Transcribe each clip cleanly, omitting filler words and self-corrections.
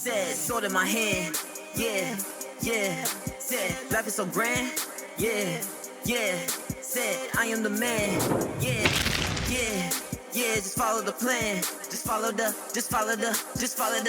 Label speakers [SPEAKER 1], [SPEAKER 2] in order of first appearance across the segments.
[SPEAKER 1] Said, sword in my hand. Yeah, yeah. Said, life is so grand. Yeah, yeah. Said, I am the man. Yeah, yeah. Yeah, just follow the plan. Just follow the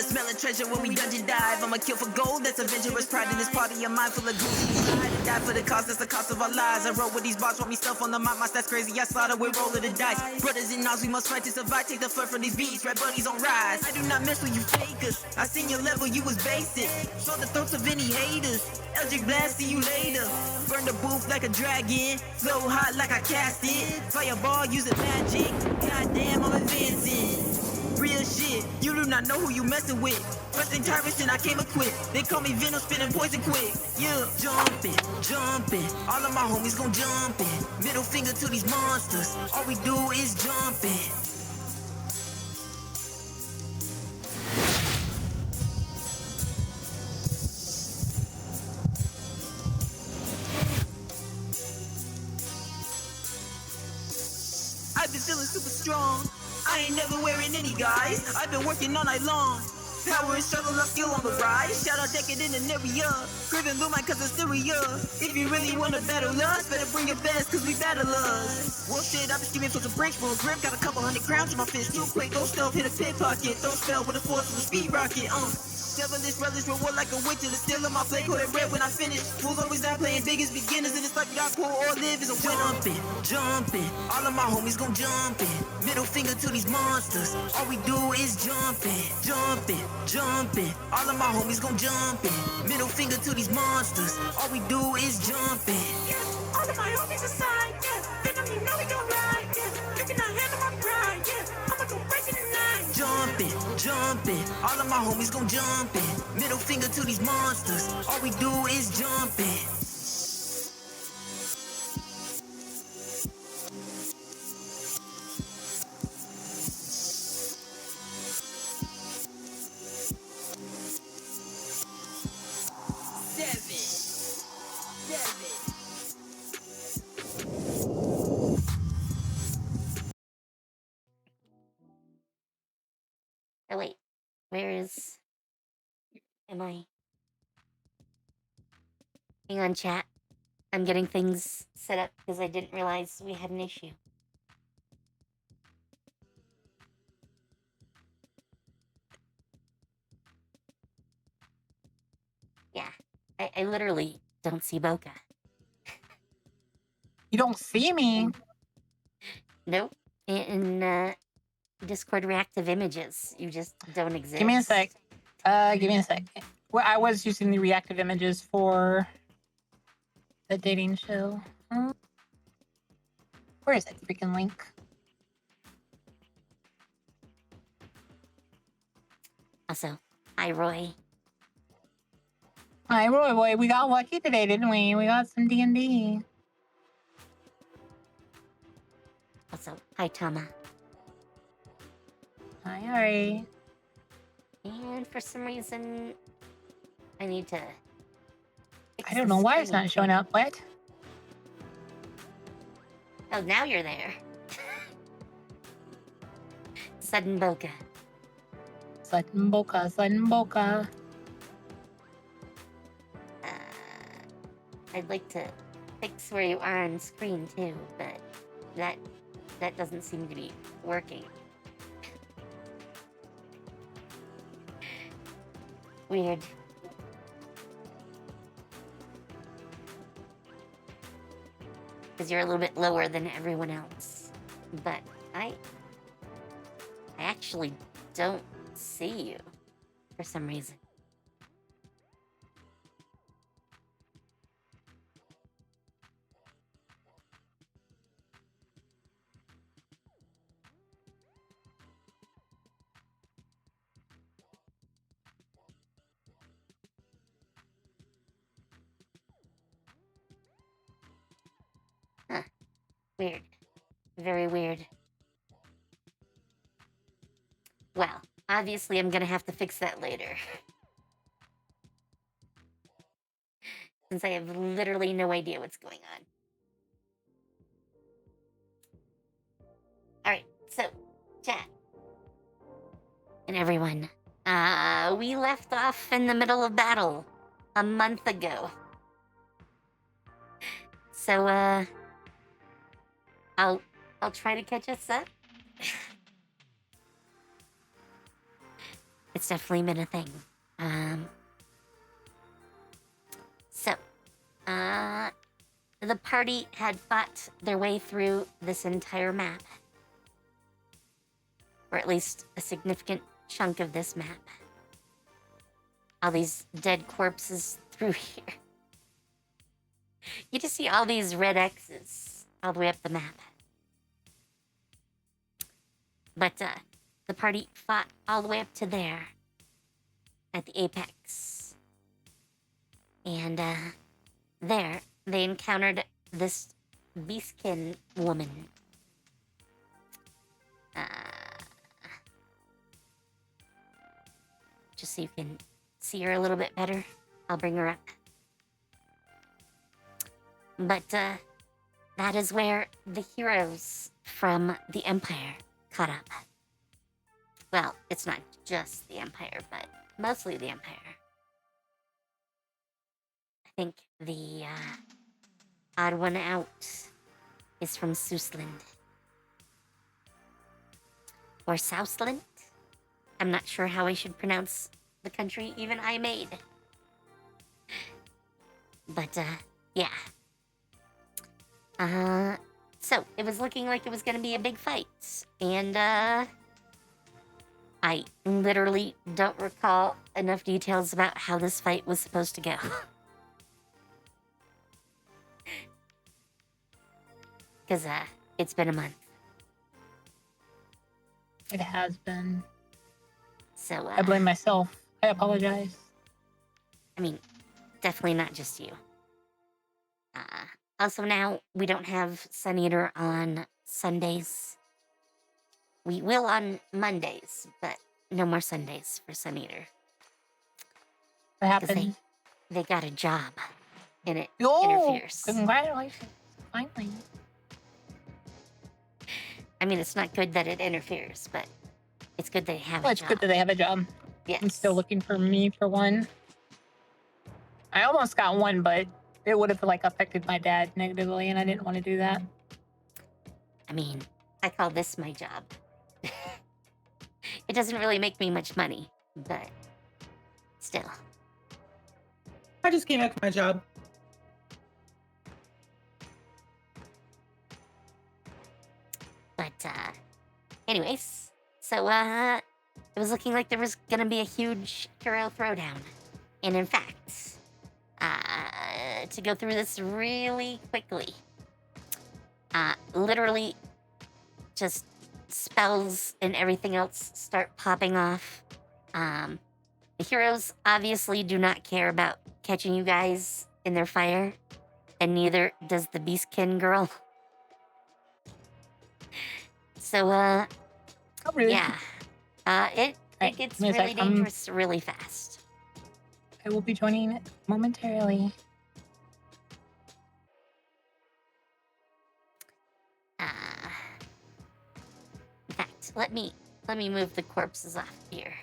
[SPEAKER 1] smelling treasure when we dungeon dive. I'ma kill for gold, that's adventurous pride in this party of mine full of goose. I had to die for the cost, that's the cost of our lives. I roll with these bars, want me stuff on the map, my stats crazy, I slaughter with rolling the dice. Brothers in arms, we must fight to survive, take the fur from these beats, red bunnies on rise. I do not mess with you fakers, I seen your level, you was basic. Show the throats of any haters, Eldritch Blast, see you later. Burn the booth like a dragon, flow hot like I cast it. Fireball, using magic, goddamn I'm advancing. Real shit, you do not know who you messing with. First in tyrants and I came equipped. They call me Venom, spinning poison quick. Yeah, jumping, all of my homies gon' jumpin'. Middle finger to these monsters, all we do is jumping. I've been feeling super strong. I ain't never wearing any guys. I've been working all night long. Power and struggle, I'm still on the rise. Shout out decadent in area. Craving blue mine cause it's Syria. If you really wanna battle us, better bring your best cause we battle us. Well shit, I've been scheming for some breaks for a grip. Got a couple hundred crowns in my fist. Too quick, go stealth, hit a pit pocket. Don't spell with a force of a speed rocket. Devilish relish reward like a witch to the still in my plate. Call it red when I finish. Fools always out playing big as beginners. And it's like we got poor or live is a win. Jumping, all of my homies gon' jumpin'. Middle finger to these monsters. All we do is jumping. All of my homies gon' jumpin'. Middle finger to these monsters. All we do is jumping. Yeah, all of my homies aside. Yeah, Venom, you know we gon' ride. Yeah, you cannot handle my pride. Yeah, I'ma go breaking the night. Jumping, all of my homies gon' jumpin'. Middle finger to these monsters. All we do is jumping.
[SPEAKER 2] Oh wait, am I? Hang on, chat. I'm getting things set up because I didn't realize we had an issue. Yeah, I literally don't see Boca.
[SPEAKER 3] You don't see me?
[SPEAKER 2] Nope. In Discord reactive images, you just don't exist.
[SPEAKER 3] Give me a sec. Give me a sec. Well, I was using the reactive images for the dating show. Where is that freaking link?
[SPEAKER 2] Also, hi Roy.
[SPEAKER 3] Hi Roy boy, we got lucky today, didn't we? We got some D&D.
[SPEAKER 2] Also, hi Tama.
[SPEAKER 3] Hi Ari.
[SPEAKER 2] And for some reason, I need to.
[SPEAKER 3] I don't know why it's not showing up. What?
[SPEAKER 2] Oh, now you're there. Sudden Boca.
[SPEAKER 3] Sudden Boca.
[SPEAKER 2] I'd like to fix where you are on screen too, but that doesn't seem to be working. Weird. Because you're a little bit lower than everyone else. But I actually don't see you for some reason. Huh. Weird. Very weird. Well, obviously I'm gonna have to fix that later. Since I have literally no idea what's going on. Alright, so, chat. And everyone, We left off in the middle of battle a month ago. So, I'll try to catch us up. It's definitely been a thing. So, the party had fought their way through this entire map. Or at least a significant chunk of this map. All these dead corpses through here. You just see all these red X's all the way up the map. But the party fought all the way up to there at the apex. And there they encountered this beastkin woman. Just so you can see her a little bit better, I'll bring her up. But that is where the heroes from the Empire caught up. Well, it's not just the Empire, but mostly the Empire. I think the odd one out is from Susland. Or Southland? I'm not sure how I should pronounce the country even I made. But, yeah. So, it was looking like it was gonna be a big fight. And, I literally don't recall enough details about how this fight was supposed to go. Because, it's been a month.
[SPEAKER 3] It has been.
[SPEAKER 2] So,
[SPEAKER 3] I blame myself. I apologize.
[SPEAKER 2] I mean, definitely not just you. Also now, we don't have Sun Eater on Sundays. We will on Mondays, but no more Sundays for Sun Eater.
[SPEAKER 3] What
[SPEAKER 2] 'Cause
[SPEAKER 3] happened?
[SPEAKER 2] They got a job, and it
[SPEAKER 3] Oh,
[SPEAKER 2] interferes.
[SPEAKER 3] congratulations. Finally.
[SPEAKER 2] I mean, it's not good that it interferes, but it's good they have
[SPEAKER 3] Well,
[SPEAKER 2] a
[SPEAKER 3] it's
[SPEAKER 2] job.
[SPEAKER 3] good that they have a job.
[SPEAKER 2] Yes.
[SPEAKER 3] I'm still looking for me for one. I almost got one, but it would have like affected my dad negatively, and I didn't want to do that.
[SPEAKER 2] I mean, I call this my job. It doesn't really make me much money, but still.
[SPEAKER 4] I just came back from my job.
[SPEAKER 2] But, anyways, so, it was looking like there was gonna be a huge hero throwdown. And in fact, to go through this really quickly, literally just spells and everything else start popping off. The heroes obviously do not care about catching you guys in their fire, and neither does the Beastkin girl. So,
[SPEAKER 3] Oh, really?
[SPEAKER 2] yeah. It
[SPEAKER 3] Right,
[SPEAKER 2] gets
[SPEAKER 3] give me a
[SPEAKER 2] really
[SPEAKER 3] sec,
[SPEAKER 2] dangerous really fast.
[SPEAKER 3] I will be joining momentarily.
[SPEAKER 2] In fact, let me move the corpses off here,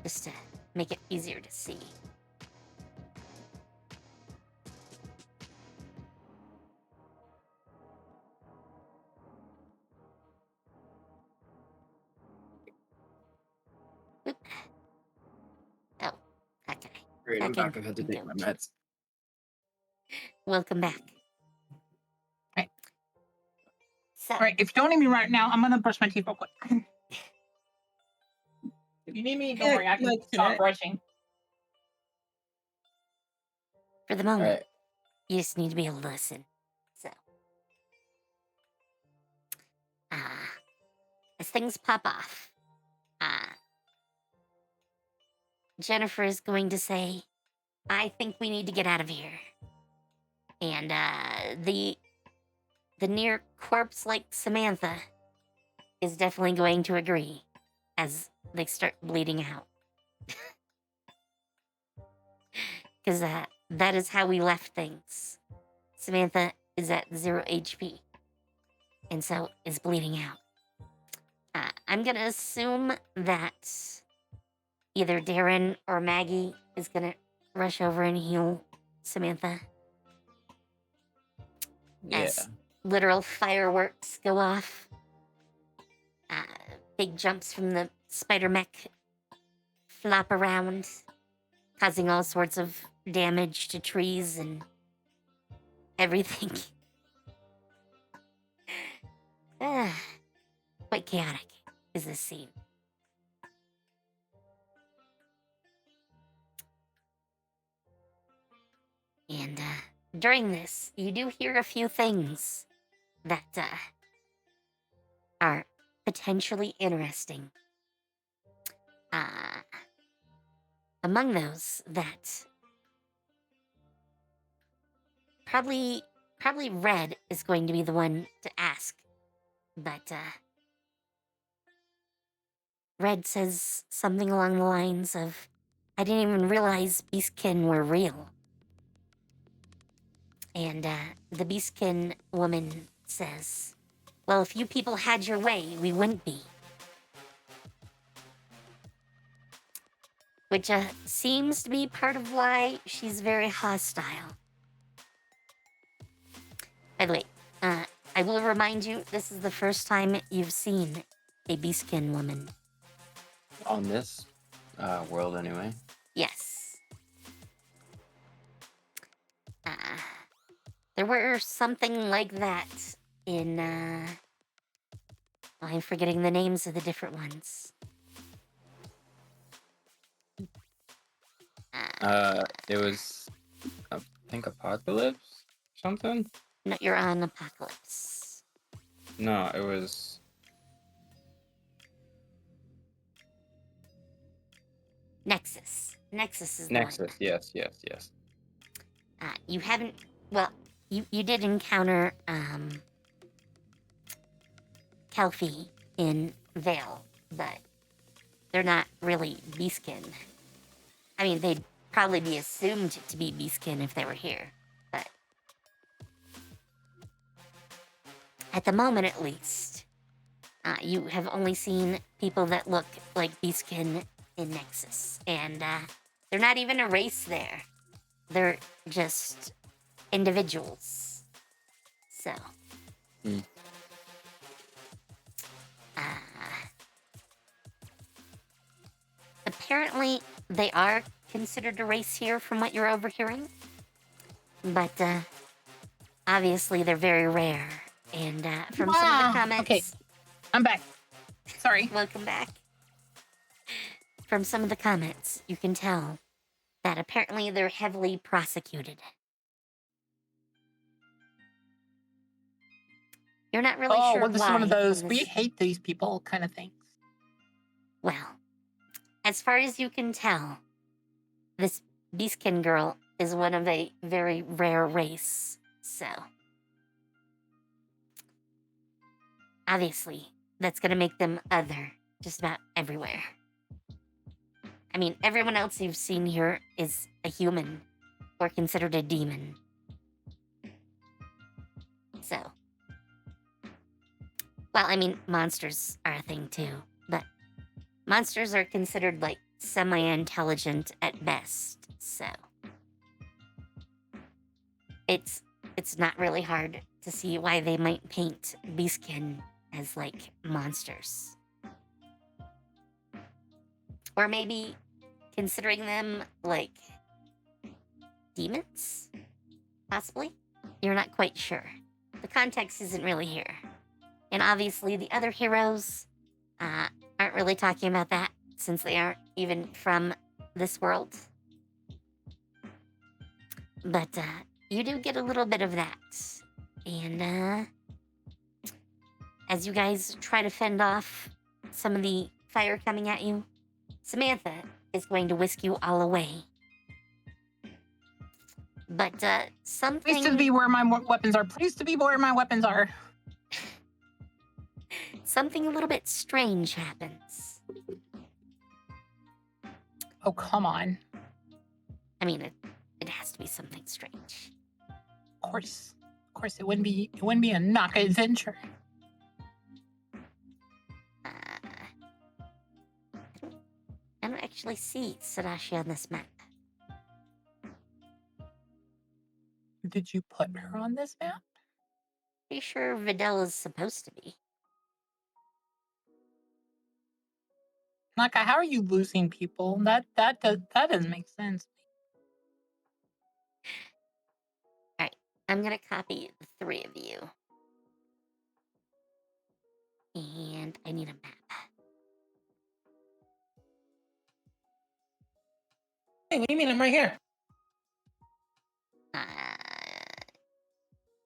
[SPEAKER 2] just to make it easier to see. Oop. Oh, that guy.
[SPEAKER 4] Great, I'm back.
[SPEAKER 2] Okay,
[SPEAKER 4] I've had to take my meds.
[SPEAKER 2] Welcome back.
[SPEAKER 3] Right.
[SPEAKER 2] So,
[SPEAKER 3] All right, if you don't need me right now, I'm gonna brush my teeth real quick. If you need me, don't worry. I can stop brushing.
[SPEAKER 2] for the moment,
[SPEAKER 4] Alright.
[SPEAKER 2] you just need to be able to listen. So, as things pop off, Jennifer is going to say, I think we need to get out of here. And the near corpse-like Samantha is definitely going to agree as they start bleeding out. Because that is how we left things. Samantha is at 0 HP. And so is bleeding out. I'm going to assume that either Darren or Maggie is gonna rush over and heal Samantha.
[SPEAKER 5] Yeah.
[SPEAKER 2] As literal fireworks go off. Big jumps from the spider mech flop around, causing all sorts of damage to trees and everything. Quite chaotic is this scene. And during this, you do hear a few things that are potentially interesting. Among those that probably Red is going to be the one to ask, but Red says something along the lines of, "I didn't even realize beastkin were real." And the beastkin woman says, "Well, if you people had your way, we wouldn't be." Which seems to be part of why she's very hostile. By the way, I will remind you, this is the first time you've seen a beastkin woman.
[SPEAKER 5] On this world, anyway.
[SPEAKER 2] Yes. There were something like that in, I'm forgetting the names of the different ones.
[SPEAKER 5] It was, I think, Apocalypse? Something?
[SPEAKER 2] No, you're on Apocalypse.
[SPEAKER 5] No, it was...
[SPEAKER 2] Nexus. Nexus is the
[SPEAKER 5] Nexus,
[SPEAKER 2] one.
[SPEAKER 5] yes.
[SPEAKER 2] You haven't, well, you did encounter, Kelfie in Vale, but they're not really beastkin. I mean, they'd probably be assumed to be beastkin if they were here, but at the moment, at least, you have only seen people that look like beastkin in Nexus, and they're not even a race there. They're just individuals. So. Apparently, they are considered a race here from what you're overhearing. But, obviously, they're very rare. And, from some of the comments...
[SPEAKER 3] Okay, I'm back. Sorry.
[SPEAKER 2] Welcome back. From some of the comments, you can tell that apparently they're heavily prosecuted. You're not really sure
[SPEAKER 3] well, this is one of
[SPEAKER 2] why
[SPEAKER 3] those,
[SPEAKER 2] in
[SPEAKER 3] we
[SPEAKER 2] this-
[SPEAKER 3] hate these people kind of things.
[SPEAKER 2] Well, as far as you can tell, this beastkin girl is one of a very rare race, so... Obviously, that's gonna make them other just about everywhere. I mean, everyone else you've seen here is a human, or considered a demon. So... Well, I mean, monsters are a thing too, but monsters are considered, like, semi-intelligent at best, so... It's not really hard to see why they might paint beastkin as, like, monsters. Or maybe considering them, like, demons? Possibly? You're not quite sure. The context isn't really here. And obviously the other heroes aren't really talking about that, since they aren't even from this world. But you do get a little bit of that. And as you guys try to fend off some of the fire coming at you, Samantha is going to whisk you all away. But something...
[SPEAKER 3] Please to be where my weapons are. Please to be where my weapons are.
[SPEAKER 2] Something a little bit strange happens.
[SPEAKER 3] Oh, come on.
[SPEAKER 2] I mean, it has to be something strange.
[SPEAKER 3] Of course, it wouldn't be a knock adventure.
[SPEAKER 2] I don't actually see Sadashi on this map.
[SPEAKER 3] Did you put her on this map?
[SPEAKER 2] Pretty sure Videl is supposed to be.
[SPEAKER 3] Naka, how are you losing people? That doesn't make sense.
[SPEAKER 2] Alright, I'm gonna copy the three of you. And I need a map.
[SPEAKER 4] Hey, what do you mean? I'm right here.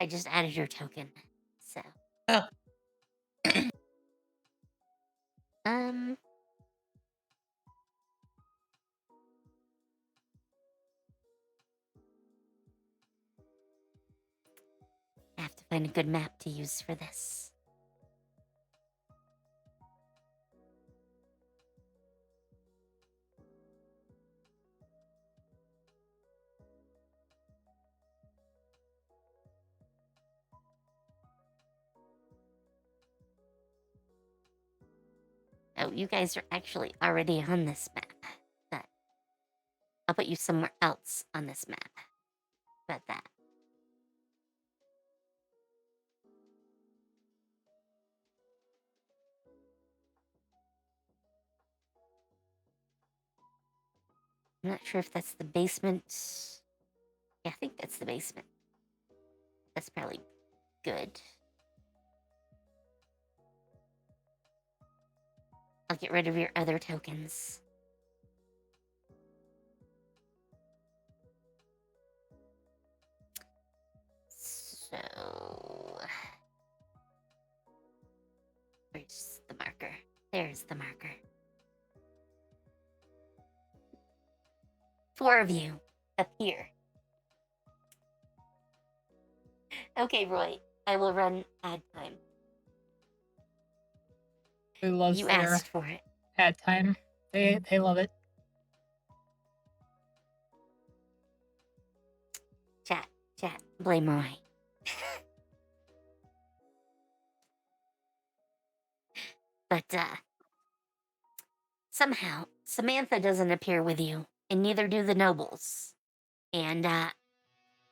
[SPEAKER 2] I just added your token. So.
[SPEAKER 4] Oh.
[SPEAKER 2] I have to find a good map to use for this. Oh, you guys are actually already on this map. But I'll put you somewhere else on this map. How about that? I'm not sure if that's the basement. Yeah, I think that's the basement. That's probably good. I'll get rid of your other tokens. So... where's the marker? There's the marker. 4 of you up here. Okay, Roy. I will run ad time.
[SPEAKER 3] Who loves
[SPEAKER 2] You
[SPEAKER 3] their
[SPEAKER 2] asked for it.
[SPEAKER 3] ad time? They love it.
[SPEAKER 2] Chat. Blame Roy. But, somehow, Samantha doesn't appear with you, and neither do the nobles. And,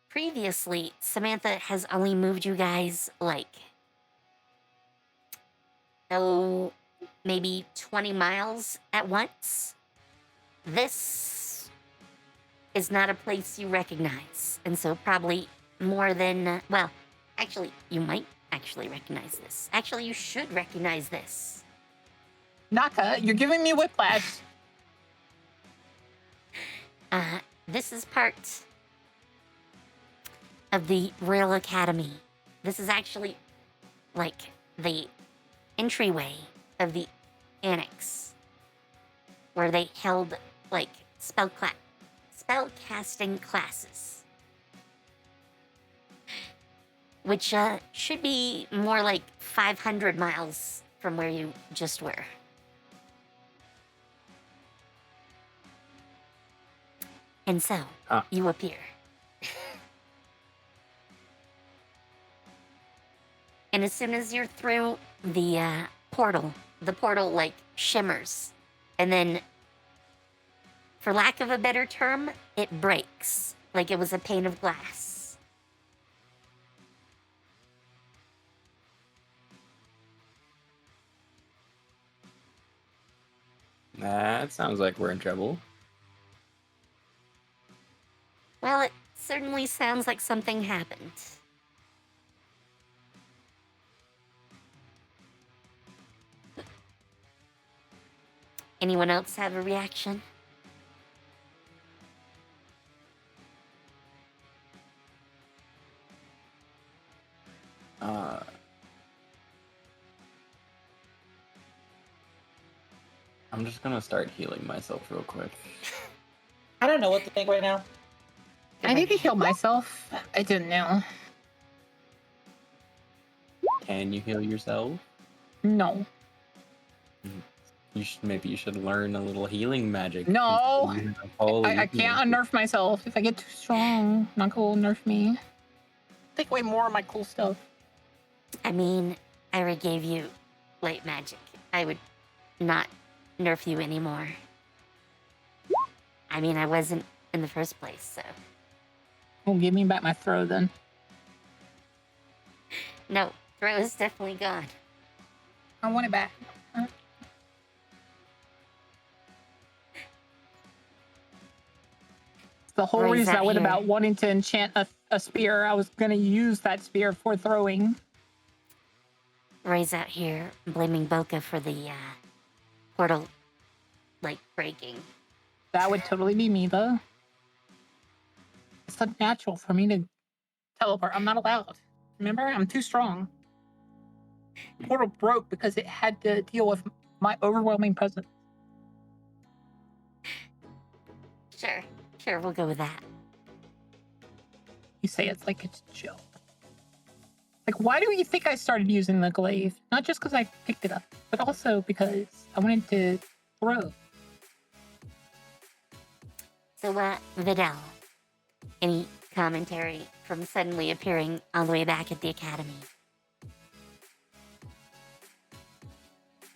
[SPEAKER 2] previously, Samantha has only moved you guys, like, maybe 20 miles at once. This is not a place you recognize, and so probably more than, well, actually, you might actually recognize this. Actually, you should recognize this.
[SPEAKER 3] Naka, you're giving me whiplash.
[SPEAKER 2] This is part of the Royal Academy. This is actually, like, the entryway of the annex, where they held, like, spellcasting classes. Which, should be more like 500 miles from where you just were. And so, you appear. And as soon as you're through the portal, like, shimmers. And then, for lack of a better term, it breaks. Like it was a pane of glass.
[SPEAKER 5] That sounds like we're in trouble.
[SPEAKER 2] Well, it certainly sounds like something happened. Anyone else have a reaction?
[SPEAKER 5] I'm just gonna start healing myself real quick.
[SPEAKER 4] I don't know what to think right now.
[SPEAKER 3] I need to heal myself. I didn't know.
[SPEAKER 5] Can you heal yourself?
[SPEAKER 3] No.
[SPEAKER 5] Maybe you should learn a little healing magic.
[SPEAKER 3] No. I
[SPEAKER 5] I
[SPEAKER 3] can't unnerf myself. If I get too strong, Naka will nerf me. Take away more of my cool stuff.
[SPEAKER 2] I mean, I already gave you light magic. I would not nerf you anymore. I mean, I wasn't in the first place, so.
[SPEAKER 3] Well, give me back my throw then.
[SPEAKER 2] No, throw is definitely gone.
[SPEAKER 3] I want it back. The whole
[SPEAKER 2] Raise
[SPEAKER 3] reason
[SPEAKER 2] that
[SPEAKER 3] I went
[SPEAKER 2] here.
[SPEAKER 3] about wanting to enchant a spear, I was going to use that spear for throwing.
[SPEAKER 2] Ray's out here blaming Boca for the portal, like, breaking.
[SPEAKER 3] That would totally be me, though. It's unnatural for me to teleport. I'm not allowed. Remember? I'm too strong. Portal broke because it had to deal with my overwhelming presence.
[SPEAKER 2] Sure, we'll go with that.
[SPEAKER 3] You say it's like it's a joke. Like, why do you think I started using the glaive? Not just because I picked it up, but also because I wanted to throw.
[SPEAKER 2] So, Vidal, any commentary from suddenly appearing all the way back at the academy?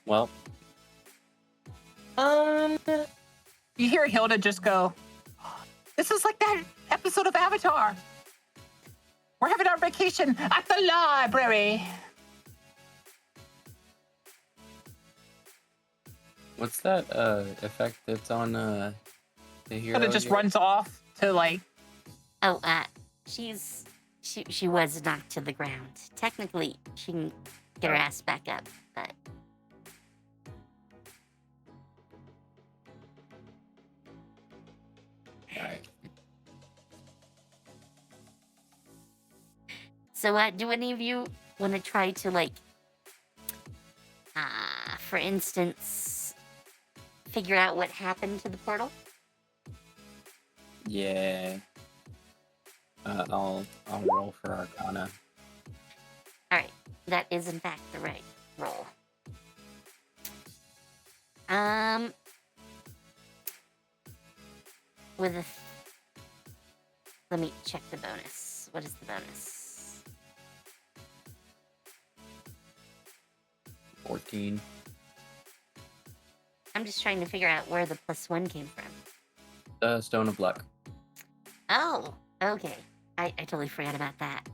[SPEAKER 5] Well,
[SPEAKER 3] You hear Hilda just go, "This is like that episode of Avatar. We're having our vacation at the library."
[SPEAKER 5] what's that effect that's on the hero?
[SPEAKER 3] Hilda just
[SPEAKER 5] here?
[SPEAKER 3] runs off to like,
[SPEAKER 2] Oh, she was knocked to the ground. Technically, she can get her ass back up, but
[SPEAKER 5] Alright.
[SPEAKER 2] so do any of you want to try to like, for instance, figure out what happened to the portal?
[SPEAKER 5] Yeah. I'll roll for Arcana.
[SPEAKER 2] All right, that is in fact the right roll. Let me check the bonus. What is the bonus?
[SPEAKER 5] 14.
[SPEAKER 2] I'm just trying to figure out where the +1 came from.
[SPEAKER 5] Stone of Luck.
[SPEAKER 2] Oh, okay. I totally forgot about that.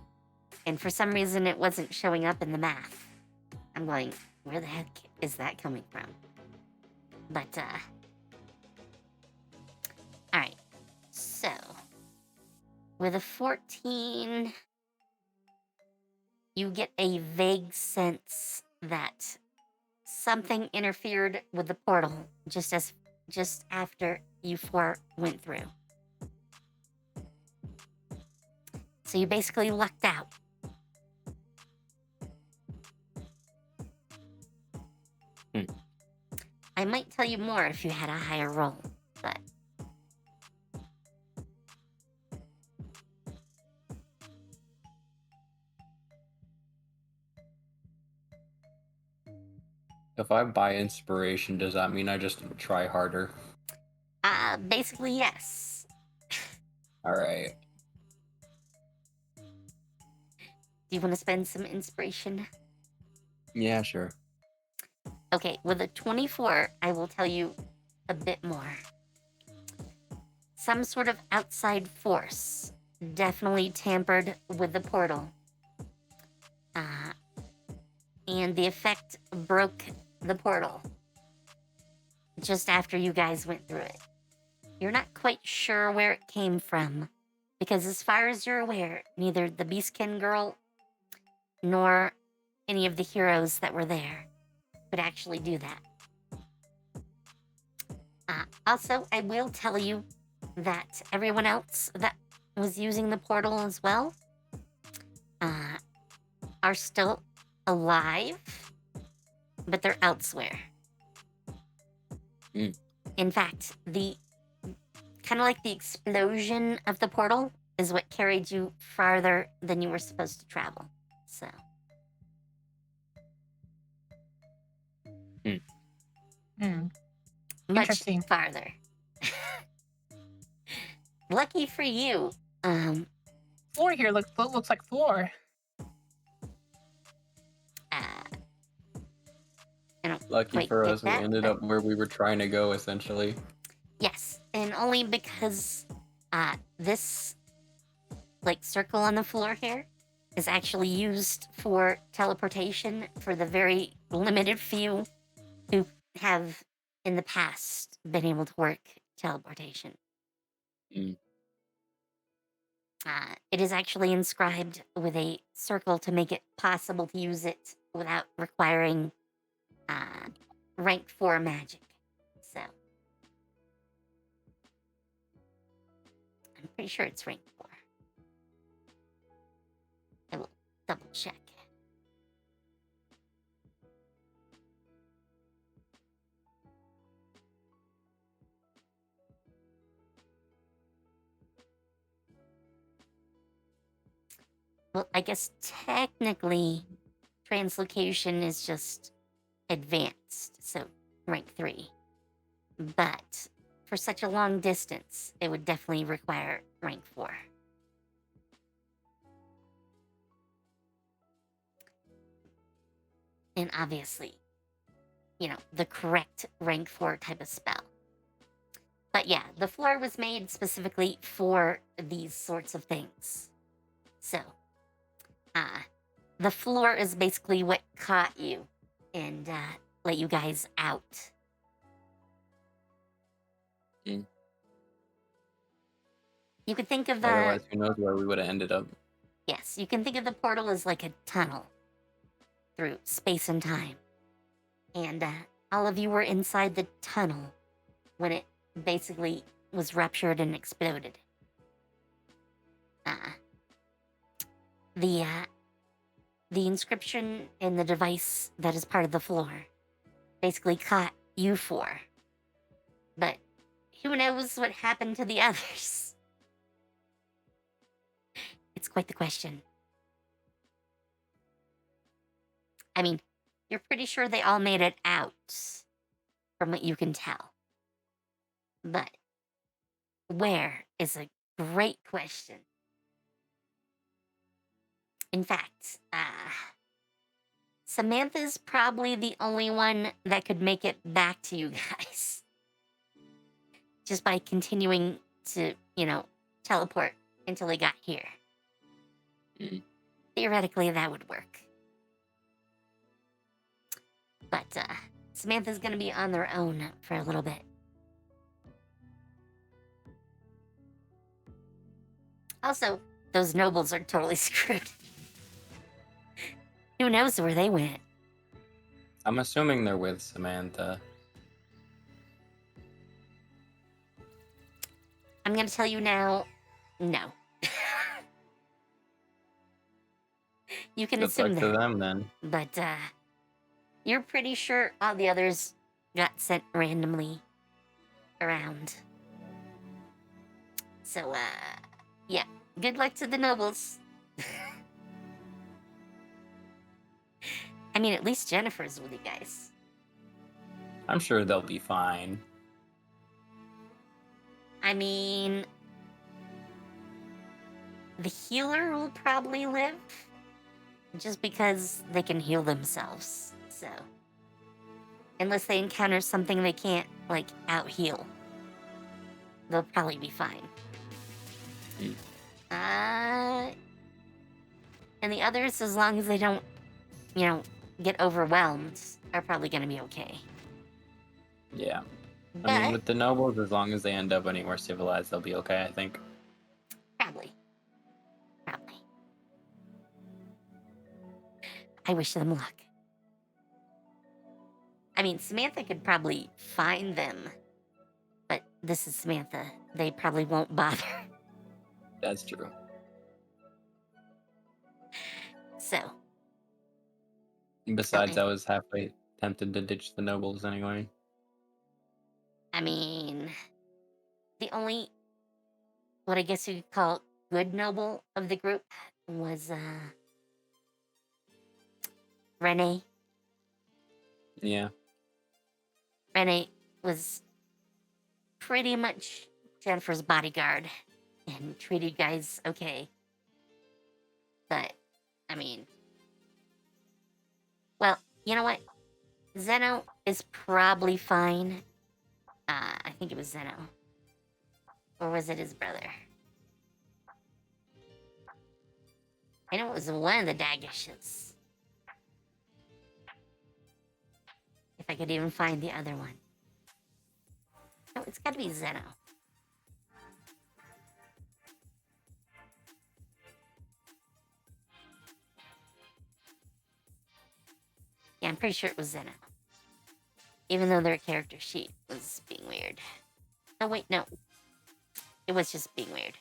[SPEAKER 2] And for some reason, it wasn't showing up in the math. I'm going, where the heck is that coming from? But, alright. So, with a 14, you get a vague sense that something interfered with the portal just after you four went through. So you basically lucked out. I might tell you more if you had a higher roll, but
[SPEAKER 5] If I buy inspiration, does that mean I just try harder?
[SPEAKER 2] basically yes.
[SPEAKER 5] Alright.
[SPEAKER 2] Do you want to spend some inspiration?
[SPEAKER 5] Yeah, sure.
[SPEAKER 2] Okay, with a 24, I will tell you a bit more. Some sort of outside force definitely tampered with the portal. And the effect broke the portal just after you guys went through it. You're not quite sure where it came from, because as far as you're aware, neither the Beastkin girl nor any of the heroes that were there could actually do that. Also, I will tell you that everyone else that was using the portal as well are still alive, but they're elsewhere. In fact, the kind of like the explosion of the portal is what carried you farther than you were supposed to travel. So. Much
[SPEAKER 3] Interesting.
[SPEAKER 2] farther. Lucky for you.
[SPEAKER 3] Floor here looks like floor.
[SPEAKER 2] I don't
[SPEAKER 5] Lucky
[SPEAKER 2] quite
[SPEAKER 5] for
[SPEAKER 2] get
[SPEAKER 5] us, we
[SPEAKER 2] that,
[SPEAKER 5] ended
[SPEAKER 2] but
[SPEAKER 5] up where we were trying to go, essentially.
[SPEAKER 2] yes, And only because this like circle on the floor here is actually used for teleportation for the very limited few who have in the past been able to work teleportation.
[SPEAKER 5] Mm.
[SPEAKER 2] It is actually inscribed with a circle to make it possible to use it without requiring rank 4 magic. So, I'm pretty sure it's rank 4. I will double check. Well, I guess technically translocation is just advanced, so rank 3. But for such a long distance, it would definitely require rank 4. And obviously, the correct rank 4 type of spell. But yeah, the floor was made specifically for these sorts of things. So, the floor is basically what caught you and let you guys out.
[SPEAKER 5] Mm.
[SPEAKER 2] You could think of the...
[SPEAKER 5] Otherwise, who knows where we would have ended up.
[SPEAKER 2] Yes, you can think of the portal as like a tunnel through space and time. And all of you were inside the tunnel when it basically was ruptured and exploded. The inscription in the device that is part of the floor basically caught you four. But who knows what happened to the others? It's quite the question. I mean, you're pretty sure they all made it out, from what you can tell. But where is a great question. In fact, Samantha's probably the only one that could make it back to you guys. Just by continuing to, teleport until they got here.
[SPEAKER 5] Mm.
[SPEAKER 2] Theoretically, that would work. But Samantha's gonna be on their own for a little bit. Also, those nobles are totally screwed. Who knows where they went?
[SPEAKER 5] I'm assuming they're with Samantha.
[SPEAKER 2] I'm gonna tell you now, no. You can
[SPEAKER 5] Good
[SPEAKER 2] assume
[SPEAKER 5] luck to
[SPEAKER 2] that.
[SPEAKER 5] them then.
[SPEAKER 2] But you're pretty sure all the others got sent randomly around. So, yeah. Good luck to the nobles. I mean, at least Jennifer's with you guys.
[SPEAKER 5] I'm sure they'll be fine.
[SPEAKER 2] I mean, the healer will probably live just because they can heal themselves. So, unless they encounter something they can't, out-heal, they'll probably be fine.
[SPEAKER 5] Mm.
[SPEAKER 2] And the others, as long as they don't, get overwhelmed, are probably gonna be okay.
[SPEAKER 5] Yeah.
[SPEAKER 2] But,
[SPEAKER 5] I mean, with the nobles, as long as they end up anywhere civilized, they'll be okay, I think.
[SPEAKER 2] Probably. I wish them luck. I mean, Samantha could probably find them. But this is Samantha. They probably won't bother.
[SPEAKER 5] That's true.
[SPEAKER 2] So.
[SPEAKER 5] Besides, I was halfway tempted to ditch the nobles anyway.
[SPEAKER 2] I mean, the only, what I guess you could call good noble of the group was, Renee.
[SPEAKER 5] Yeah.
[SPEAKER 2] Renee was pretty much Jennifer's bodyguard and treated you guys okay. But, I mean, well, you know what? Zeno is probably fine. I think it was Zeno. Or was it his brother? I know it was one of the Dagishes. If I could even find the other one. No, it's gotta be Zeno. Yeah, I'm pretty sure it was Zeno. Even though their character sheet was being weird. Oh, wait, no. It was just being weird.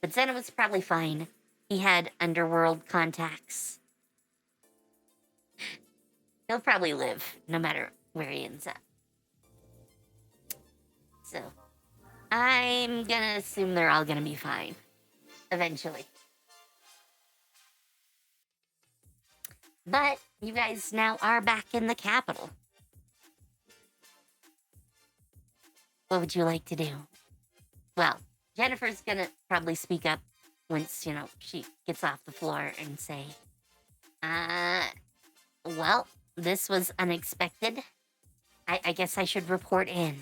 [SPEAKER 2] But Zeno was probably fine. He had underworld contacts. He'll probably live, no matter where he ends up. So, I'm gonna assume they're all gonna be fine. Eventually. But, you guys now are back in the capital. What would you like to do? Well, Jennifer's gonna probably speak up once, she gets off the floor and say, well, this was unexpected. I guess I should report in.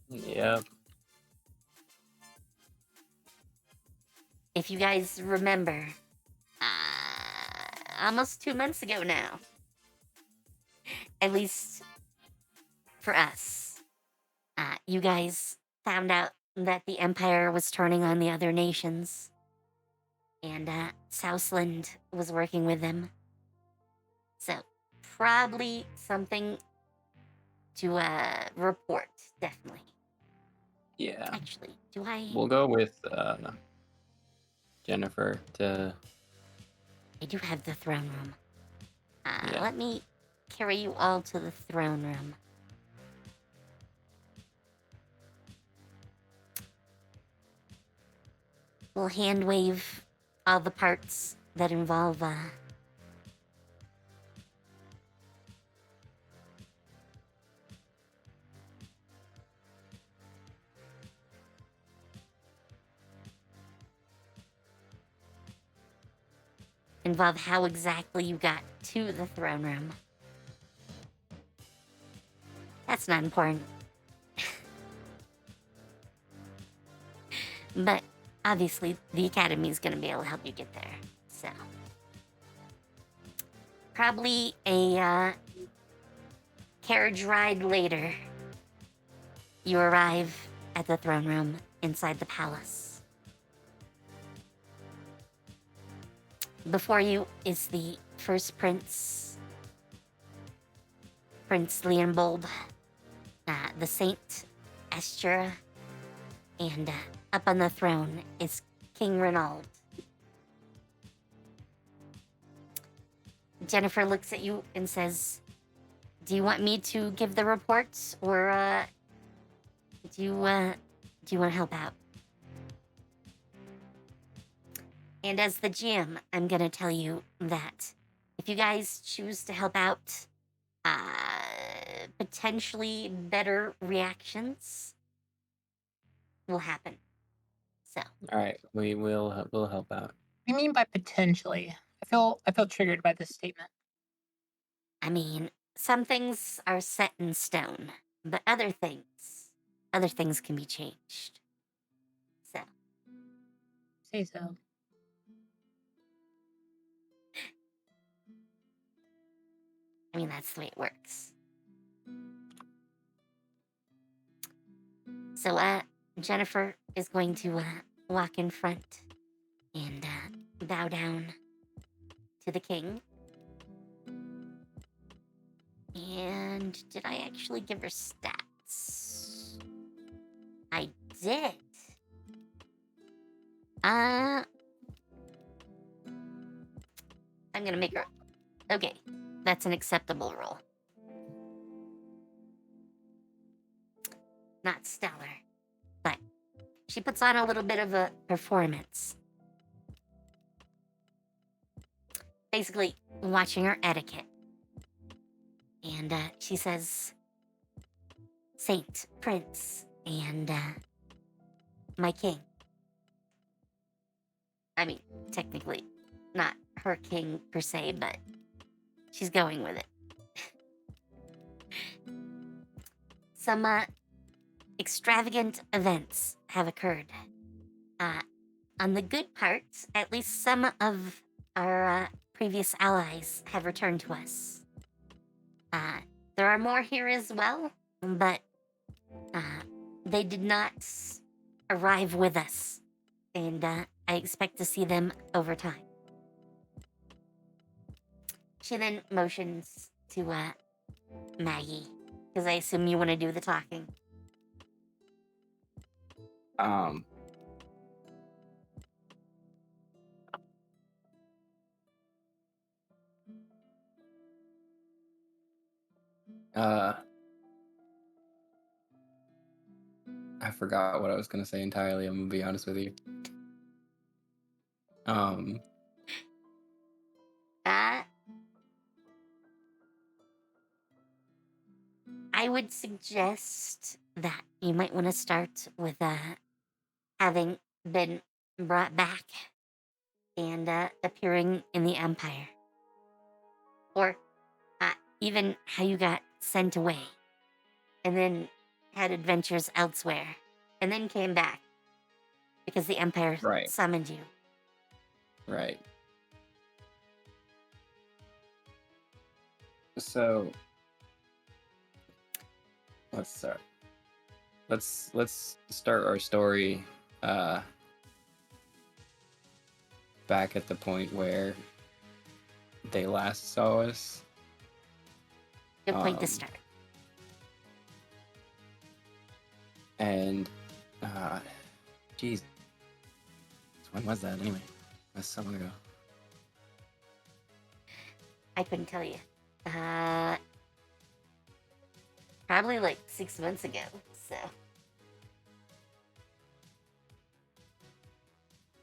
[SPEAKER 5] Yep.
[SPEAKER 2] If you guys remember, almost 2 months ago now, at least for us, you guys found out that the Empire was turning on the other nations, and Southland was working with them. So, probably something to report, definitely.
[SPEAKER 5] Yeah.
[SPEAKER 2] Actually, do I...
[SPEAKER 5] We'll go with Jennifer to...
[SPEAKER 2] I do have the throne room.
[SPEAKER 5] Yeah.
[SPEAKER 2] Let me carry you all to the throne room. We'll hand wave all the parts that involve how exactly you got to the throne room. That's not important. But obviously, the Academy is going to be able to help you get there. So, probably a carriage ride later, you arrive at the throne room inside the palace. Before you is the first prince, Prince Leonbold, the Saint Astura, and up on the throne is King Renaud. Jennifer looks at you and says, do you want me to give the reports, or do you want to help out? And as the GM, I'm gonna tell you that if you guys choose to help out, potentially better reactions will happen. So.
[SPEAKER 5] All right, we'll help out.
[SPEAKER 3] What do you mean by potentially? I feel triggered by this statement.
[SPEAKER 2] I mean, some things are set in stone, but other things can be changed. So.
[SPEAKER 3] Say so.
[SPEAKER 2] I mean, that's the way it works. So, Jennifer is going to walk in front and bow down to the king. And did I actually give her stats? I did. I'm gonna make her... Okay, that's an acceptable roll. Not stellar, but she puts on a little bit of a performance. Basically, watching her etiquette. And she says, Saint, Prince, and my king. I mean, technically, not her king per se, but she's going with it. Some extravagant events have occurred. On the good part, at least some of our previous allies have returned to us. There are more here as well, but they did not arrive with us, and I expect to see them over time. She then motions to Maggie, because I assume you want to do the talking.
[SPEAKER 5] Um. I forgot what I was gonna say entirely. I'm gonna be honest with you.
[SPEAKER 2] I would suggest that you might want to start with having been brought back and appearing in the Empire. Or even how you got sent away and then had adventures elsewhere and then came back because the Empire
[SPEAKER 5] Right.
[SPEAKER 2] summoned you.
[SPEAKER 5] Right. So let's start. Let's start our story back at the point where they last saw us.
[SPEAKER 2] Good point to start.
[SPEAKER 5] And geez, when was that anyway? That's so long ago.
[SPEAKER 2] I couldn't tell you. Probably like 6 months ago, so.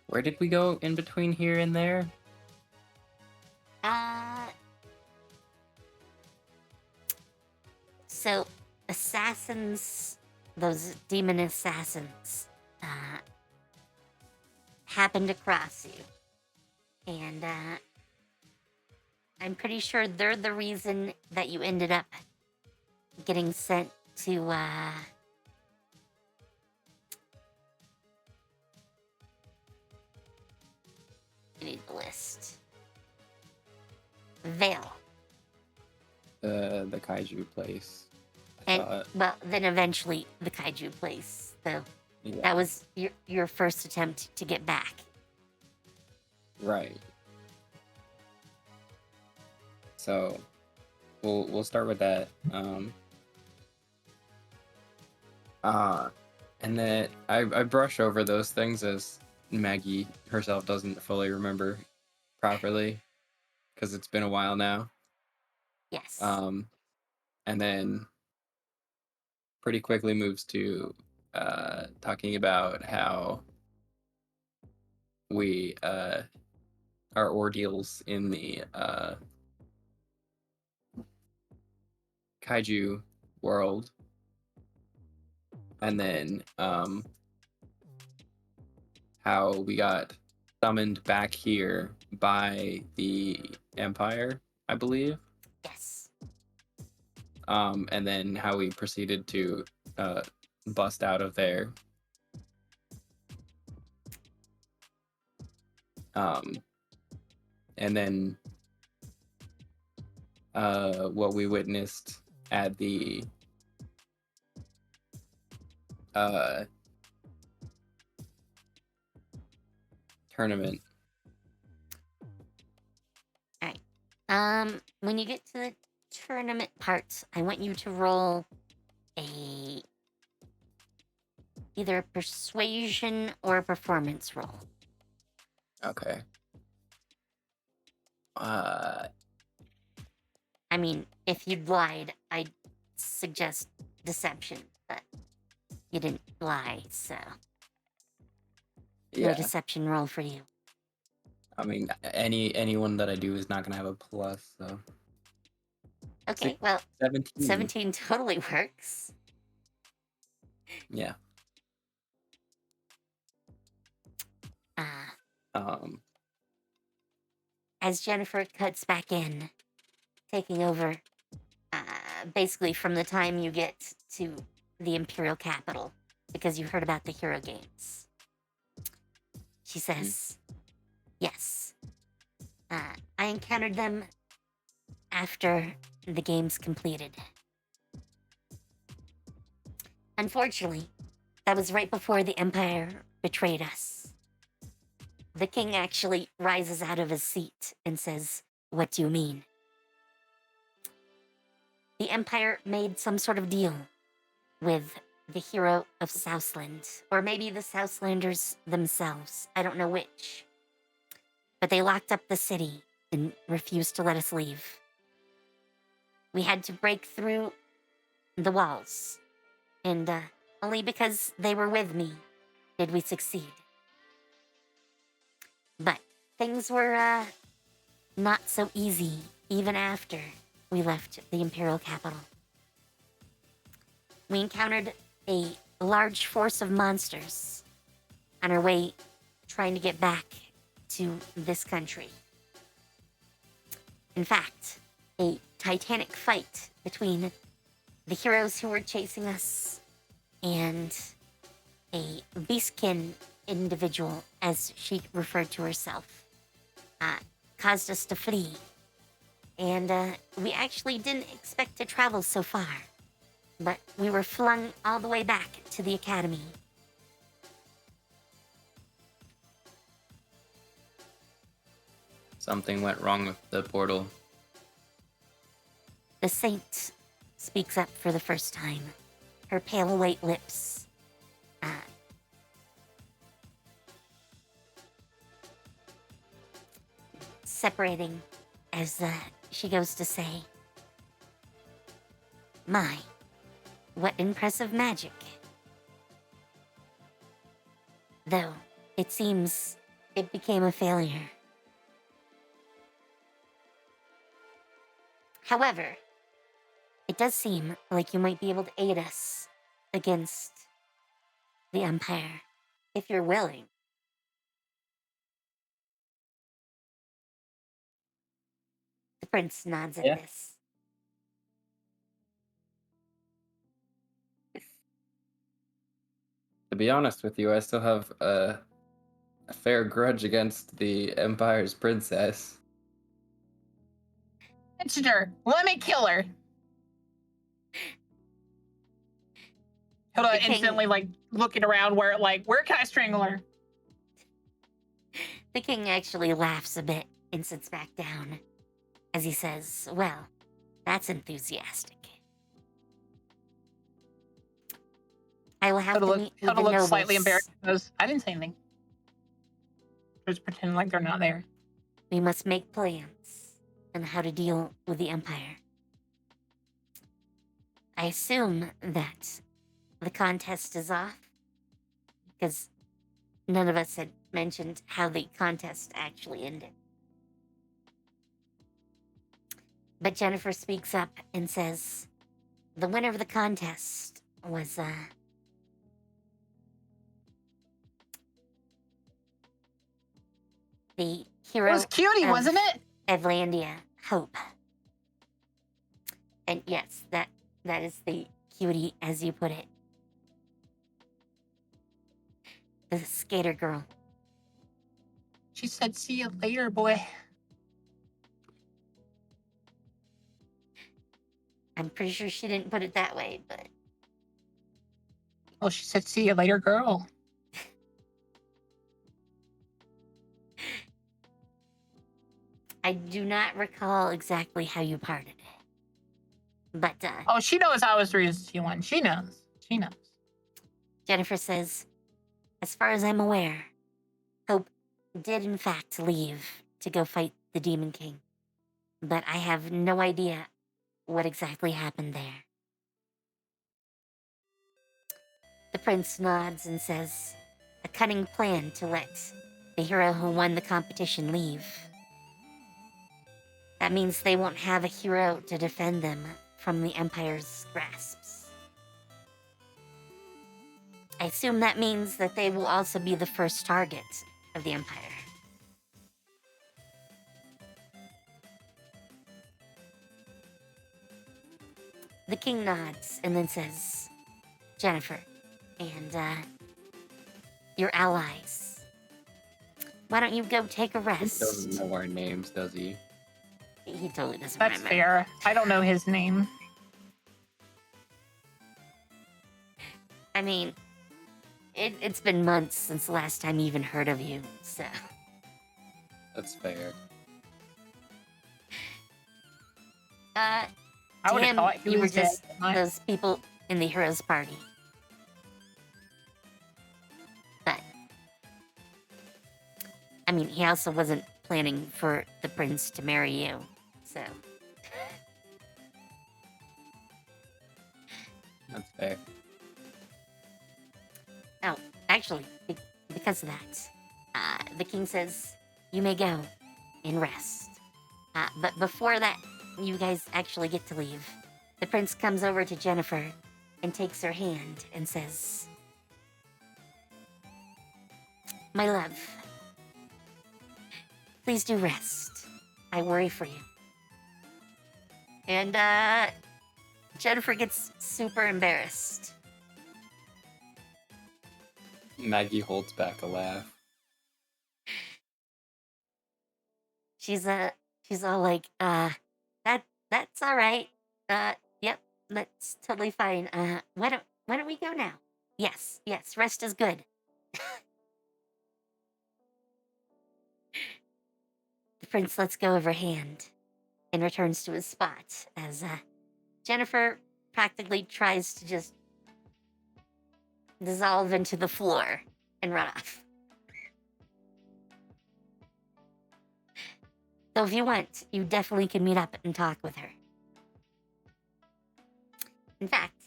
[SPEAKER 5] Where did we go in between here and there?
[SPEAKER 2] So, assassins, those demon assassins, happened across you. And, I'm pretty sure they're the reason that you ended up getting sent to, I need the list. Vale.
[SPEAKER 5] The kaiju place.
[SPEAKER 2] And, well, then eventually the kaiju place. So
[SPEAKER 5] Yeah.
[SPEAKER 2] that was your first attempt to get back.
[SPEAKER 5] Right. So we'll start with that. And then I brush over those things as Maggie herself doesn't fully remember properly because it's been a while now.
[SPEAKER 2] Yes.
[SPEAKER 5] And then pretty quickly moves to talking about how we our ordeals in the kaiju world, and then how we got summoned back here by the Empire, I believe.
[SPEAKER 2] Yes.
[SPEAKER 5] And then how we proceeded to bust out of there. And then what we witnessed at the tournament.
[SPEAKER 2] All right. When you get to the tournament part, I want you to roll either a persuasion or a performance roll.
[SPEAKER 5] Okay.
[SPEAKER 2] I mean, if you'd lied, I'd suggest deception, but you didn't lie, so no
[SPEAKER 5] Yeah.
[SPEAKER 2] deception roll for you.
[SPEAKER 5] I mean, anyone that I do is not gonna have a plus, so.
[SPEAKER 2] Okay, well,
[SPEAKER 5] 17.
[SPEAKER 2] 17 totally works.
[SPEAKER 5] Yeah.
[SPEAKER 2] As Jennifer cuts back in, taking over, basically from the time you get to the Imperial capital because you heard about the Hero Games. She says, yes. I encountered them after the games completed. Unfortunately, that was right before the Empire betrayed us. The king actually rises out of his seat and says, "What do you mean?" The Empire made some sort of deal with the hero of Southland, or maybe the Southlanders themselves. I don't know which. But they locked up the city and refused to let us leave. We had to break through the walls, and only because they were with me did we succeed. But things were not so easy even after we left the Imperial capital. We encountered a large force of monsters on our way trying to get back to this country. In fact, a titanic fight between the heroes who were chasing us and a beastkin individual, as she referred to herself, caused us to flee. And we actually didn't expect to travel so far, but we were flung all the way back to the academy.
[SPEAKER 5] Something went wrong with the portal.
[SPEAKER 2] The saint speaks up for the first time. Her pale white lips separating as she goes to say, "My, what impressive magic. Though, it seems it became a failure. However, it does seem like you might be able to aid us against the Empire, if you're willing." The prince nods at
[SPEAKER 4] Yeah.
[SPEAKER 2] this.
[SPEAKER 5] To be honest with you, I still have a fair grudge against the Empire's princess.
[SPEAKER 3] Mention her. Let me kill her. Hilda
[SPEAKER 2] The king-
[SPEAKER 3] instantly looking around where can I strangle her?
[SPEAKER 2] The king actually laughs a bit and sits back down as he says, "Well, that's enthusiastic. I will have
[SPEAKER 3] Hilda
[SPEAKER 2] to meet with the
[SPEAKER 3] looks
[SPEAKER 2] nobles."
[SPEAKER 3] slightly embarrassed. and Goes, I didn't say anything. Just pretend like they're not there.
[SPEAKER 2] "We must make plans on how to deal with the Empire. I assume that the contest is off, because none of us had mentioned how the contest actually ended." But Jennifer speaks up and says, "The winner of the contest was, the hero
[SPEAKER 3] It was Cutie,
[SPEAKER 2] of
[SPEAKER 3] wasn't it?
[SPEAKER 2] Evlandia, Hope. And yes, that is the cutie, as you put it. The skater girl."
[SPEAKER 3] She said, "See you later, boy."
[SPEAKER 2] I'm pretty sure she didn't put it that way, but
[SPEAKER 3] Oh, she said, "See you later, girl."
[SPEAKER 2] I do not recall exactly how you parted. But
[SPEAKER 3] Oh, she knows I was the reason she won. She knows. She knows.
[SPEAKER 2] Jennifer says, "As far as I'm aware, Hope did in fact leave to go fight the Demon King. But I have no idea what exactly happened there." The prince nods and says, "A cunning plan to let the hero who won the competition leave. That means they won't have a hero to defend them from the Empire's grasps. I assume that means that they will also be the first target of the Empire." The king nods and then says, Jennifer and your allies. Why don't you go take a
[SPEAKER 5] He
[SPEAKER 2] rest?
[SPEAKER 5] doesn't know our names, does he?
[SPEAKER 2] He totally doesn't
[SPEAKER 3] That's
[SPEAKER 2] remember.
[SPEAKER 3] fair. I don't know his name.
[SPEAKER 2] I mean, it's been months since the last time he even heard of you, so.
[SPEAKER 5] That's fair.
[SPEAKER 3] I
[SPEAKER 2] To
[SPEAKER 3] would have
[SPEAKER 2] him,
[SPEAKER 3] thought he
[SPEAKER 2] you were
[SPEAKER 3] was dead.
[SPEAKER 2] just those people in the heroes party. But, I mean, he also wasn't planning for the prince to marry you, so.
[SPEAKER 5] That's fair.
[SPEAKER 2] Oh, actually, because of that, the king says you may go and rest. But before that, you guys actually get to leave. The prince comes over to Jennifer and takes her hand and says, "My love, please do rest. I worry for you." And Jennifer gets super embarrassed.
[SPEAKER 5] Maggie holds back a laugh.
[SPEAKER 2] She's all like, that's all right. Yep, that's totally fine. Why don't we go now? Yes, rest is good. The prince lets go of her hand and returns to his spot as Jennifer practically tries to just dissolve into the floor and run off. So if you want, you definitely can meet up and talk with her. In fact,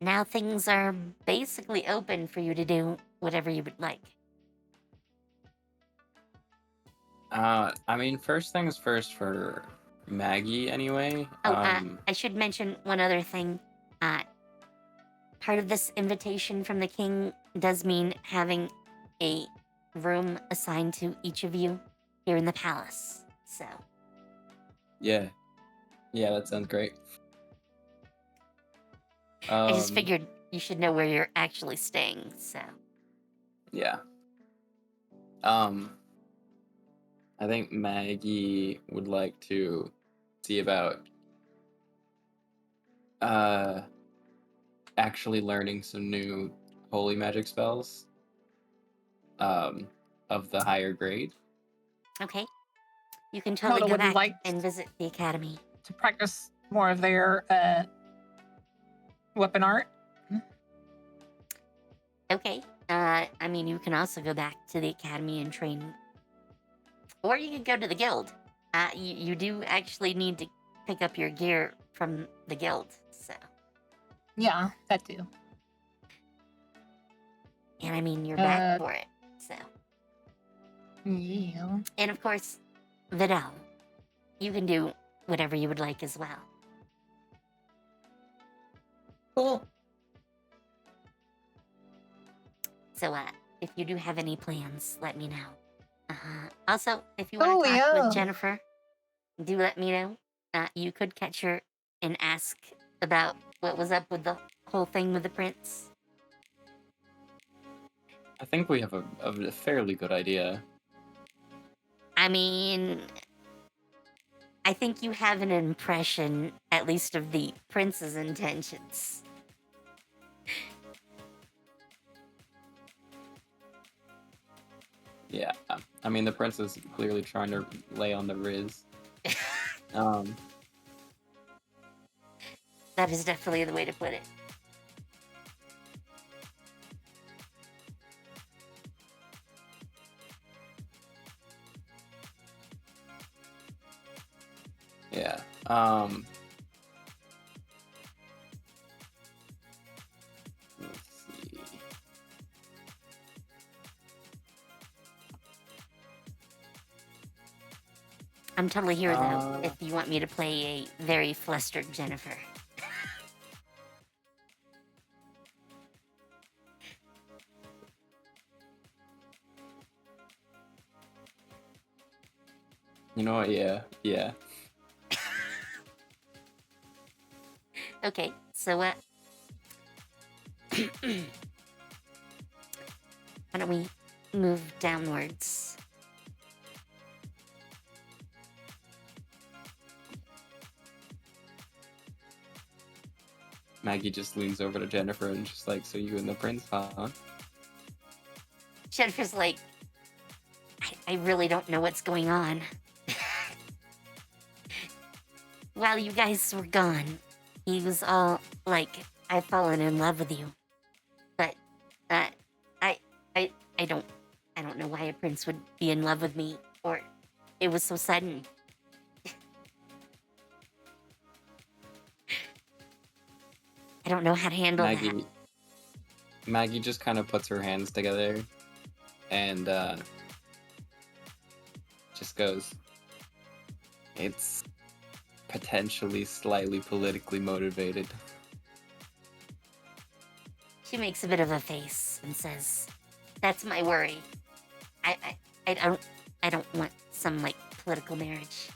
[SPEAKER 2] now things are basically open for you to do whatever you would like.
[SPEAKER 5] I mean, first things first for Maggie, anyway.
[SPEAKER 2] Oh, I should mention one other thing. Part of this invitation from the king does mean having a room assigned to each of you here in the palace. So,
[SPEAKER 5] Yeah, that sounds great.
[SPEAKER 2] I just figured you should know where you're actually staying, so.
[SPEAKER 5] Yeah. I think Maggie would like to see about actually learning some new holy magic spells of the higher grade.
[SPEAKER 2] Okay. You can totally
[SPEAKER 3] Hoda
[SPEAKER 2] go
[SPEAKER 3] would
[SPEAKER 2] back
[SPEAKER 3] like
[SPEAKER 2] and visit the academy.
[SPEAKER 3] to practice more of their weapon art.
[SPEAKER 2] Okay. I mean, you can also go back to the academy and train. Or you could go to the guild. You do actually need to pick up your gear from the guild, so.
[SPEAKER 3] Yeah, that too.
[SPEAKER 2] And I mean, you're back for it, so.
[SPEAKER 3] Yeah.
[SPEAKER 2] And of course, Vidal. You can do whatever you would like as well.
[SPEAKER 4] Cool.
[SPEAKER 2] So, if you do have any plans, let me know. Also, if you want to talk
[SPEAKER 3] yeah.
[SPEAKER 2] with Jennifer, do let me know. You could catch her and ask about what was up with the whole thing with the prince.
[SPEAKER 5] I think we have a fairly good idea.
[SPEAKER 2] I mean, I think you have an impression, at least of the prince's intentions.
[SPEAKER 5] Yeah, I mean, the prince is clearly trying to lay on the Riz.
[SPEAKER 2] That is definitely the way to put it.
[SPEAKER 5] Yeah. Let's see.
[SPEAKER 2] I'm totally here, though, if you want me to play a very flustered Jennifer.
[SPEAKER 5] You know what? Yeah.
[SPEAKER 2] Okay, so Why don't we move downwards?
[SPEAKER 5] Maggie just leans over to Jennifer and just like, so you and the prince, huh?
[SPEAKER 2] Jennifer's like, I really don't know what's going on. While you guys were gone, he was all like, I've fallen in love with you. But, I don't know why a prince would be in love with me, or it was so sudden. I don't know how to handle that.
[SPEAKER 5] Maggie just kind of puts her hands together and just goes, it's potentially slightly politically motivated.
[SPEAKER 2] She makes a bit of a face and says, that's my worry. I don't want some, like, political marriage.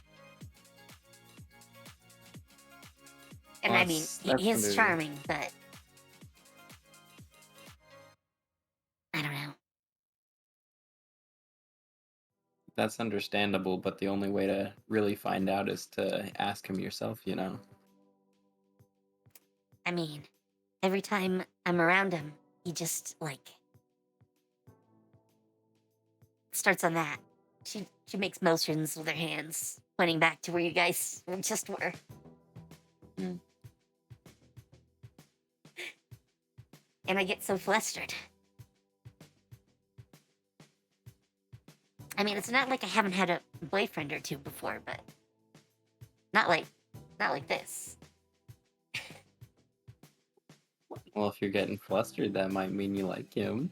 [SPEAKER 2] And
[SPEAKER 5] Well,
[SPEAKER 2] I mean,
[SPEAKER 5] that's
[SPEAKER 2] he is
[SPEAKER 5] under-
[SPEAKER 2] charming, but I don't know.
[SPEAKER 5] That's understandable, but the only way to really find out is to ask him yourself, you know?
[SPEAKER 2] I mean, every time I'm around him, he just, like, starts on that. She makes motions with her hands, pointing back to where you guys just were.
[SPEAKER 5] Hmm.
[SPEAKER 2] And I get so flustered. I mean, it's not like I haven't had a boyfriend or two before, but not like this.
[SPEAKER 5] Well, if you're getting flustered, that might mean you like him.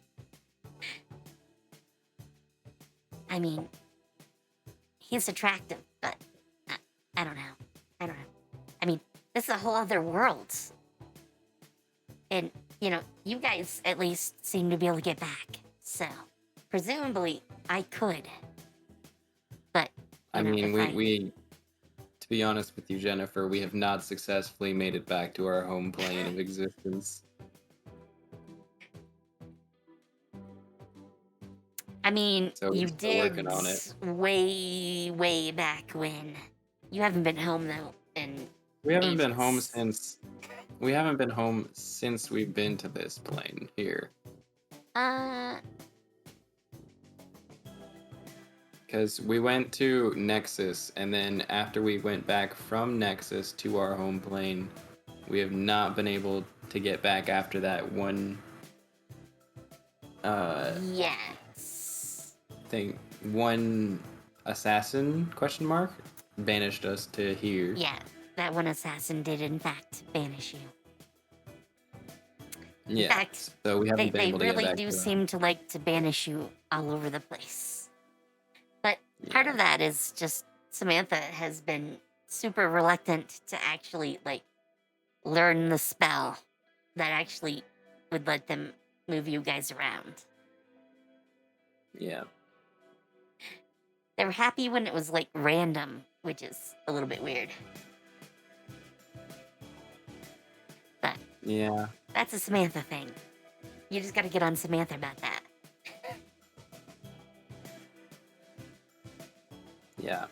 [SPEAKER 2] I mean, he's attractive, but I don't know. I don't know. I mean, this is a whole other world. And, you know, you guys at least seem to be able to get back. So, presumably, I could. But,
[SPEAKER 5] I
[SPEAKER 2] you know,
[SPEAKER 5] mean,
[SPEAKER 2] if
[SPEAKER 5] we, to be honest with you, Jennifer, we have not successfully made it back to our home plane of existence.
[SPEAKER 2] I mean,
[SPEAKER 5] So we're
[SPEAKER 2] you
[SPEAKER 5] still
[SPEAKER 2] did
[SPEAKER 5] working on it.
[SPEAKER 2] way back when. You haven't been home, though, and
[SPEAKER 5] We haven't been home
[SPEAKER 2] ages.
[SPEAKER 5] since we've been to this plane here. Because we went to Nexus, and then after we went back from Nexus to our home plane, we have not been able to get back after that one
[SPEAKER 2] Yes.
[SPEAKER 5] thing. One assassin, question mark, banished us to here.
[SPEAKER 2] Yeah, that one assassin did, in fact, banish you.
[SPEAKER 5] Yeah,
[SPEAKER 2] fact,
[SPEAKER 5] so we haven't been
[SPEAKER 2] They
[SPEAKER 5] able to get
[SPEAKER 2] really
[SPEAKER 5] back
[SPEAKER 2] do
[SPEAKER 5] to that.
[SPEAKER 2] seem to like to banish you all over the place. But part of that is just Samantha has been super reluctant to actually, like, learn the spell that actually would let them move you guys around.
[SPEAKER 5] Yeah.
[SPEAKER 2] They were happy when it was, like, random, which is a little bit weird. But
[SPEAKER 5] Yeah.
[SPEAKER 2] that's a Samantha thing. You just gotta get on Samantha about that.
[SPEAKER 5] Yeah.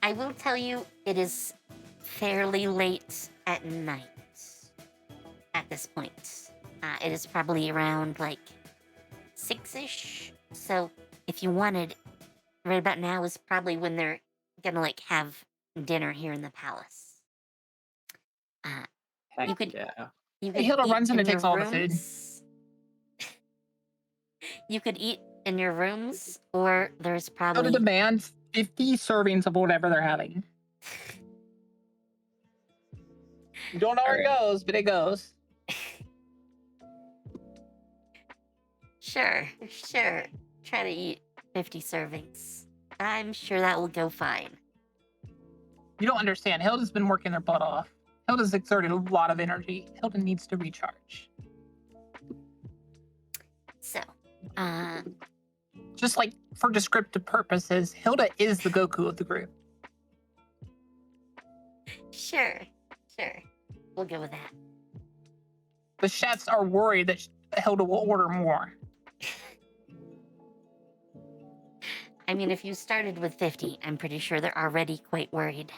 [SPEAKER 2] I will tell you, it is fairly late at night at this point. It is probably around, like, 6-ish. So, if you wanted, right about now is probably when they're gonna, like, have dinner here in the palace.
[SPEAKER 5] Heck
[SPEAKER 2] You could-
[SPEAKER 5] yeah.
[SPEAKER 2] You
[SPEAKER 3] Hey,
[SPEAKER 2] could
[SPEAKER 3] Hilda
[SPEAKER 2] eat
[SPEAKER 3] runs in
[SPEAKER 2] in
[SPEAKER 3] and
[SPEAKER 2] your
[SPEAKER 3] takes all the food.
[SPEAKER 2] rooms. You could eat in your rooms, or there's
[SPEAKER 3] Hilda
[SPEAKER 2] probably...
[SPEAKER 3] demands 50 servings of whatever they're having. You don't know where it goes, but it goes.
[SPEAKER 2] Sure. Try to eat 50 servings. I'm sure that will go fine.
[SPEAKER 3] You don't understand. Hilda's been working her butt off. Hilda's exerted a lot of energy. Hilda needs to recharge.
[SPEAKER 2] So,
[SPEAKER 3] Just like for descriptive purposes, Hilda is the Goku of the group.
[SPEAKER 2] sure. We'll go with that.
[SPEAKER 3] The chefs are worried that Hilda will order more.
[SPEAKER 2] I mean, if you started with 50, I'm pretty sure they're already quite worried.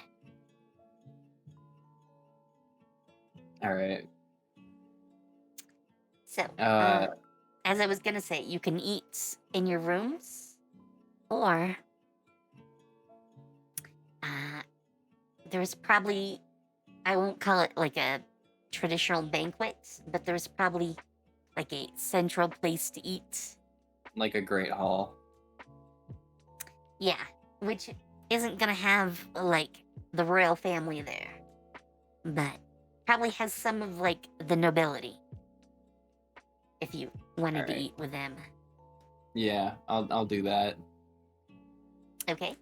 [SPEAKER 5] All right.
[SPEAKER 2] So,
[SPEAKER 5] Uh,
[SPEAKER 2] as I was gonna say, you can eat in your rooms, or there's probably, I won't call it like a traditional banquet, but there's probably like a central place to eat.
[SPEAKER 5] like a great hall.
[SPEAKER 2] Yeah, which isn't gonna have like the royal family there, but probably has some of like the nobility if you wanted to
[SPEAKER 5] Alright.
[SPEAKER 2] eat with them.
[SPEAKER 5] Yeah, I'll do that.
[SPEAKER 2] Okay.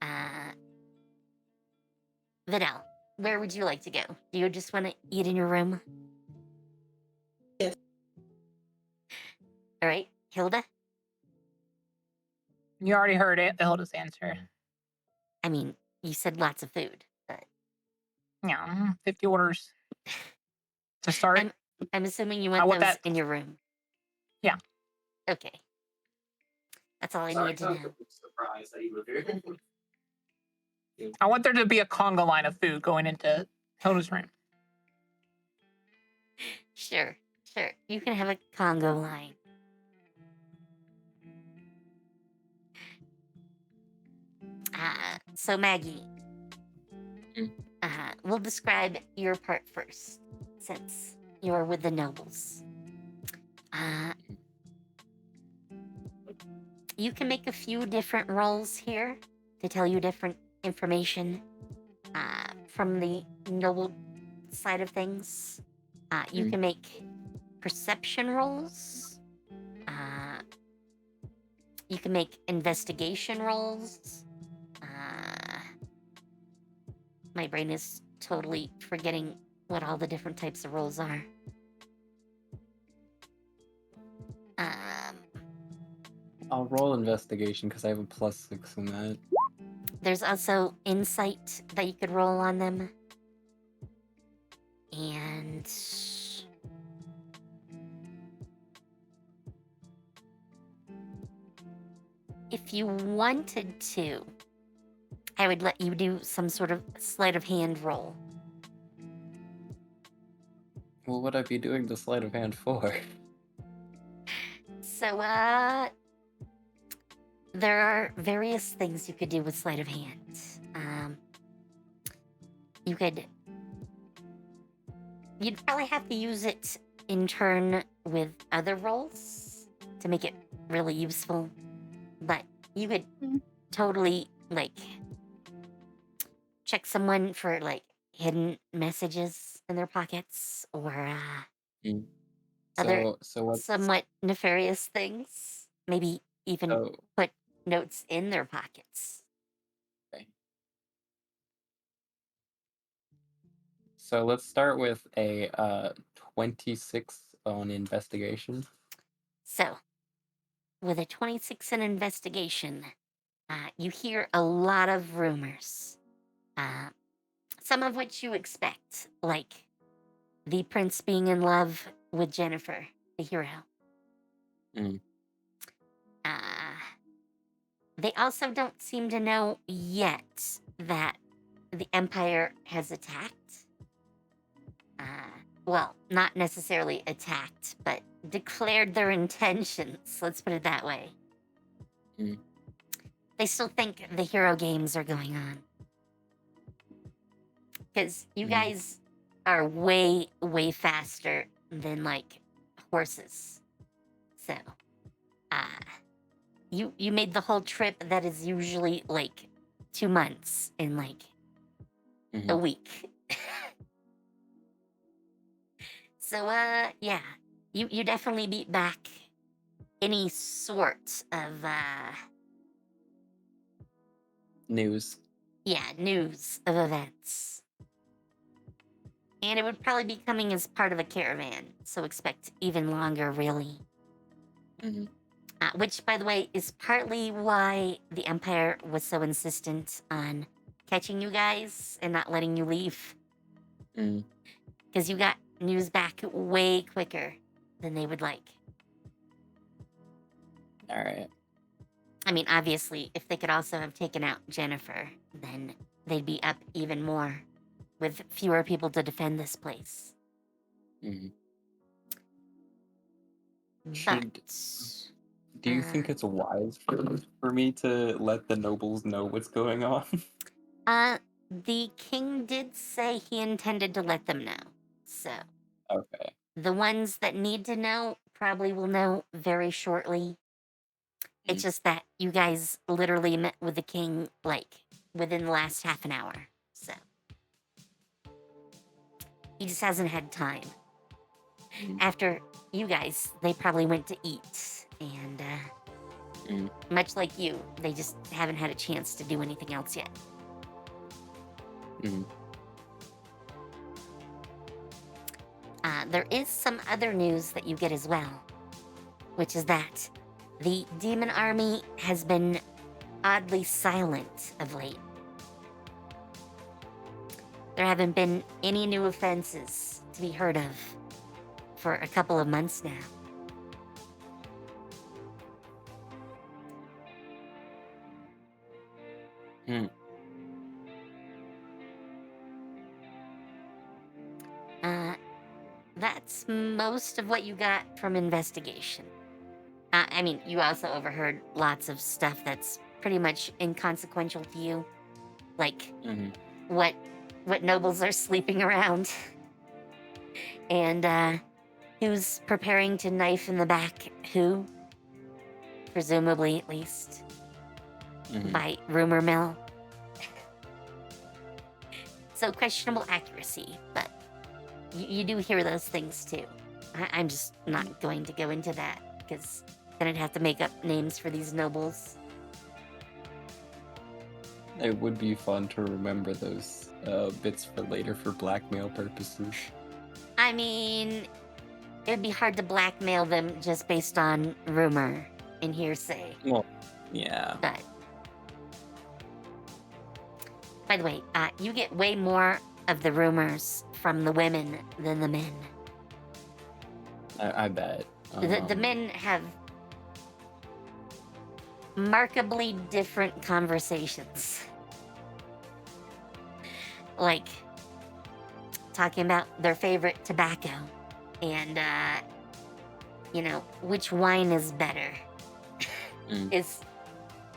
[SPEAKER 2] Uh, Vidal, where would you like to go? Do you just want to eat in your room?
[SPEAKER 4] Yes.
[SPEAKER 2] All right, Hilda?
[SPEAKER 3] You already heard it, Hilda's answer.
[SPEAKER 2] I mean, you said lots of food, but
[SPEAKER 3] Yeah, 50 orders to start.
[SPEAKER 2] I'm assuming you
[SPEAKER 3] I
[SPEAKER 2] want
[SPEAKER 3] want
[SPEAKER 2] those
[SPEAKER 3] that.
[SPEAKER 2] in your room.
[SPEAKER 3] Yeah.
[SPEAKER 2] Okay. That's all I needed to know.
[SPEAKER 5] Surprised that you were here.
[SPEAKER 3] I want there to be a conga line of food going into Hilda's room.
[SPEAKER 2] Sure. You can have a Congo line. So Maggie,
[SPEAKER 5] Mm.
[SPEAKER 2] we'll describe your part first, since you're with the nobles. You can make a few different rolls here to tell you different information from the noble side of things. You can make perception rolls. You can make investigation rolls. My brain is totally forgetting what all the different types of rolls are.
[SPEAKER 5] I'll roll investigation because I have a +6 in that.
[SPEAKER 2] There's also insight that you could roll on them. And if you wanted to, I would let you do some sort of sleight of hand roll.
[SPEAKER 5] What would I be doing the sleight of hand for?
[SPEAKER 2] So, there are various things you could do with sleight of hand. You'd probably have to use it in turn with other rolls to make it really useful. But you could totally, like, check someone for, like, hidden messages in their pockets or, other
[SPEAKER 5] So what's
[SPEAKER 2] somewhat nefarious things. Maybe even
[SPEAKER 5] so
[SPEAKER 2] put notes in their pockets.
[SPEAKER 5] okay. So let's start with a 26 on investigation.
[SPEAKER 2] So, with a 26 in investigation, you hear a lot of rumors. Some of which you expect, like the prince being in love with Jennifer, the hero.
[SPEAKER 5] Mm.
[SPEAKER 2] They also don't seem to know yet that the Empire has attacked. Well, not necessarily attacked, but declared their intentions. Let's put it that way.
[SPEAKER 5] Mm.
[SPEAKER 2] They still think the hero games are going on. Because you guys are way, way faster than, like, horses. So, you made the whole trip that is usually, like, 2 months in, like, a week. So, yeah. You definitely beat back any sort of,
[SPEAKER 5] News.
[SPEAKER 2] yeah, news of events. And it would probably be coming as part of a caravan, so expect even longer, really. Which, by the way, is partly why the Empire was so insistent on catching you guys and not letting you leave.
[SPEAKER 5] Mm.
[SPEAKER 2] Because you got news back way quicker than they would like.
[SPEAKER 5] All right.
[SPEAKER 2] I mean, obviously, if they could also have taken out Jennifer, then they'd be up even more with fewer people to defend this place.
[SPEAKER 5] Mm.
[SPEAKER 2] But
[SPEAKER 5] Do you think it's wise for me to let the nobles know what's going on?
[SPEAKER 2] the king did say he intended to let them know. So
[SPEAKER 5] Okay.
[SPEAKER 2] the ones that need to know probably will know very shortly. It's just that you guys literally met with the king, like, within the last half an hour. So he just hasn't had time. After you guys, they probably went to eat. And, much like you, they just haven't had a chance to do anything else yet. There is some other news that you get as well, which is that the demon army has been oddly silent of late. There haven't been any new offenses to be heard of for a couple of months now. That's most of what you got from investigation. I mean, you also overheard lots of stuff that's pretty much inconsequential to you. Like, what nobles are sleeping around. And, who's preparing to knife in the back who? Presumably, at least. By rumor mill. So, questionable accuracy, but you do hear those things too. I'm just not going to go into that, because then I'd have to make up names for these nobles.
[SPEAKER 5] It would be fun to remember those bits for later for blackmail purposes.
[SPEAKER 2] I mean, it'd be hard to blackmail them just based on rumor and hearsay.
[SPEAKER 5] Well, yeah.
[SPEAKER 2] But, by the way, you get way more of the rumors from the women than the men.
[SPEAKER 5] I bet.
[SPEAKER 2] The men have markedly different conversations. Like, talking about their favorite tobacco and, which wine is better is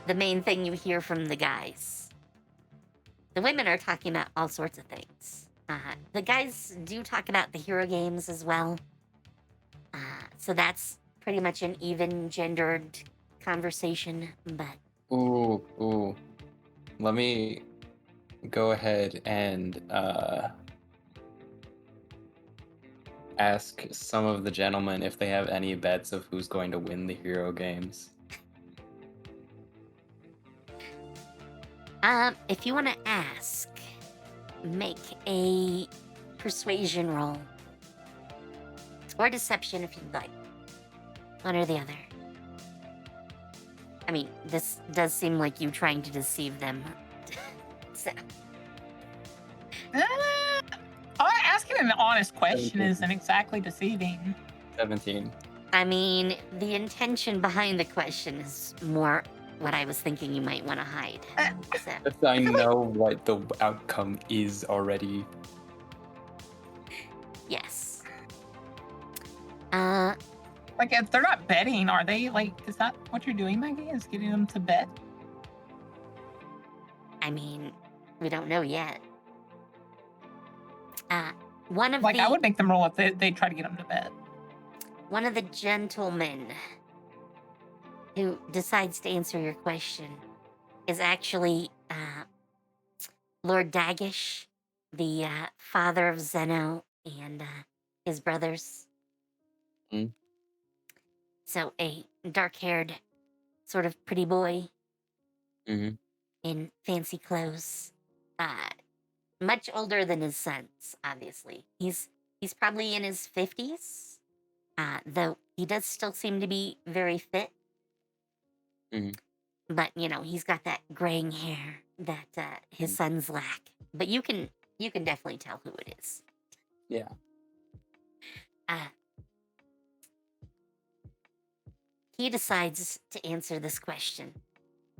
[SPEAKER 2] the main thing you hear from the guys. The women are talking about all sorts of things. The guys do talk about the hero games as well. So that's pretty much an even gendered conversation, but...
[SPEAKER 5] Ooh. Let me go ahead and ask some of the gentlemen if they have any bets of who's going to win the hero games.
[SPEAKER 2] If you want to ask, make a persuasion roll. Or deception if you'd like. One or the other. I mean, this does seem like you trying to deceive them. So.
[SPEAKER 3] Asking an honest question isn't exactly deceiving.
[SPEAKER 5] 17.
[SPEAKER 2] I mean, the intention behind the question is more what I was thinking you might want to hide. So.
[SPEAKER 5] I know what the outcome is already.
[SPEAKER 2] Yes.
[SPEAKER 3] Like, if they're not betting, are they? Like, is that what you're doing, Maggie? Is getting them to bet?
[SPEAKER 2] I mean, we don't know yet. One of
[SPEAKER 3] I would make them roll if they try to get them to bet.
[SPEAKER 2] One of the gentlemen who decides to answer your question is actually Lord Dagish, the father of Zeno and his brothers. So a dark-haired, sort of pretty boy in fancy clothes. Much older than his sons, obviously. He's probably in his 50s, though he does still seem to be very fit. But, he's got that graying hair that his sons lack. But you can you can definitely tell who it is.
[SPEAKER 5] Yeah.
[SPEAKER 2] He decides to answer this question,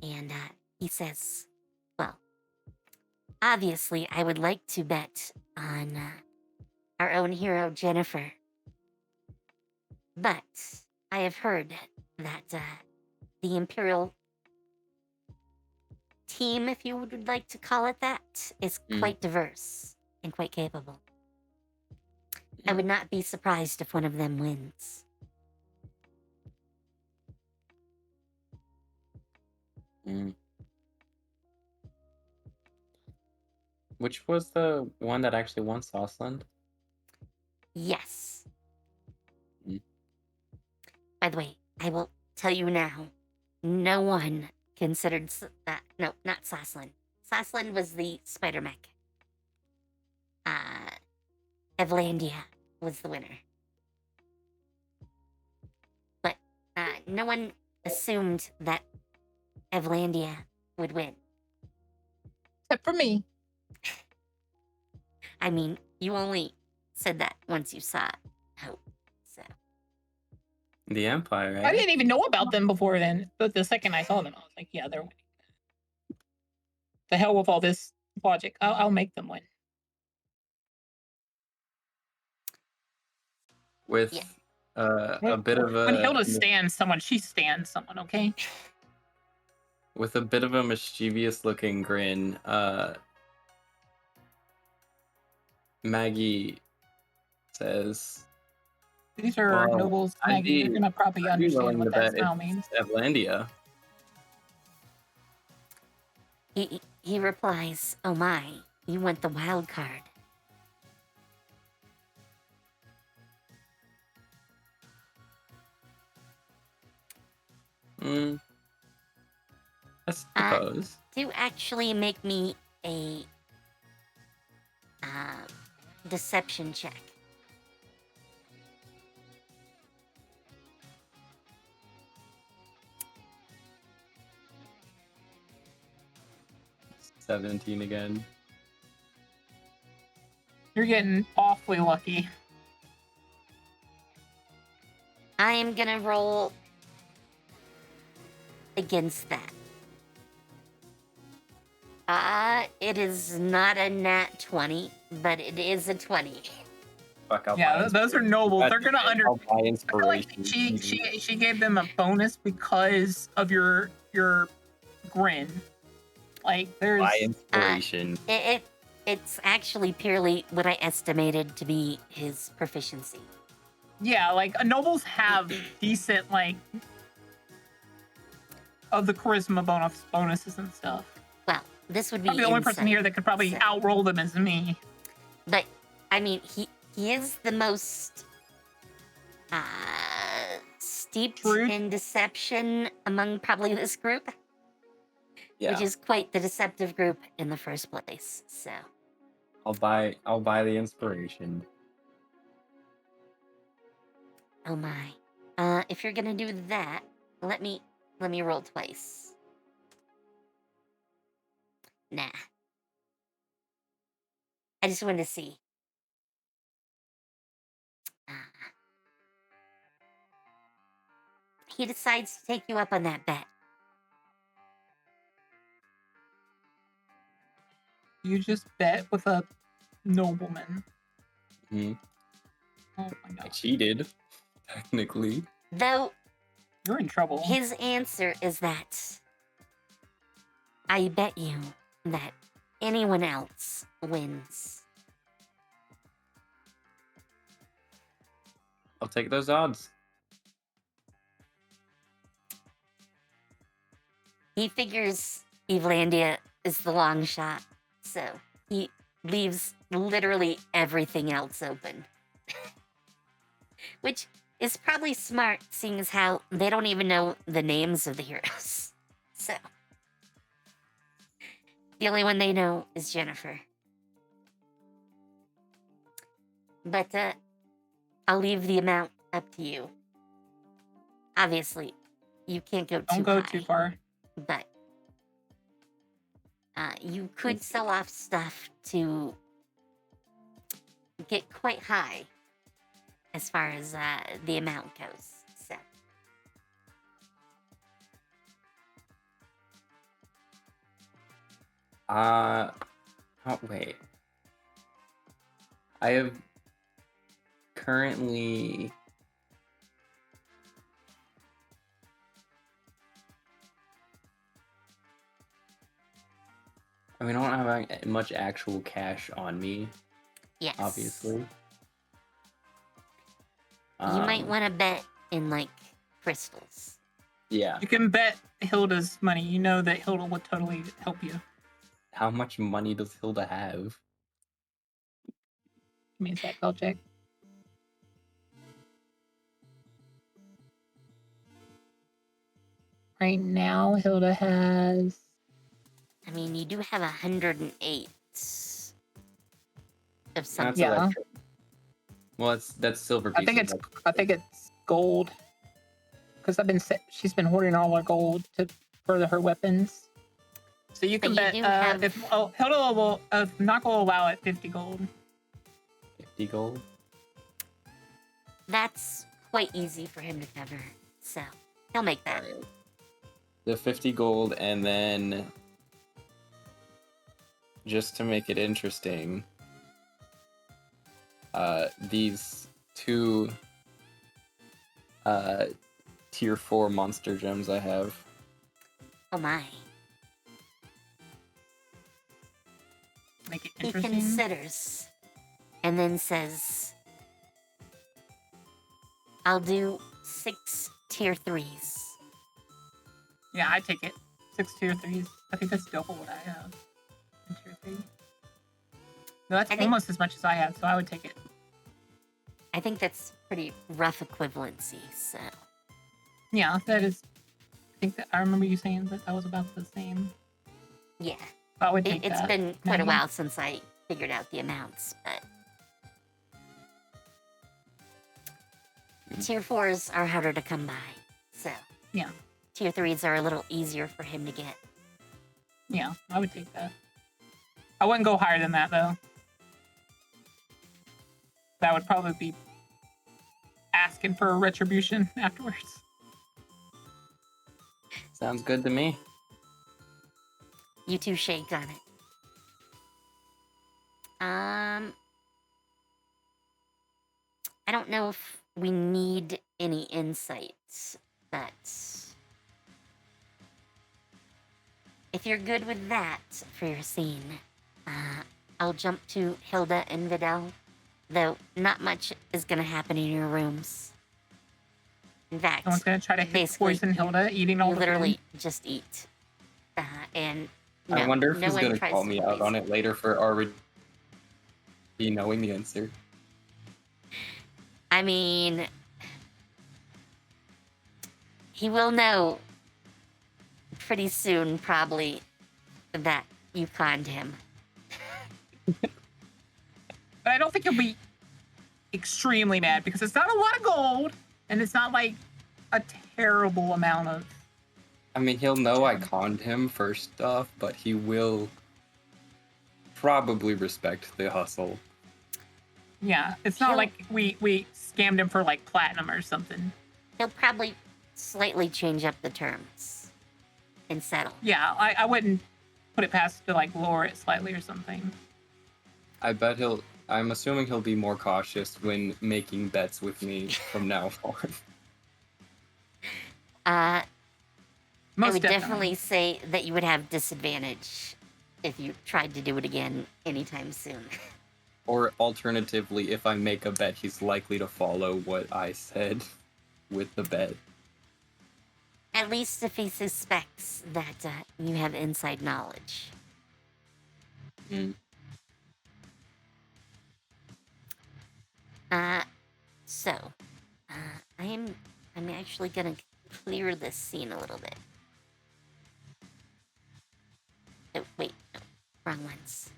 [SPEAKER 2] and he says, well, obviously, I would like to bet on our own hero, Jennifer. But I have heard that the Imperial team, if you would like to call it that, is quite diverse and quite capable. I would not be surprised if one of them wins.
[SPEAKER 5] Which was the one that actually won Sauceland?
[SPEAKER 2] Yes. By the way, I will tell you now, no one considered that. No, not Sasslin. Sasslin was the spider mech. Evlandia was the winner. But no one assumed that Evlandia would win.
[SPEAKER 3] Except for me.
[SPEAKER 2] I mean, you only said that once you saw Hope, so.
[SPEAKER 5] The Empire, right?
[SPEAKER 3] I didn't even know about them before then. But the second I saw them, I was like, yeah, they're winning. The hell with all this logic. I'll make them win.
[SPEAKER 5] With a bit of a...
[SPEAKER 3] When Hilda stands someone, she stands someone, okay?
[SPEAKER 5] With a bit of a mischievous-looking grin, Maggie says,
[SPEAKER 3] These are
[SPEAKER 5] well,
[SPEAKER 3] nobles, Maggie. You're going to probably understand what that smile means.
[SPEAKER 5] Evlandia.
[SPEAKER 2] He replies, oh my, you want the wild card.
[SPEAKER 5] I suppose.
[SPEAKER 2] Do actually make me a deception check.
[SPEAKER 5] $17 again.
[SPEAKER 3] You're getting awfully lucky.
[SPEAKER 2] I am gonna roll against that. It is not a nat 20, but it is a 20.
[SPEAKER 5] Fuck,
[SPEAKER 3] Yeah, those are nobles. They're gonna under.
[SPEAKER 5] I'll buy
[SPEAKER 3] I feel like
[SPEAKER 5] inspiration.
[SPEAKER 3] she gave them a bonus because of your grin. Like there's
[SPEAKER 5] Buy inspiration.
[SPEAKER 2] It's actually purely what I estimated to be his proficiency.
[SPEAKER 3] yeah, like nobles have decent like of the charisma bonuses and stuff.
[SPEAKER 2] Well, this would be
[SPEAKER 3] Probably the only person here that could probably
[SPEAKER 2] so.
[SPEAKER 3] outroll them is me.
[SPEAKER 2] But I mean, he is the most steeped
[SPEAKER 3] Truth.
[SPEAKER 2] in deception among probably this group, which is quite the deceptive group in the first place. So
[SPEAKER 5] I'll buy the inspiration.
[SPEAKER 2] oh my. If you're gonna do that, let me roll twice. Nah. I just wanted to see. He decides to take you up on that bet.
[SPEAKER 3] You just bet with a nobleman.
[SPEAKER 5] Mm-hmm.
[SPEAKER 3] Oh my
[SPEAKER 5] I
[SPEAKER 3] god.
[SPEAKER 5] cheated, technically.
[SPEAKER 2] Though
[SPEAKER 3] You're in trouble.
[SPEAKER 2] his answer is that I bet you that anyone else wins.
[SPEAKER 5] I'll take those odds.
[SPEAKER 2] He figures Evelandia is the long shot, so he leaves literally everything else open. Which is probably smart, seeing as how they don't even know the names of the heroes. So, the only one they know is Jennifer. But, I'll leave the amount up to you. Obviously, you can't go too high.
[SPEAKER 3] Don't go too far.
[SPEAKER 2] But you could sell off stuff to get quite high as far as the amount goes. So
[SPEAKER 5] Oh, wait. I have currently. I mean, I don't have much actual cash on me,
[SPEAKER 2] yes,
[SPEAKER 5] obviously.
[SPEAKER 2] You might want to bet in like crystals.
[SPEAKER 5] Yeah.
[SPEAKER 3] You can bet Hilda's money. You know that Hilda would totally help you.
[SPEAKER 5] How much money does Hilda have?
[SPEAKER 3] Give me a sec, I'll check. Right now, Hilda has.
[SPEAKER 2] I mean, you do have 108 of something.
[SPEAKER 5] That's
[SPEAKER 3] Yeah.
[SPEAKER 5] electric. Well, that's silver
[SPEAKER 3] I
[SPEAKER 5] pieces.
[SPEAKER 3] think it's gold. Because she's been hoarding all her gold to further her weapons. So you can
[SPEAKER 2] you
[SPEAKER 3] bet
[SPEAKER 2] do have-
[SPEAKER 3] if Hilda will not will allow it 50 gold.
[SPEAKER 5] 50 gold.
[SPEAKER 2] That's quite easy for him to cover, so he'll make that.
[SPEAKER 5] All right. The 50 gold, and then just to make it interesting, these two tier 4 monster gems I have.
[SPEAKER 2] Oh my.
[SPEAKER 3] Make it
[SPEAKER 2] He
[SPEAKER 3] interesting.
[SPEAKER 2] considers and then says, I'll do 6 tier 3s.
[SPEAKER 3] Yeah, I take it. 6 tier 3s. I think that's double what I have. In tier 3. No, that's almost as much as I have, so I would take it.
[SPEAKER 2] I think that's pretty rough equivalency, so.
[SPEAKER 3] Yeah, that is. I think that I remember you saying that was about the same.
[SPEAKER 2] Yeah.
[SPEAKER 3] I would take
[SPEAKER 2] It's
[SPEAKER 3] that.
[SPEAKER 2] been quite a
[SPEAKER 3] Now,
[SPEAKER 2] while since I figured out the amounts, but. Tier 4s are harder to come by, so.
[SPEAKER 3] Yeah.
[SPEAKER 2] Tier 3s are a little easier for him to get.
[SPEAKER 3] Yeah, I would take that. I wouldn't go higher than that, though. That would probably be asking for a retribution afterwards.
[SPEAKER 5] Sounds good to me.
[SPEAKER 2] You two shake on it. I don't know if we need any insights, but if you're good with that for your scene, I'll jump to Hilda and Vidal, though not much is going to happen in your rooms. In fact,
[SPEAKER 3] Someone's gonna try to hit
[SPEAKER 2] basically,
[SPEAKER 3] poison Hilda, eating all
[SPEAKER 2] you
[SPEAKER 3] the
[SPEAKER 2] literally
[SPEAKER 3] food.
[SPEAKER 2] just eat. And
[SPEAKER 5] I wonder if
[SPEAKER 2] no
[SPEAKER 5] he's
[SPEAKER 2] one
[SPEAKER 5] gonna
[SPEAKER 2] tries
[SPEAKER 5] call
[SPEAKER 2] to
[SPEAKER 5] me out on
[SPEAKER 2] poison.
[SPEAKER 5] it later for already knowing the answer.
[SPEAKER 2] I mean, he will know pretty soon, probably, that you conned him.
[SPEAKER 3] But I don't think he'll be extremely mad because it's not a lot of gold, and it's not like a terrible amount of.
[SPEAKER 5] I mean, he'll know I conned him first off, but he will probably respect the hustle.
[SPEAKER 3] Yeah, it's not like we scammed him for like platinum or something.
[SPEAKER 2] He'll probably slightly change up the terms and settle.
[SPEAKER 3] Yeah, I wouldn't put it past to like lower it slightly or something.
[SPEAKER 5] I bet I'm assuming he'll be more cautious when making bets with me from now on.
[SPEAKER 2] I
[SPEAKER 3] Most
[SPEAKER 2] would definitely say that you would have disadvantage if you tried to do it again anytime soon.
[SPEAKER 5] Or alternatively, if I make a bet, he's likely to follow what I said with the bet.
[SPEAKER 2] At least if he suspects that you have inside knowledge.
[SPEAKER 5] Mm.
[SPEAKER 2] I'm actually gonna clear this scene a little bit. Oh, wait, no, wrong ones.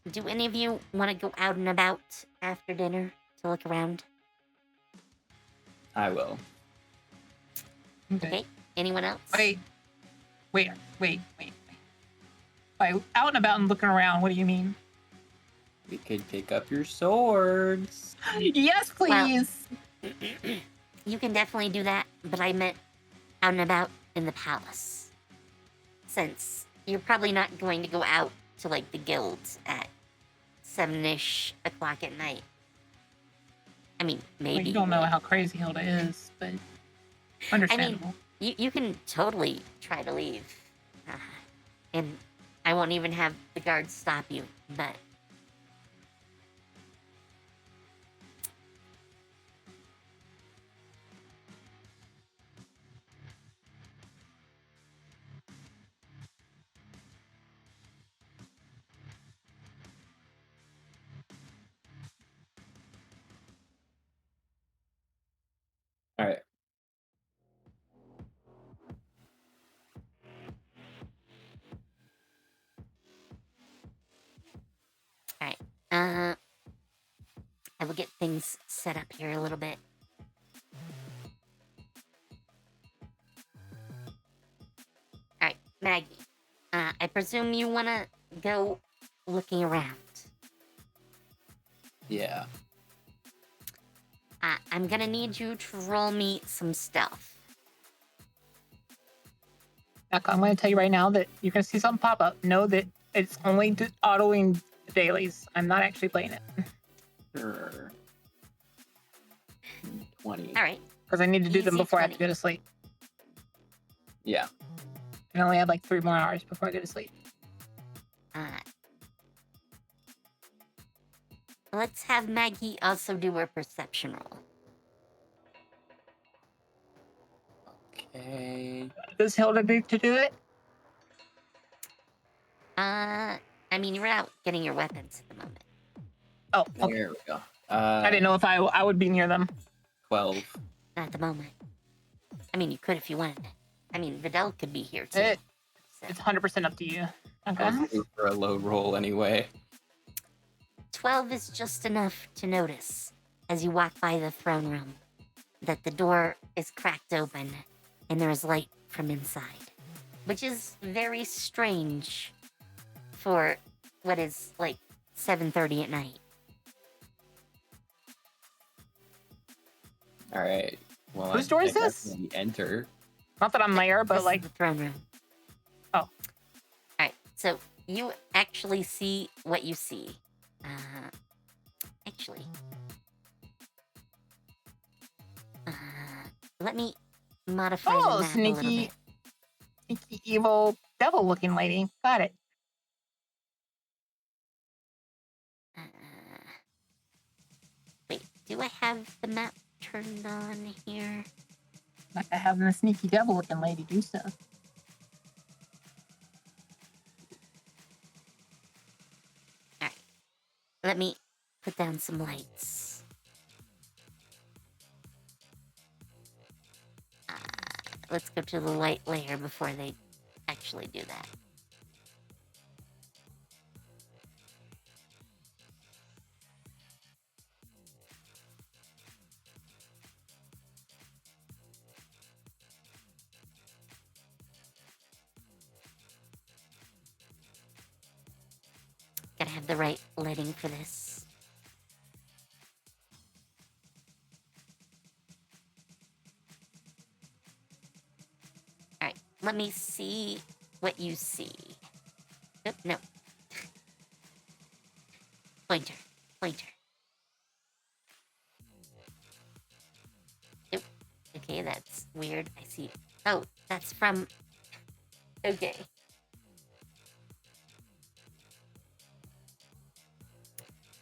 [SPEAKER 2] Do any of you want to go out and about after dinner to look around?
[SPEAKER 5] I will.
[SPEAKER 2] Okay. Anyone else?
[SPEAKER 3] Wait. By out and about and looking around, what do you mean?
[SPEAKER 5] We could pick up your swords.
[SPEAKER 3] Yes, please.
[SPEAKER 2] You can definitely do that, but I meant out and about in the palace. Since you're probably not going to go out to, like, the guilds at 7-ish o'clock at night. I mean, maybe.
[SPEAKER 3] Well, you don't know how crazy Hilda is, but understandable.
[SPEAKER 2] You can totally try to leave. And I won't even have the guards stop you, but...
[SPEAKER 5] All right.
[SPEAKER 2] Alright, I will get things set up here a little bit. Alright, Maggie, I presume you want to go looking around.
[SPEAKER 5] Yeah.
[SPEAKER 2] I'm gonna need you to roll me some stealth.
[SPEAKER 3] I'm going to tell you right now that you're going to see something pop up. Know that it's only autoing dailies. I'm not actually playing it.
[SPEAKER 5] Sure. 20.
[SPEAKER 2] Alright,
[SPEAKER 3] Because I need to do them
[SPEAKER 2] Easy
[SPEAKER 3] before I have to
[SPEAKER 2] 20.
[SPEAKER 3] go to sleep.
[SPEAKER 5] Yeah.
[SPEAKER 3] I only have like 3 more hours before I go to sleep.
[SPEAKER 2] Let's have Maggie also do her perception roll.
[SPEAKER 5] Okay.
[SPEAKER 3] Does Hilda need to do it?
[SPEAKER 2] I mean, you're out getting your weapons at the moment.
[SPEAKER 3] Oh, okay.
[SPEAKER 5] There we go.
[SPEAKER 3] I didn't know if I would be near them.
[SPEAKER 5] 12.
[SPEAKER 2] Not at the moment. I mean, you could if you wanted. I mean, Vidal could be here too.
[SPEAKER 3] It,
[SPEAKER 2] so.
[SPEAKER 3] it's 100% up to you. Okay.
[SPEAKER 5] I was looking for a low roll anyway.
[SPEAKER 2] 12 is just enough to notice as you walk by the throne room that the door is cracked open and there is light from inside, which is very strange for what is like 7:30 at night.
[SPEAKER 5] All right. Well,
[SPEAKER 3] Whose door is this?
[SPEAKER 5] definitely enter.
[SPEAKER 3] Not that I'm there, but
[SPEAKER 2] This
[SPEAKER 3] like,
[SPEAKER 2] is the throne room.
[SPEAKER 3] Oh.
[SPEAKER 2] All right. So you actually see what you see. Actually, let me modify the
[SPEAKER 3] oh,
[SPEAKER 2] map a little
[SPEAKER 3] sneaky,
[SPEAKER 2] bit.
[SPEAKER 3] sneaky, evil, devil-looking lady. Got it.
[SPEAKER 2] Wait, do I have the map turned on here?
[SPEAKER 3] Like I have the sneaky devil-looking lady do stuff.
[SPEAKER 2] Alright. Let me put down some lights. Let's go to the light layer before they actually do that. Gotta have the right lighting for this. Alright, let me see what you see. Oop, no. Pointer. Pointer. Oop. Okay, that's weird. I see. Oh, that's from... Okay.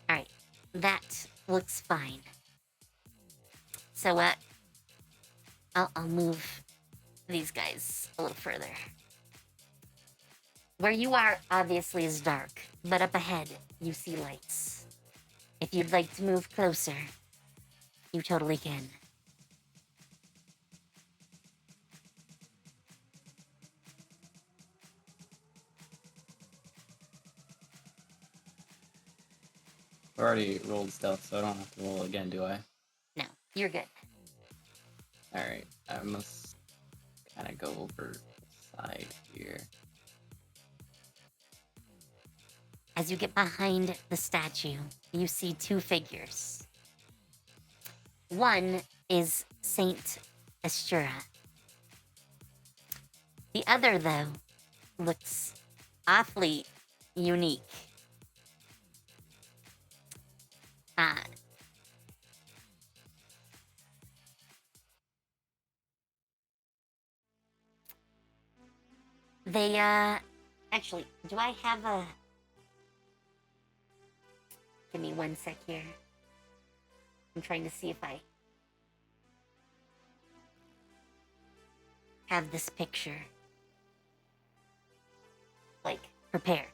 [SPEAKER 2] Alright, that looks fine. So, I'll move these guys a little further. Where you are, obviously, is dark, but up ahead, you see lights. If you'd like to move closer, you totally can.
[SPEAKER 5] I already rolled stealth, so I don't have to roll again, do I?
[SPEAKER 2] No, you're good.
[SPEAKER 5] All right. I must kind of go over the side here.
[SPEAKER 2] As you get behind the statue, you see two figures. One is Saint Astura. The other, though, looks awfully unique. They, actually, do I have a... Give me one sec here. I'm trying to see if I have this picture, like, prepared.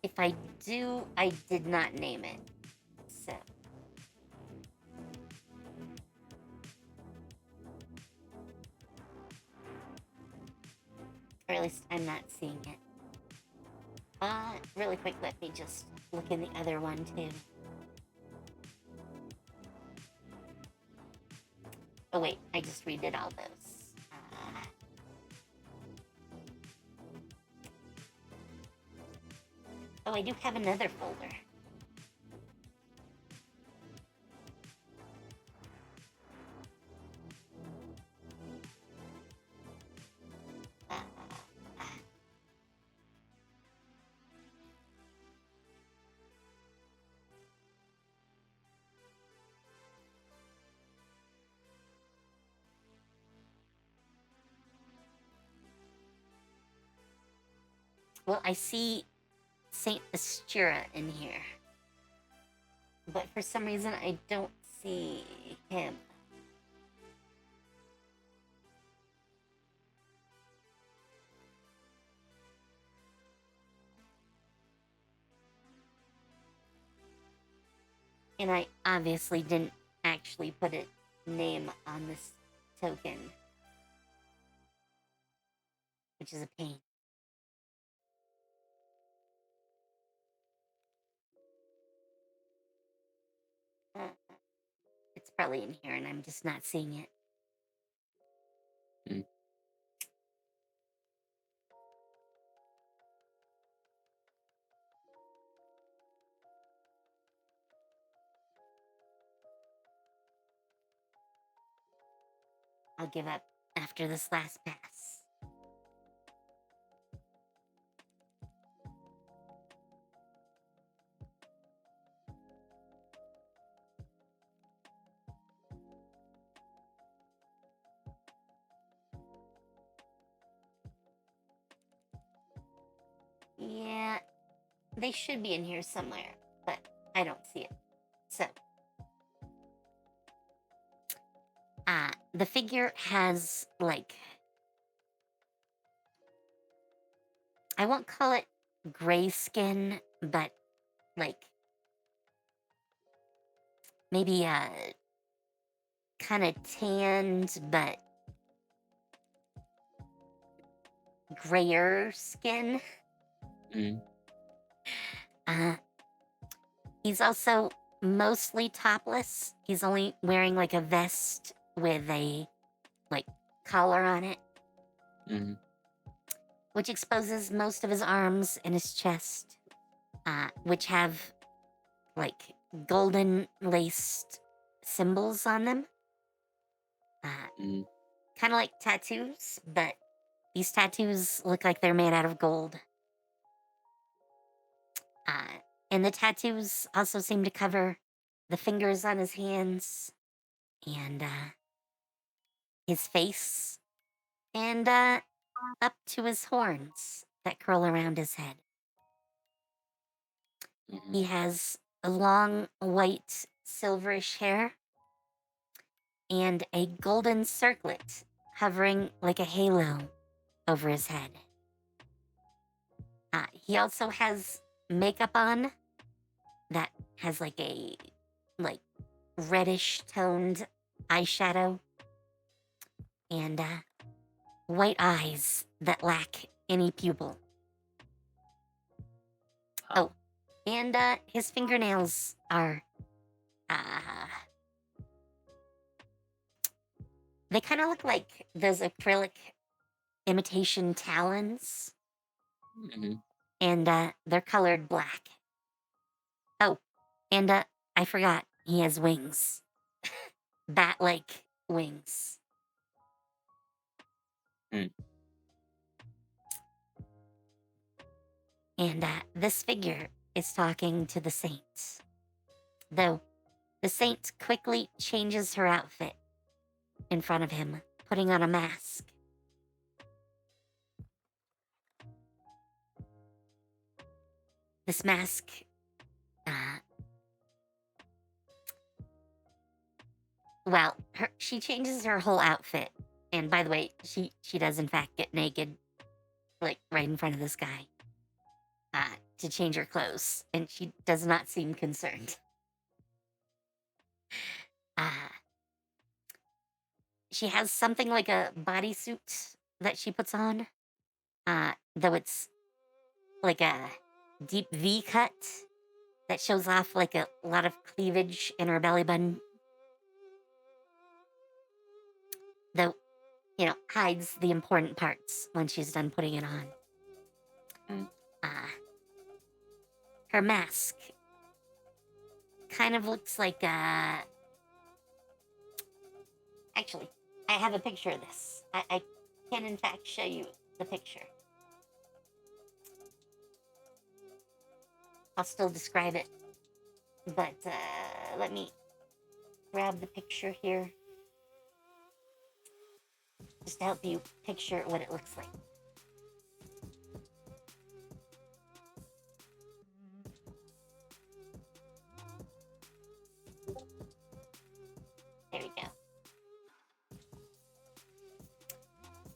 [SPEAKER 2] If I do, I did not name it. So. Or at least I'm not seeing it. Really quick, let me just look in the other one too. Oh wait, I just redid all those. Oh, I do have another folder. Well, I see Saint Astura in here. But for some reason, I don't see him. And I obviously didn't actually put a name on this token, which is a pain. It's probably in here and I'm just not seeing it. I'll give up after this last pass. Yeah, they should be in here somewhere, but I don't see it. So, the figure has, like, I won't call it gray skin, but, like, maybe, kind of tanned, but grayer skin. He's also mostly topless. He's only wearing, like, a vest with a, like, collar on it. Which exposes most of his arms and his chest, which have, like, golden laced symbols on them. Kind of like tattoos, but these tattoos look like they're made out of gold. And the tattoos also seem to cover the fingers on his hands and his face and up to his horns that curl around his head.
[SPEAKER 5] Mhm.
[SPEAKER 2] He has a long, white, silverish hair and a golden circlet hovering like a halo over his head. He also has makeup on that has like a reddish toned eyeshadow and white eyes that lack any pupil. Oh, and his fingernails are they kind of look like those acrylic imitation talons,
[SPEAKER 5] Mhm.
[SPEAKER 2] and they're colored black. Oh, and I forgot, he has wings. Bat-like wings.
[SPEAKER 5] Mm.
[SPEAKER 2] And this figure is talking to the saint. Though, the saint quickly changes her outfit in front of him, putting on a mask. This mask, she changes her whole outfit. And by the way, she does in fact get naked, like right in front of this guy, to change her clothes. And she does not seem concerned. She has something like a bodysuit that she puts on, though it's like a deep V cut that shows off like a lot of cleavage in her belly button. Though, hides the important parts when she's done putting it on.
[SPEAKER 5] Mm.
[SPEAKER 2] Her mask kind of looks like Actually, I have a picture of this. I can in fact show you the picture. I'll still describe it, but let me grab the picture here just to help you picture what it looks like. There we go.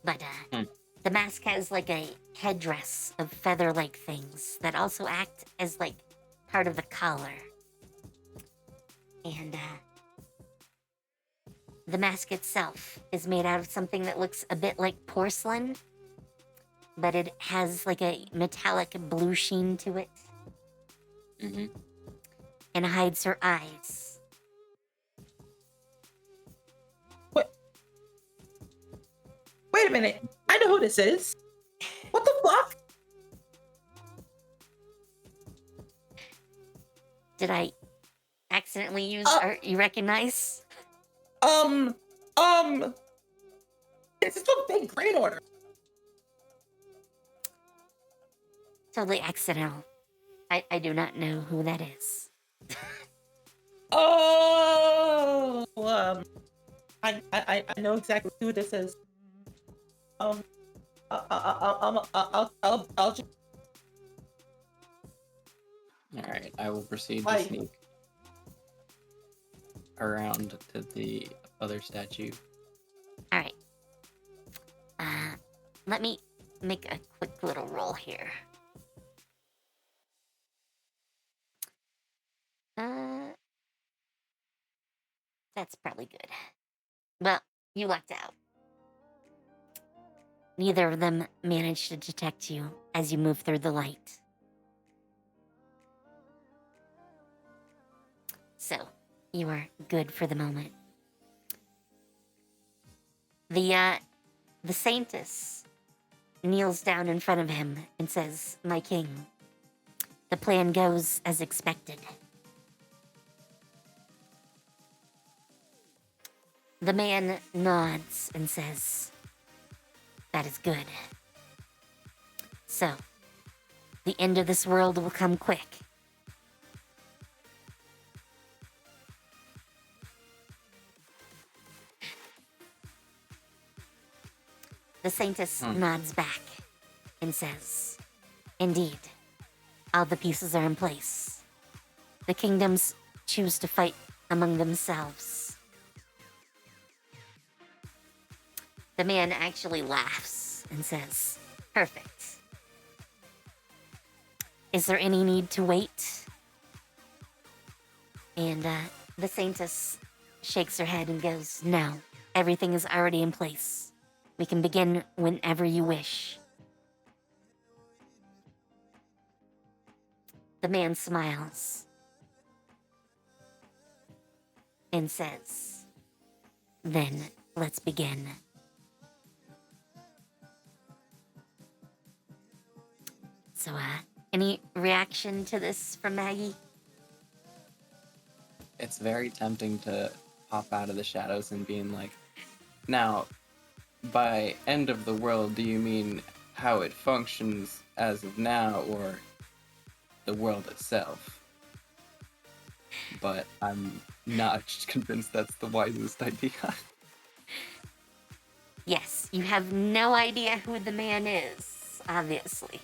[SPEAKER 2] But the mask has like a headdress of feather-like things that also act as like part of the collar. And the mask itself is made out of something that looks a bit like porcelain, but it has like a metallic blue sheen to it.
[SPEAKER 5] Mhm.
[SPEAKER 2] And hides her eyes.
[SPEAKER 4] Wait a minute. I know who this is. What the fuck?
[SPEAKER 2] Did I accidentally use or you recognize?
[SPEAKER 4] This is a big great order.
[SPEAKER 2] Totally accidental. I do not know who that is.
[SPEAKER 4] Oh, I know exactly who this is. I'll just
[SPEAKER 5] All right, I will proceed to
[SPEAKER 4] Like-
[SPEAKER 5] sneak around to the other statue.
[SPEAKER 2] All right. Let me make a quick little roll here. That's probably good. Well, you lucked out. Neither of them managed to detect you as you move through the light. So, you are good for the moment. The Saintess kneels down in front of him and says, "My king, the plan goes as expected." The man nods and says, "That is good. So, the end of this world will come quick." The Saintess nods back and says, "Indeed, all the pieces are in place. The kingdoms choose to fight among themselves." The man actually laughs and says, "Perfect. Is there any need to wait?" And the Saintess shakes her head and goes, "No, everything is already in place. We can begin whenever you wish." The man smiles and says, "Then let's begin." So, any reaction to this from Maggie?
[SPEAKER 5] It's very tempting to pop out of the shadows and being like, now, by end of the world, do you mean how it functions as of now, or the world itself? But I'm not convinced that's the wisest idea.
[SPEAKER 2] Yes, you have no idea who the man is, obviously.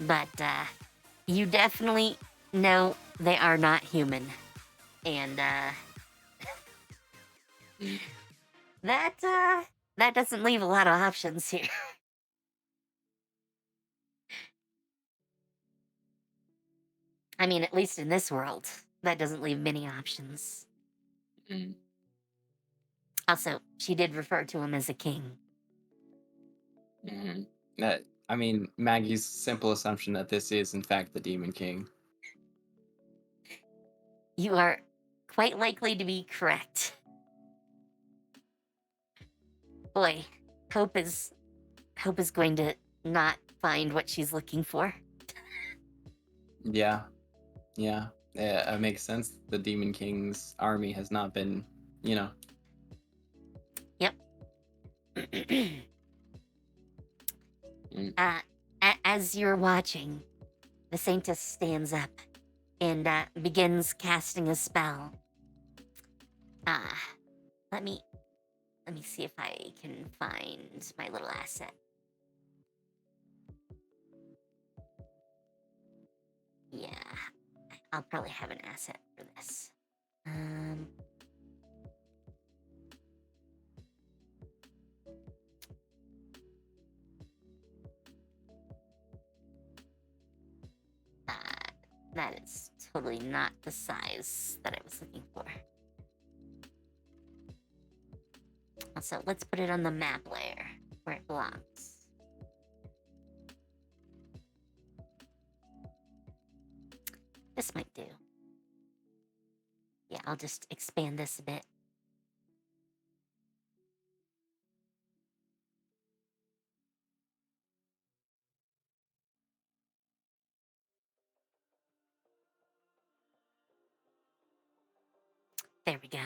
[SPEAKER 2] But, you definitely know they are not human. And, that doesn't leave a lot of options here. I mean, at least in this world, that doesn't leave many options.
[SPEAKER 5] Mm.
[SPEAKER 2] Also, she did refer to him as a king.
[SPEAKER 5] Mhm. I mean, Maggie's simple assumption that this is, in fact, the Demon King.
[SPEAKER 2] You are quite likely to be correct. Boy, Hope is going to not find what she's looking for.
[SPEAKER 5] Yeah, it makes sense. The Demon King's army has not been, you know.
[SPEAKER 2] Yep.
[SPEAKER 5] Mm.
[SPEAKER 2] As you're watching, the Saintess stands up and begins casting a spell. Let me see if I can find my little asset. Yeah, I'll probably have an asset for this. That is totally not the size that I was looking for. Also, let's put it on the map layer where it belongs. This might do. Yeah, I'll just expand this a bit. There we go.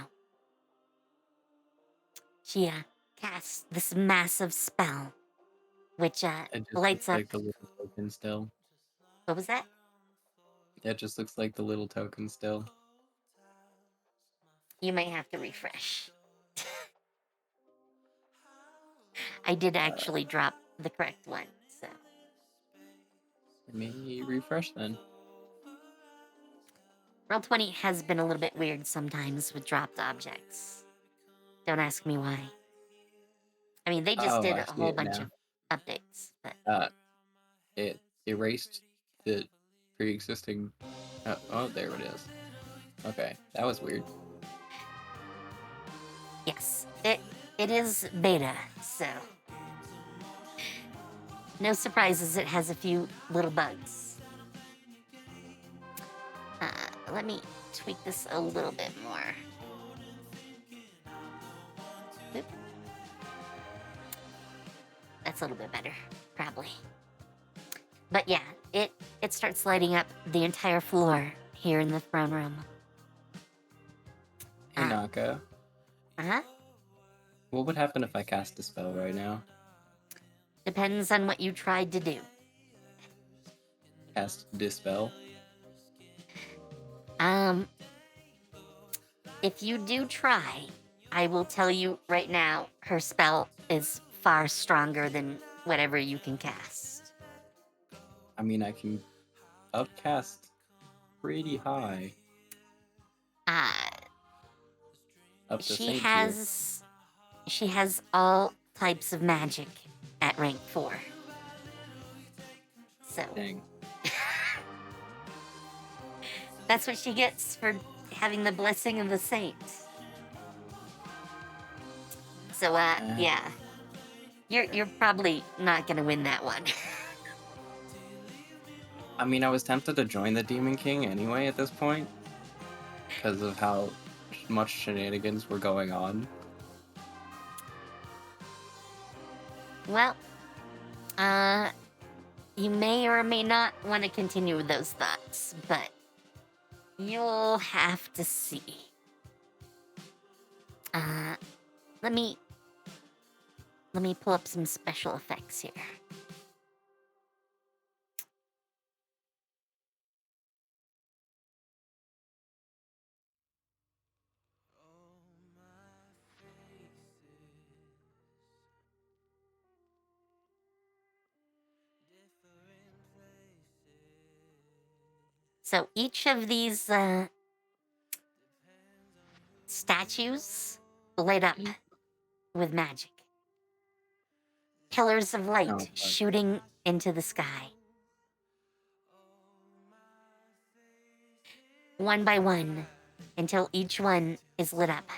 [SPEAKER 2] She casts this massive spell, which
[SPEAKER 5] It just
[SPEAKER 2] lights
[SPEAKER 5] looks
[SPEAKER 2] up.
[SPEAKER 5] like the little token still.
[SPEAKER 2] What was that?
[SPEAKER 5] It just looks like the little token still.
[SPEAKER 2] You might have to refresh. I did actually drop the correct one, so.
[SPEAKER 5] Maybe refresh then.
[SPEAKER 2] Roll20 has been a little bit weird sometimes with dropped objects. Don't ask me why. I mean, they just
[SPEAKER 5] Oh,
[SPEAKER 2] did
[SPEAKER 5] I
[SPEAKER 2] a
[SPEAKER 5] see
[SPEAKER 2] whole
[SPEAKER 5] it
[SPEAKER 2] bunch
[SPEAKER 5] now.
[SPEAKER 2] of updates, but
[SPEAKER 5] It erased the pre-existing. Oh, there it is. Okay, that was weird.
[SPEAKER 2] yes, it is beta, so no surprises. It has a few little bugs. Let me tweak this a little bit more. Oop. That's a little bit better, probably. But yeah, it starts lighting up the entire floor here in the throne room.
[SPEAKER 5] Hey, Naka,
[SPEAKER 2] Uh-huh.
[SPEAKER 5] what would happen if I cast a spell right now?
[SPEAKER 2] Depends on what you tried to do.
[SPEAKER 5] Cast Dispel?
[SPEAKER 2] If you do try, I will tell you right now, her spell is far stronger than whatever you can cast.
[SPEAKER 5] I mean, I can upcast pretty high. Up to
[SPEAKER 2] She
[SPEAKER 5] Saint
[SPEAKER 2] has all types of magic at rank 4. So
[SPEAKER 5] tier. Dang.
[SPEAKER 2] that's what she gets for having the blessing of the saints. So yeah. You're probably not gonna win that one.
[SPEAKER 5] I mean, I was tempted to join the Demon King anyway at this point, because of how much shenanigans were going on.
[SPEAKER 2] Well, you may or may not want to continue with those thoughts, but you'll have to see. Let me pull up some special effects here. So each of these statues light up with magic. Pillars of light
[SPEAKER 5] Oh, fuck.
[SPEAKER 2] shooting into the sky. One by one, until each one is lit up.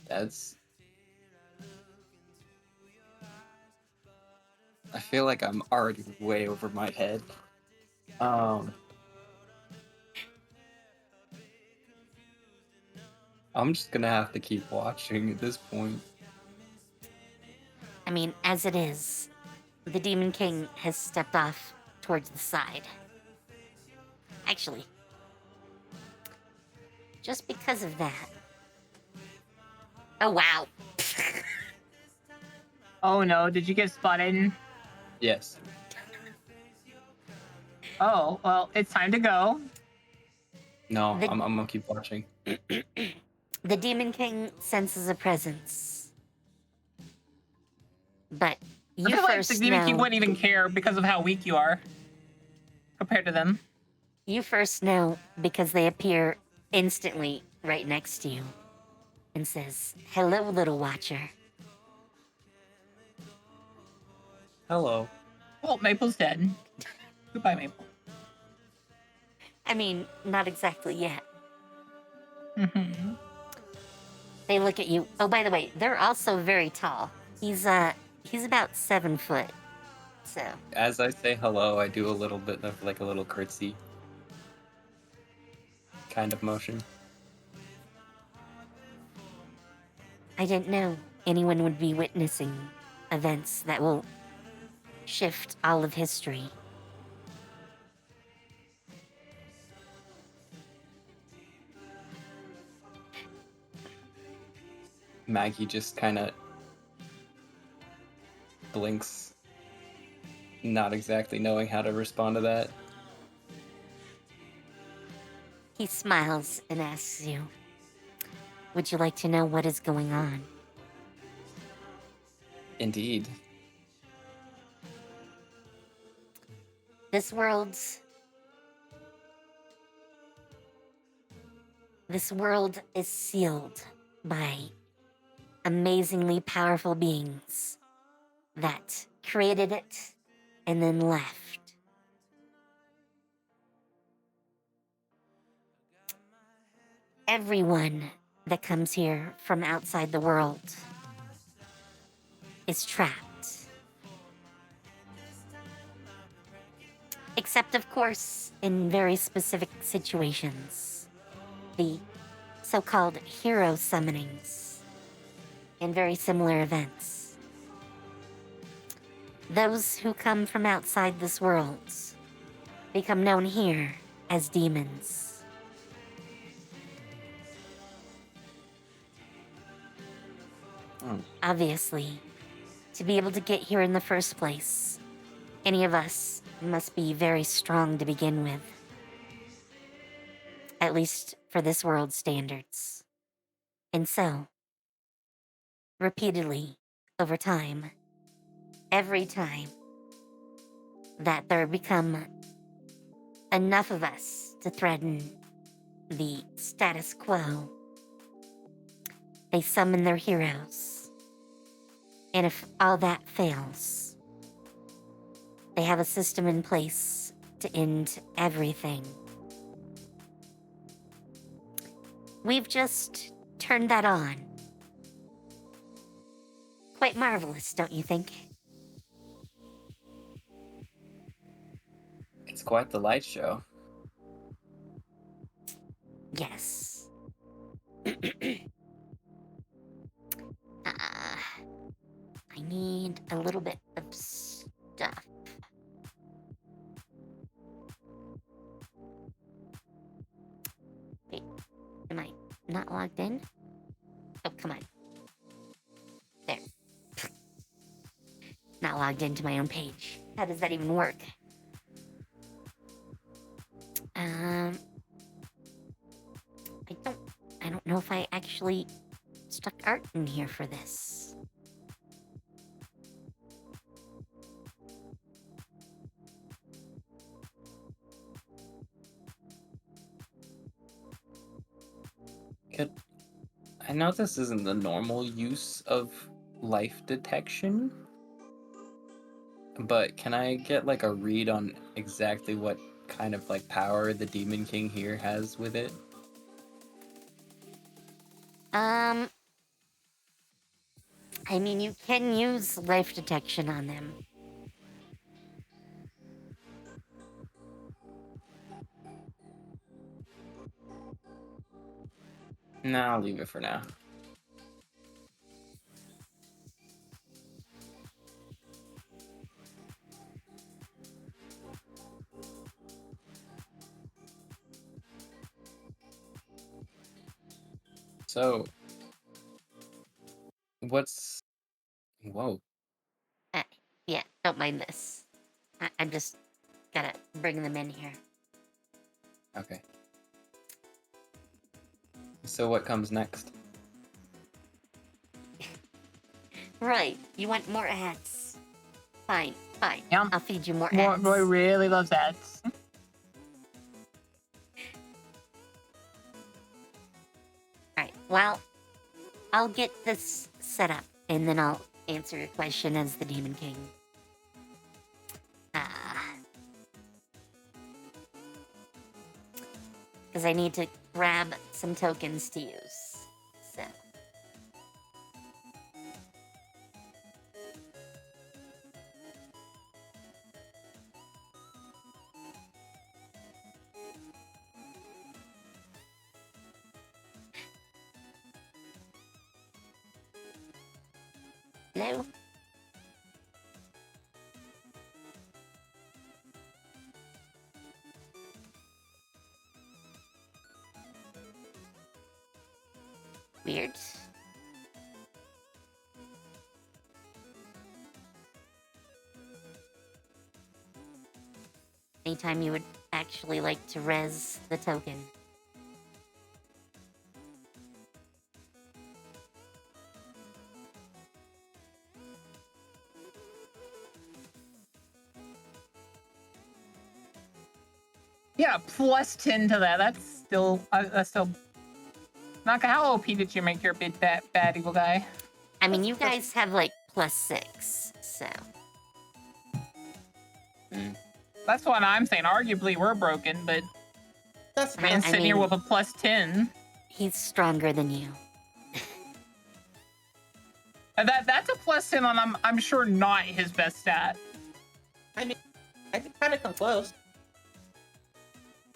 [SPEAKER 5] That's... I feel like I'm already way over my head. I'm just gonna have to keep watching at this point.
[SPEAKER 2] I mean, as it is, the Demon King has stepped off towards the side. Actually, just because of that. Oh, wow.
[SPEAKER 3] Oh no, did you get spotted?
[SPEAKER 5] Yes.
[SPEAKER 3] Oh, well, it's time to go.
[SPEAKER 5] No,
[SPEAKER 2] The-
[SPEAKER 5] I'm gonna keep watching.
[SPEAKER 2] The Demon King senses a presence. But
[SPEAKER 3] I
[SPEAKER 2] you
[SPEAKER 3] feel like
[SPEAKER 2] first
[SPEAKER 3] the Demon King
[SPEAKER 2] know...
[SPEAKER 3] wouldn't even care because of how weak you are compared to them.
[SPEAKER 2] You first know because they appear instantly right next to you and says, "Hello, little watcher."
[SPEAKER 5] Hello.
[SPEAKER 3] Well, Maple's dead. Goodbye, Maple.
[SPEAKER 2] I mean, not exactly yet.
[SPEAKER 3] Mm-hmm.
[SPEAKER 2] They look at you. Oh, by the way, they're also very tall. He's about 7 foot. So
[SPEAKER 5] As I say hello, I do a little bit of like a little curtsy kind of motion.
[SPEAKER 2] I didn't know anyone would be witnessing events that will shift all of history.
[SPEAKER 5] Maggie just kind of blinks, not exactly knowing how to respond to that.
[SPEAKER 2] He smiles and asks you, "Would you like to know what is going on?"
[SPEAKER 5] Indeed.
[SPEAKER 2] This world is sealed by amazingly powerful beings that created it and then left. Everyone that comes here from outside the world is trapped. Except, of course, in very specific situations. The so-called hero summonings and very similar events. Those who come from outside this world become known here as demons. Obviously, to be able to get here in the first place, any of us must be very strong to begin with. at least for this world's standards. And so, repeatedly, over time, every time that there become enough of us to threaten the status quo, they summon their heroes. And if all that fails, they have a system in place to end everything. We've just turned that on. Quite marvelous, don't you think?
[SPEAKER 5] It's quite the light show.
[SPEAKER 2] Yes. I need a little bit of stuff. Wait, am I not logged in? Oh, come on. There. Not logged into my own page. How does that even work? I don't know if I actually stuck art in here for this.
[SPEAKER 5] I know this isn't the normal use of life detection, but can I get like a read on exactly what kind of like power the Demon King here has with it?
[SPEAKER 2] I mean, you can use life detection on them.
[SPEAKER 5] No, I'll leave it for now. So, what's... Whoa.
[SPEAKER 2] Yeah, don't mind this. I'm just gotta bring them in here.
[SPEAKER 5] Okay. So what comes next?
[SPEAKER 2] Right, you want more ads. Fine.
[SPEAKER 3] Yeah.
[SPEAKER 2] I'll feed you more
[SPEAKER 3] Roy
[SPEAKER 2] ads.
[SPEAKER 3] really loves ads.
[SPEAKER 2] Alright, well, I'll get this set up, and then I'll answer your question as the Demon King. Because I need to grab some tokens to use. So. Hello? Weird. Anytime you would actually like to res the token.
[SPEAKER 3] Yeah, plus 10 to that. That's still. Naka, how OP did you make your big bad evil guy?
[SPEAKER 2] I mean, you guys have like +6, so.
[SPEAKER 3] That's what I'm saying. Arguably, we're broken, but
[SPEAKER 4] That's
[SPEAKER 3] man sitting here with a plus 10.
[SPEAKER 2] He's stronger than you.
[SPEAKER 3] And that's a plus 10 on I'm sure not his best stat.
[SPEAKER 4] I mean, I can kind of come close.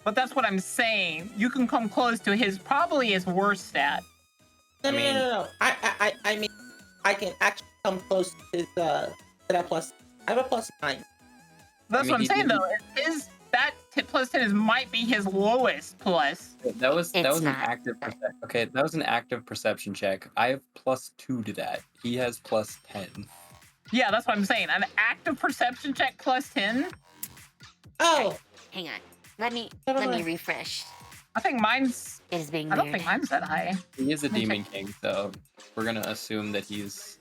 [SPEAKER 3] But that's what I'm saying. You can come close to probably his worst stat.
[SPEAKER 4] No. I mean, I can actually come close to that plus. I have a +9.
[SPEAKER 3] That's what I'm saying though. That plus 10 might be his lowest plus.
[SPEAKER 5] That was an
[SPEAKER 2] not.
[SPEAKER 5] active okay, that was an active perception check. I have +2 to that. He has +10.
[SPEAKER 3] Yeah, that's what I'm saying. An active perception check plus 10.
[SPEAKER 4] Oh,
[SPEAKER 2] Hang on. Let me refresh.
[SPEAKER 3] I think mine's.
[SPEAKER 2] It is being
[SPEAKER 3] I don't
[SPEAKER 2] weird.
[SPEAKER 3] think mine's that high.
[SPEAKER 5] He is a
[SPEAKER 3] Let me
[SPEAKER 5] demon king, so we're gonna assume that he's,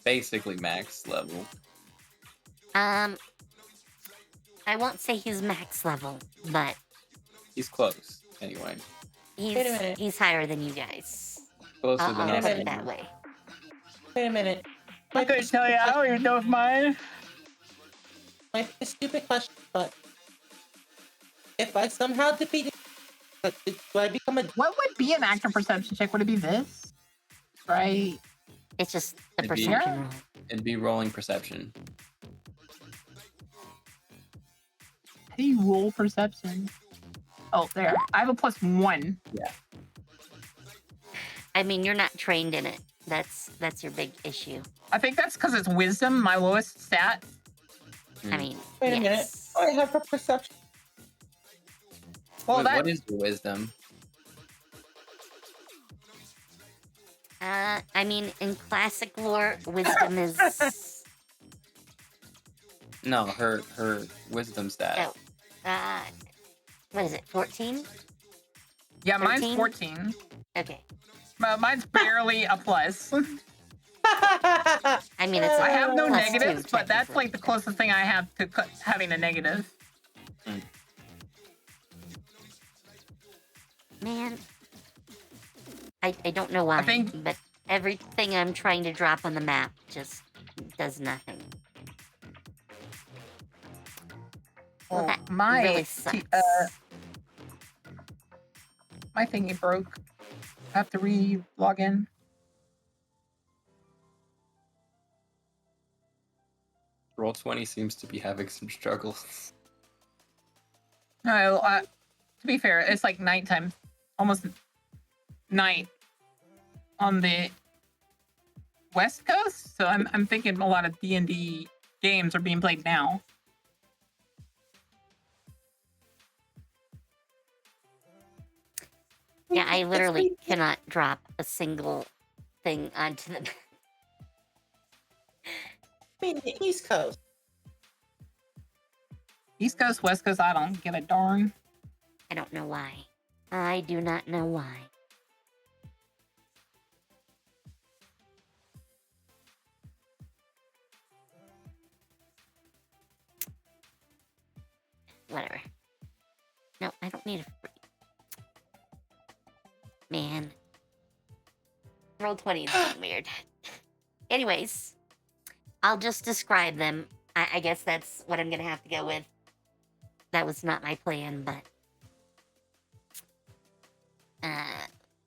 [SPEAKER 5] basically max level.
[SPEAKER 2] I won't say he's max level, but
[SPEAKER 5] He's close, anyway.
[SPEAKER 2] he's
[SPEAKER 4] Wait a minute.
[SPEAKER 2] he's higher than you guys.
[SPEAKER 5] Closer
[SPEAKER 2] I'll
[SPEAKER 5] than
[SPEAKER 2] put
[SPEAKER 5] us.
[SPEAKER 2] it that way.
[SPEAKER 4] Wait a minute.
[SPEAKER 3] I couldn't tell you. I don't even know if mine.
[SPEAKER 4] My stupid question, but if I somehow defeat it, do I become a...
[SPEAKER 3] What would be an active perception check? Would it be this? Right.
[SPEAKER 2] It's just the
[SPEAKER 5] It'd be-
[SPEAKER 2] perception roll.
[SPEAKER 5] It'd be rolling perception.
[SPEAKER 3] How do you roll perception? Oh, there. I have a +1.
[SPEAKER 2] I mean, you're not trained in it. That's your big issue.
[SPEAKER 3] I think that's because it's wisdom, my lowest stat.
[SPEAKER 2] I mean,
[SPEAKER 4] Wait a minute.
[SPEAKER 2] yes.
[SPEAKER 4] I have a perception.
[SPEAKER 3] Well,
[SPEAKER 5] Wait,
[SPEAKER 3] that
[SPEAKER 5] what is your wisdom?
[SPEAKER 2] I mean, in classic lore, wisdom is.
[SPEAKER 5] No, her wisdom stat.
[SPEAKER 2] Oh, what is it? 14?
[SPEAKER 3] yeah, mine's
[SPEAKER 2] 13?
[SPEAKER 3] 14.
[SPEAKER 2] Okay.
[SPEAKER 3] Mine's barely a plus.
[SPEAKER 2] I mean, it's.
[SPEAKER 3] I have no
[SPEAKER 2] +2,
[SPEAKER 3] negatives, but that's
[SPEAKER 2] technically.
[SPEAKER 3] like the closest thing I have to having a negative.
[SPEAKER 2] Man, I don't know why,
[SPEAKER 3] I think-
[SPEAKER 2] but everything I'm trying to drop on the map just does nothing. Well, that
[SPEAKER 3] my
[SPEAKER 2] really sucks.
[SPEAKER 3] my thingy broke. I have to re-log in.
[SPEAKER 5] Roll20 seems to be having some struggles.
[SPEAKER 3] No, to be fair, it's like nighttime, almost night on the West Coast. So I'm thinking a lot of D&D games are being played now.
[SPEAKER 2] Yeah, I literally cannot drop a single thing onto the.
[SPEAKER 4] I mean, the East Coast.
[SPEAKER 3] East Coast, West Coast, I don't give a darn.
[SPEAKER 2] I don't know why. I do not know why. Whatever. No, I don't need a free. Man. Roll20 is being weird. Anyways, I'll just describe them. I guess that's what I'm gonna have to go with. That was not my plan, but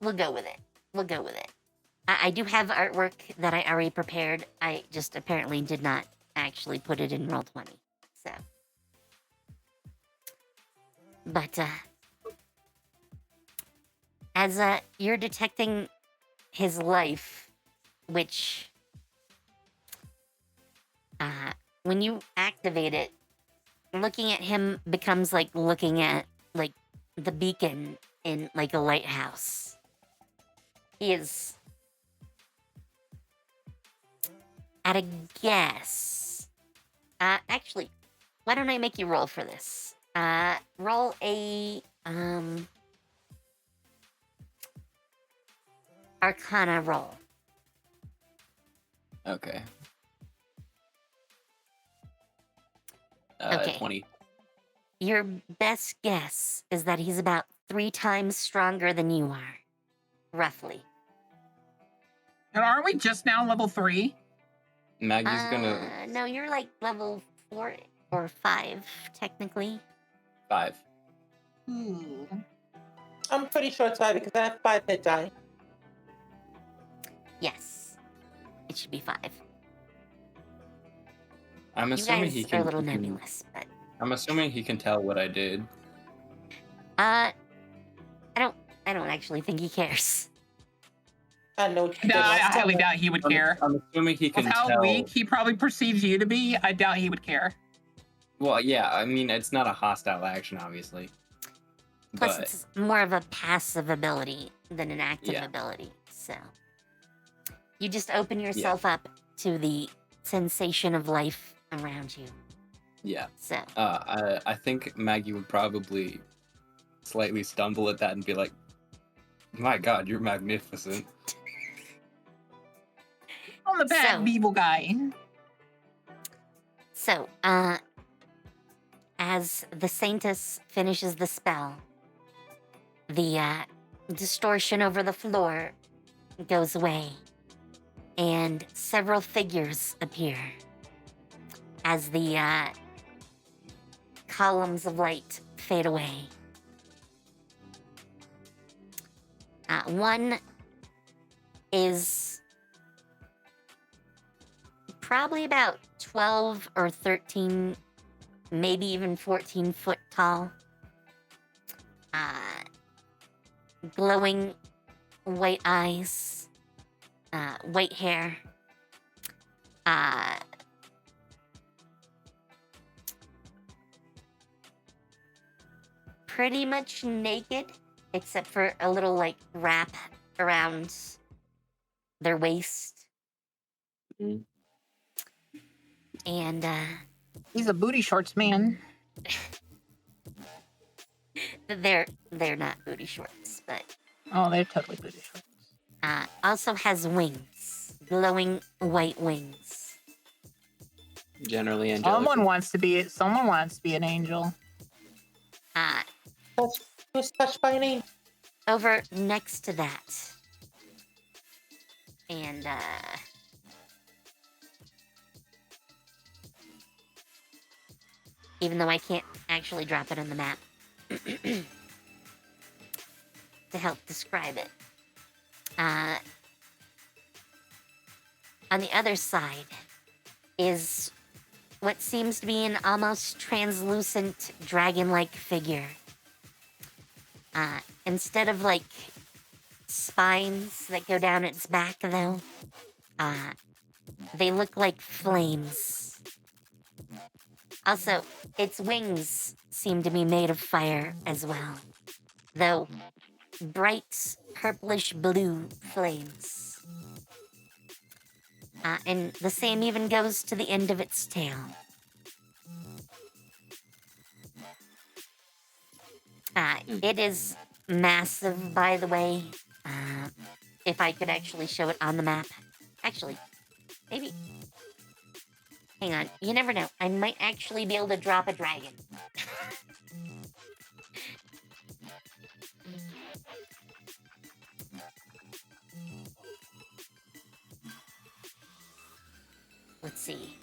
[SPEAKER 2] we'll go with it. We'll go with it. I do have artwork that I already prepared. I just apparently did not actually put it in Roll20. So, but as you're detecting his life, which when you activate it, looking at him becomes like looking at like the beacon in like a lighthouse. He is at a guess. Actually, why don't I make you roll for this? Roll a Arcana roll.
[SPEAKER 5] Okay.
[SPEAKER 2] Okay.
[SPEAKER 5] 20.
[SPEAKER 2] Your best guess is that he's about 3 times stronger than you are, roughly.
[SPEAKER 3] And aren't we just now level 3?
[SPEAKER 5] Maggie's gonna...
[SPEAKER 2] No, you're like level 4 or 5, technically.
[SPEAKER 5] 5.
[SPEAKER 3] Ooh.
[SPEAKER 4] I'm pretty sure it's 5 because I have 5 hit die.
[SPEAKER 2] Yes, it should be 5.
[SPEAKER 5] I'm
[SPEAKER 2] You
[SPEAKER 5] assuming
[SPEAKER 2] guys
[SPEAKER 5] he
[SPEAKER 2] are
[SPEAKER 5] can...
[SPEAKER 2] a little
[SPEAKER 5] he can-
[SPEAKER 2] nebulous, but
[SPEAKER 5] I'm assuming he can tell what I did.
[SPEAKER 2] I don't actually think he cares.
[SPEAKER 4] I know.
[SPEAKER 3] No, I highly doubt he would care.
[SPEAKER 5] I'm assuming he can
[SPEAKER 3] With how
[SPEAKER 5] tell...
[SPEAKER 3] weak he probably perceives you to be, I doubt he would care.
[SPEAKER 5] Well, yeah, I mean, it's not a hostile action, obviously.
[SPEAKER 2] Plus,
[SPEAKER 5] But
[SPEAKER 2] it's more of a passive ability than an active
[SPEAKER 5] Yeah.
[SPEAKER 2] ability. So, you just open yourself up to the sensation of life around you.
[SPEAKER 5] Yeah.
[SPEAKER 2] So,
[SPEAKER 5] I think Maggie would probably slightly stumble at that and be like, "My God, you're magnificent."
[SPEAKER 3] On the bad
[SPEAKER 2] So-
[SPEAKER 3] Beeble guy.
[SPEAKER 2] so, as the Saintess finishes the spell, the distortion over the floor goes away, and several figures appear as the columns of light fade away. One is probably about 12 or 13, maybe even 14 foot tall. Glowing white eyes, white hair, pretty much naked, except for a little like wrap around their waist.
[SPEAKER 5] Mhm.
[SPEAKER 2] And
[SPEAKER 3] He's a booty shorts man.
[SPEAKER 2] they're not booty shorts, but
[SPEAKER 3] Oh, they're totally booty shorts.
[SPEAKER 2] also has wings, glowing white wings.
[SPEAKER 5] Generally angelic.
[SPEAKER 3] Someone wants to be an angel.
[SPEAKER 4] He was touched by an angel.
[SPEAKER 2] Over next to that, and even though I can't actually drop it on the map to help describe it, on the other side is what seems to be an almost translucent dragon-like figure. Instead of like spines that go down its back, though, they look like flames. Also, its wings seem to be made of fire as well, though bright purplish blue flames. And the same even goes to the end of its tail. It is massive, by the way. If I could actually show it on the map. Actually, maybe. Hang on, you never know. I might actually be able to drop a dragon. Let's see.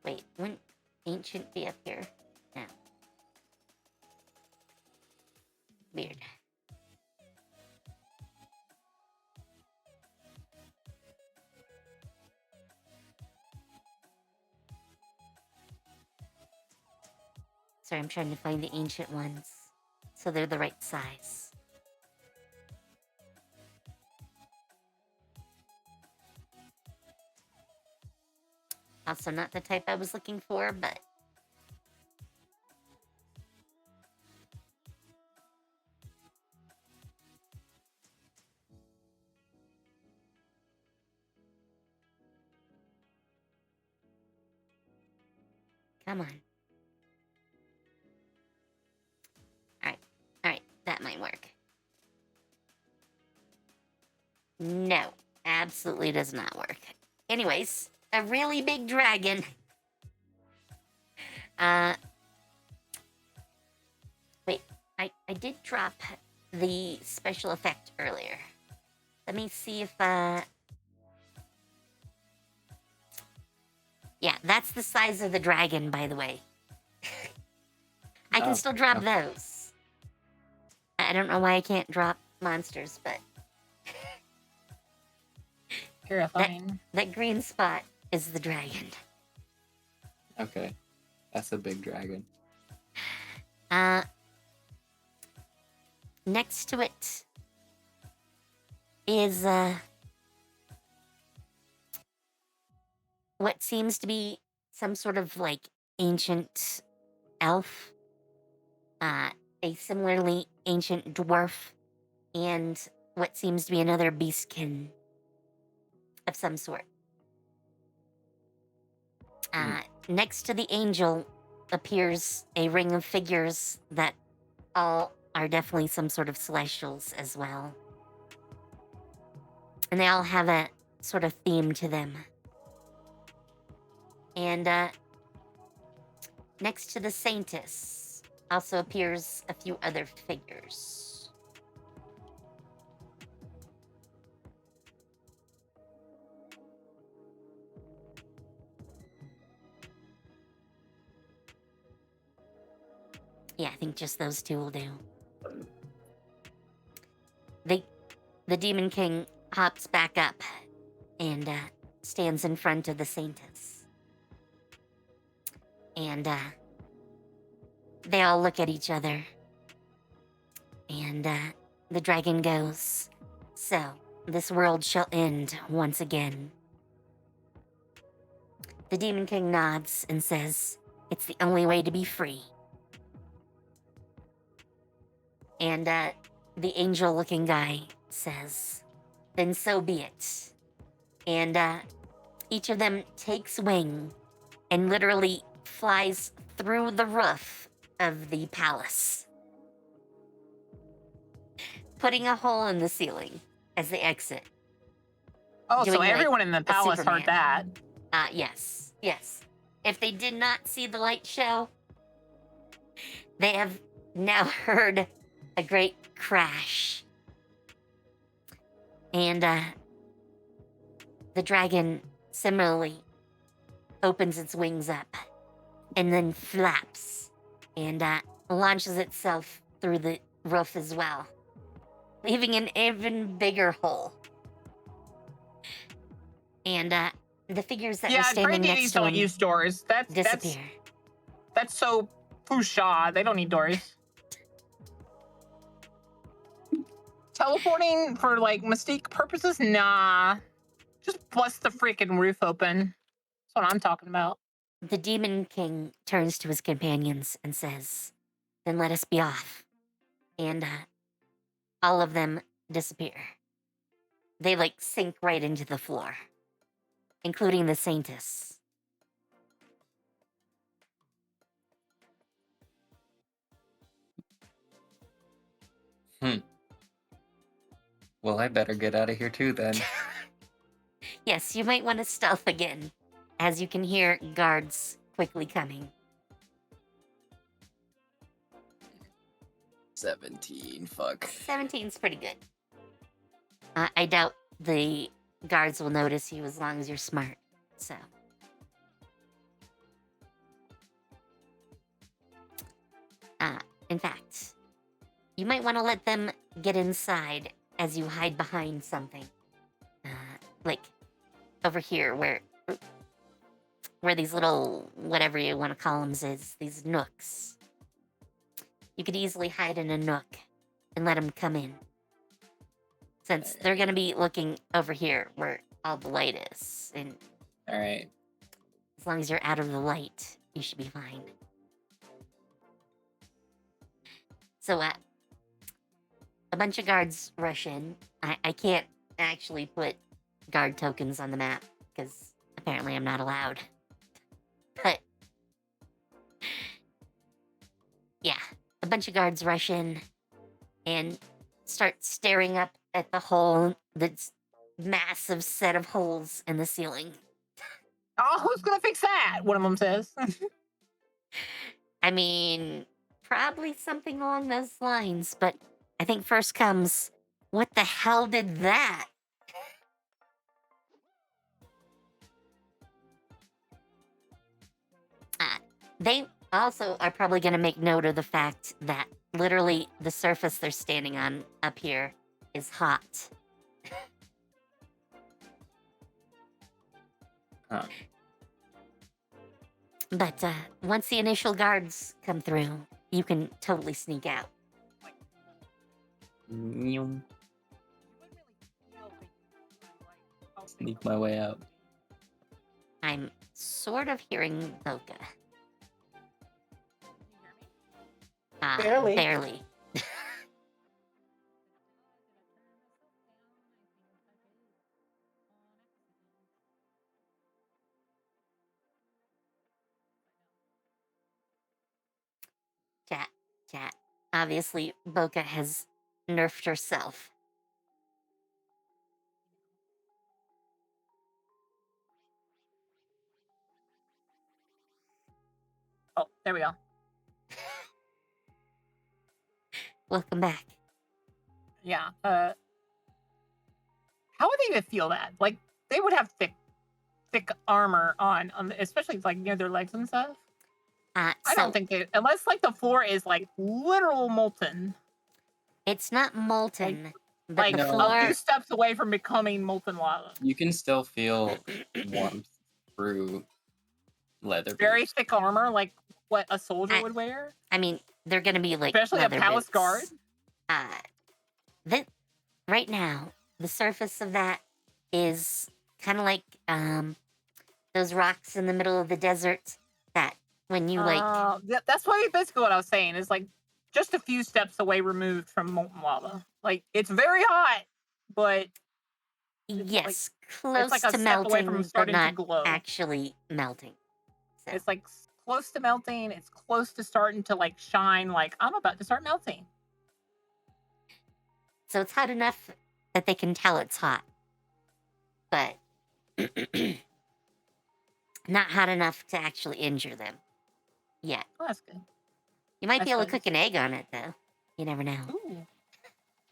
[SPEAKER 2] Wait, wouldn't ancient be up here? No. Weird. Sorry, I'm trying to find the ancient ones so they're the right size. Also not the type I was looking for, but... Come on. Alright, that might work. No, absolutely does not work. Anyways, a really big dragon. Wait, I did drop the special effect earlier. Let me see if, yeah, that's the size of the dragon, by the way. I can still drop those. I don't know why I can't drop monsters, but...
[SPEAKER 3] Terrifying.
[SPEAKER 2] That green spot is the dragon.
[SPEAKER 5] Okay. That's a big dragon.
[SPEAKER 2] next to it is what seems to be some sort of like ancient elf, a similarly ancient dwarf, and what seems to be another beastkin of some sort. Next to the angel appears a ring of figures that all are definitely some sort of celestials as well. And they all have a sort of theme to them. And next to the saintess also appears a few other figures. Yeah, I think just those two will do. The Demon King hops back up and stands in front of the saintess. And they all look at each other. And the dragon goes, "So, this world shall end once again." The Demon King nods and says, "It's the only way to be free." And the angel-looking guy says, "Then so be it." And each of them takes wing and literally flies through the roof of the palace, putting a hole in the ceiling as they exit.
[SPEAKER 3] Oh, so
[SPEAKER 2] Doing, like,
[SPEAKER 3] everyone in the
[SPEAKER 2] a
[SPEAKER 3] palace heard
[SPEAKER 2] Superman.
[SPEAKER 3] that.
[SPEAKER 2] Yes. If they did not see the light show, they have now heard a great crash. And the dragon similarly opens its wings up and then flaps and launches itself through the roof as well, leaving an even bigger hole. And the figures that were
[SPEAKER 3] Yeah,
[SPEAKER 2] standing
[SPEAKER 3] great
[SPEAKER 2] next
[SPEAKER 3] ladies
[SPEAKER 2] to
[SPEAKER 3] don't
[SPEAKER 2] him
[SPEAKER 3] use doors.
[SPEAKER 2] disappear.
[SPEAKER 3] That's so pusha. They don't need doors. Teleporting for like mystique purposes? Nah. Just bust the freaking roof open. That's what I'm talking about.
[SPEAKER 2] The Demon King turns to his companions and says, "Then let us be off." And all of them disappear. They like sink right into the floor, including the saintess.
[SPEAKER 5] Well, I better get out of here too then.
[SPEAKER 2] Yes, you might want to stealth again, as you can hear guards quickly coming.
[SPEAKER 5] 17, fuck.
[SPEAKER 2] 17's pretty good. I doubt the guards will notice you as long as you're smart, so. In fact, you might want to let them get inside as you hide behind something. Like over here where these little, whatever you want to call them is, these nooks. You could easily hide in a nook and let them come in. Since they're going to be looking over here where all the light is. And
[SPEAKER 5] Alright.
[SPEAKER 2] as long as you're out of the light, you should be fine. So, a bunch of guards rush in. I can't actually put guard tokens on the map, because apparently I'm not allowed. But, yeah, a bunch of guards rush in and start staring up at the hole, that's massive set of holes in the ceiling.
[SPEAKER 3] Oh, who's gonna fix that? One of them says.
[SPEAKER 2] I mean, probably something along those lines, but I think first comes, what the hell did that? They also are probably going to make note of the fact that literally the surface they're standing on up here is hot.
[SPEAKER 5] Huh.
[SPEAKER 2] But once the initial guards come through, you can totally sneak out.
[SPEAKER 5] Meow. Sneak my way out.
[SPEAKER 2] I'm sort of hearing Boca.
[SPEAKER 4] Barely.
[SPEAKER 2] Barely. Chat. Obviously, Boca has nerfed herself.
[SPEAKER 3] Oh, there we go.
[SPEAKER 2] Welcome back.
[SPEAKER 3] Yeah. How would they even feel that? Like, they would have thick armor on especially like near their legs and stuff. I don't think they, unless like the floor is like literal molten.
[SPEAKER 2] It's not molten, but
[SPEAKER 3] Like
[SPEAKER 2] the
[SPEAKER 5] No.
[SPEAKER 2] floor.
[SPEAKER 3] a few steps away from becoming molten lava.
[SPEAKER 5] You can still feel warmth through leather.
[SPEAKER 3] Very
[SPEAKER 5] boots.
[SPEAKER 3] thick armor, like what a soldier would wear.
[SPEAKER 2] I mean, they're gonna be like
[SPEAKER 3] Especially a
[SPEAKER 2] leather
[SPEAKER 3] palace
[SPEAKER 2] boots.
[SPEAKER 3] guard.
[SPEAKER 2] That right now, the surface of that is kind of like those rocks in the middle of the desert. That when you like,
[SPEAKER 3] that's basically what I was saying. Is like just a few steps away removed from molten lava. Like it's very hot, but
[SPEAKER 2] yes,
[SPEAKER 3] it's like
[SPEAKER 2] close
[SPEAKER 3] a
[SPEAKER 2] to
[SPEAKER 3] step away
[SPEAKER 2] melting,
[SPEAKER 3] from
[SPEAKER 2] but
[SPEAKER 3] starting to
[SPEAKER 2] not
[SPEAKER 3] glow.
[SPEAKER 2] actually melting. So.
[SPEAKER 3] It's like close to melting. It's close to starting to like shine. Like I'm about to start melting.
[SPEAKER 2] So it's hot enough that they can tell it's hot, but not hot enough to actually injure them yet.
[SPEAKER 3] Oh, that's good.
[SPEAKER 2] You might be able to cook an egg on it, though. You never know.
[SPEAKER 3] Ooh,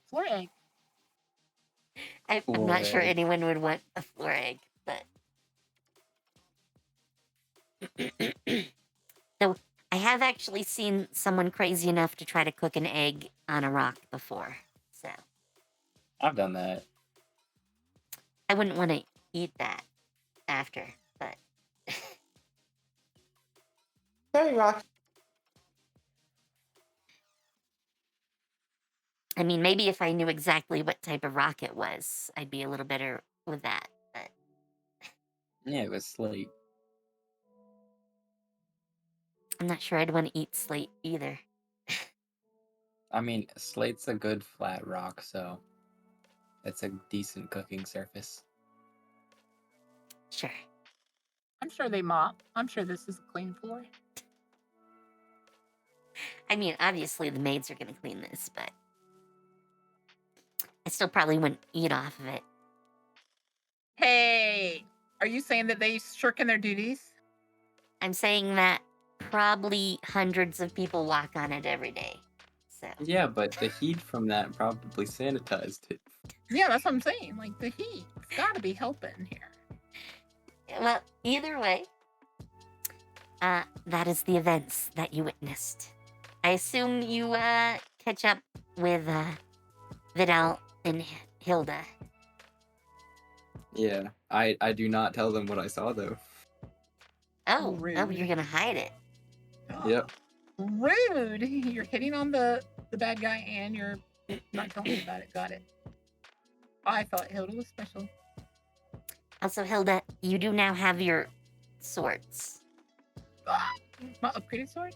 [SPEAKER 3] floor egg.
[SPEAKER 2] I'm not sure anyone would want a floor egg, but... So, I have actually seen someone crazy enough to try to cook an egg on a rock before, so...
[SPEAKER 5] I've done that.
[SPEAKER 2] I wouldn't want to eat that after, but...
[SPEAKER 4] Very rocky.
[SPEAKER 2] I mean, maybe if I knew exactly what type of rock it was, I'd be a little better with that, but...
[SPEAKER 5] Yeah, it was slate.
[SPEAKER 2] I'm not sure I'd want to eat slate either.
[SPEAKER 5] I mean, slate's a good flat rock, so it's a decent cooking surface.
[SPEAKER 2] Sure.
[SPEAKER 3] I'm sure they mop. I'm sure this is a clean floor.
[SPEAKER 2] I mean, obviously the maids are going to clean this, but... I still probably wouldn't eat off of it.
[SPEAKER 3] Hey, are you saying that they shirk in their duties?
[SPEAKER 2] I'm saying that probably hundreds of people walk on it every day. So
[SPEAKER 5] Yeah, but the heat from that probably sanitized it.
[SPEAKER 3] Yeah, that's what I'm saying. Like the heat, it's got to be helping here.
[SPEAKER 2] well, either way, that is the events that you witnessed. I assume you catch up with Vidal and Hilda.
[SPEAKER 5] Yeah, I do not tell them what I saw though.
[SPEAKER 2] Oh,
[SPEAKER 3] Rude.
[SPEAKER 2] you're gonna hide it.
[SPEAKER 5] Yep.
[SPEAKER 3] Rude. You're hitting on the bad guy and you're not telling me about it. Got it. I thought Hilda was special.
[SPEAKER 2] Also, Hilda, you do now have your swords.
[SPEAKER 3] My upgraded swords?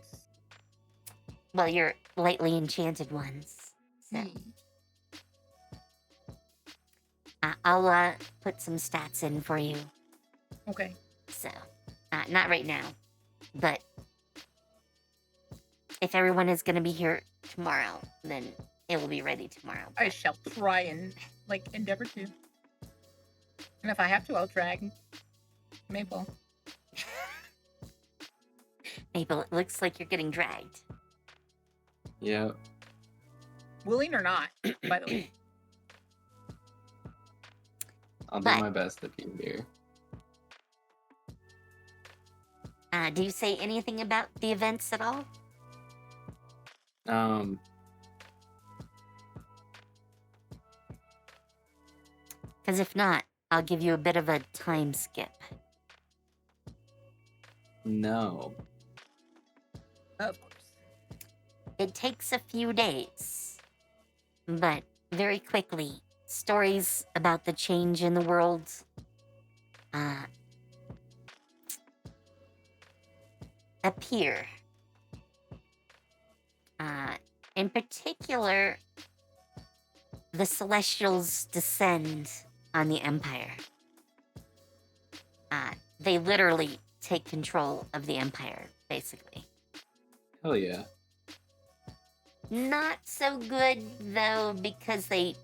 [SPEAKER 2] Well, your lightly enchanted ones. So I'll put some stats in for you.
[SPEAKER 3] Okay.
[SPEAKER 2] So, not right now, but if everyone is going to be here tomorrow, then it will be ready tomorrow.
[SPEAKER 3] I shall try and endeavor to. And if I have to, I'll drag Maple.
[SPEAKER 2] Maple, it looks like you're getting dragged.
[SPEAKER 5] Yep.
[SPEAKER 3] Willing or not, by the way.
[SPEAKER 5] I'll do
[SPEAKER 2] But-
[SPEAKER 5] my best to be here.
[SPEAKER 2] Do you say anything about the events at all? Because if not, I'll give you a bit of a time skip.
[SPEAKER 5] No.
[SPEAKER 3] Of course.
[SPEAKER 2] It takes a few days, But very quickly, stories about the change in the world appear. In particular, the Celestials descend on the Empire. They literally take control of the Empire, basically.
[SPEAKER 5] Hell yeah.
[SPEAKER 2] Not so good, though, because they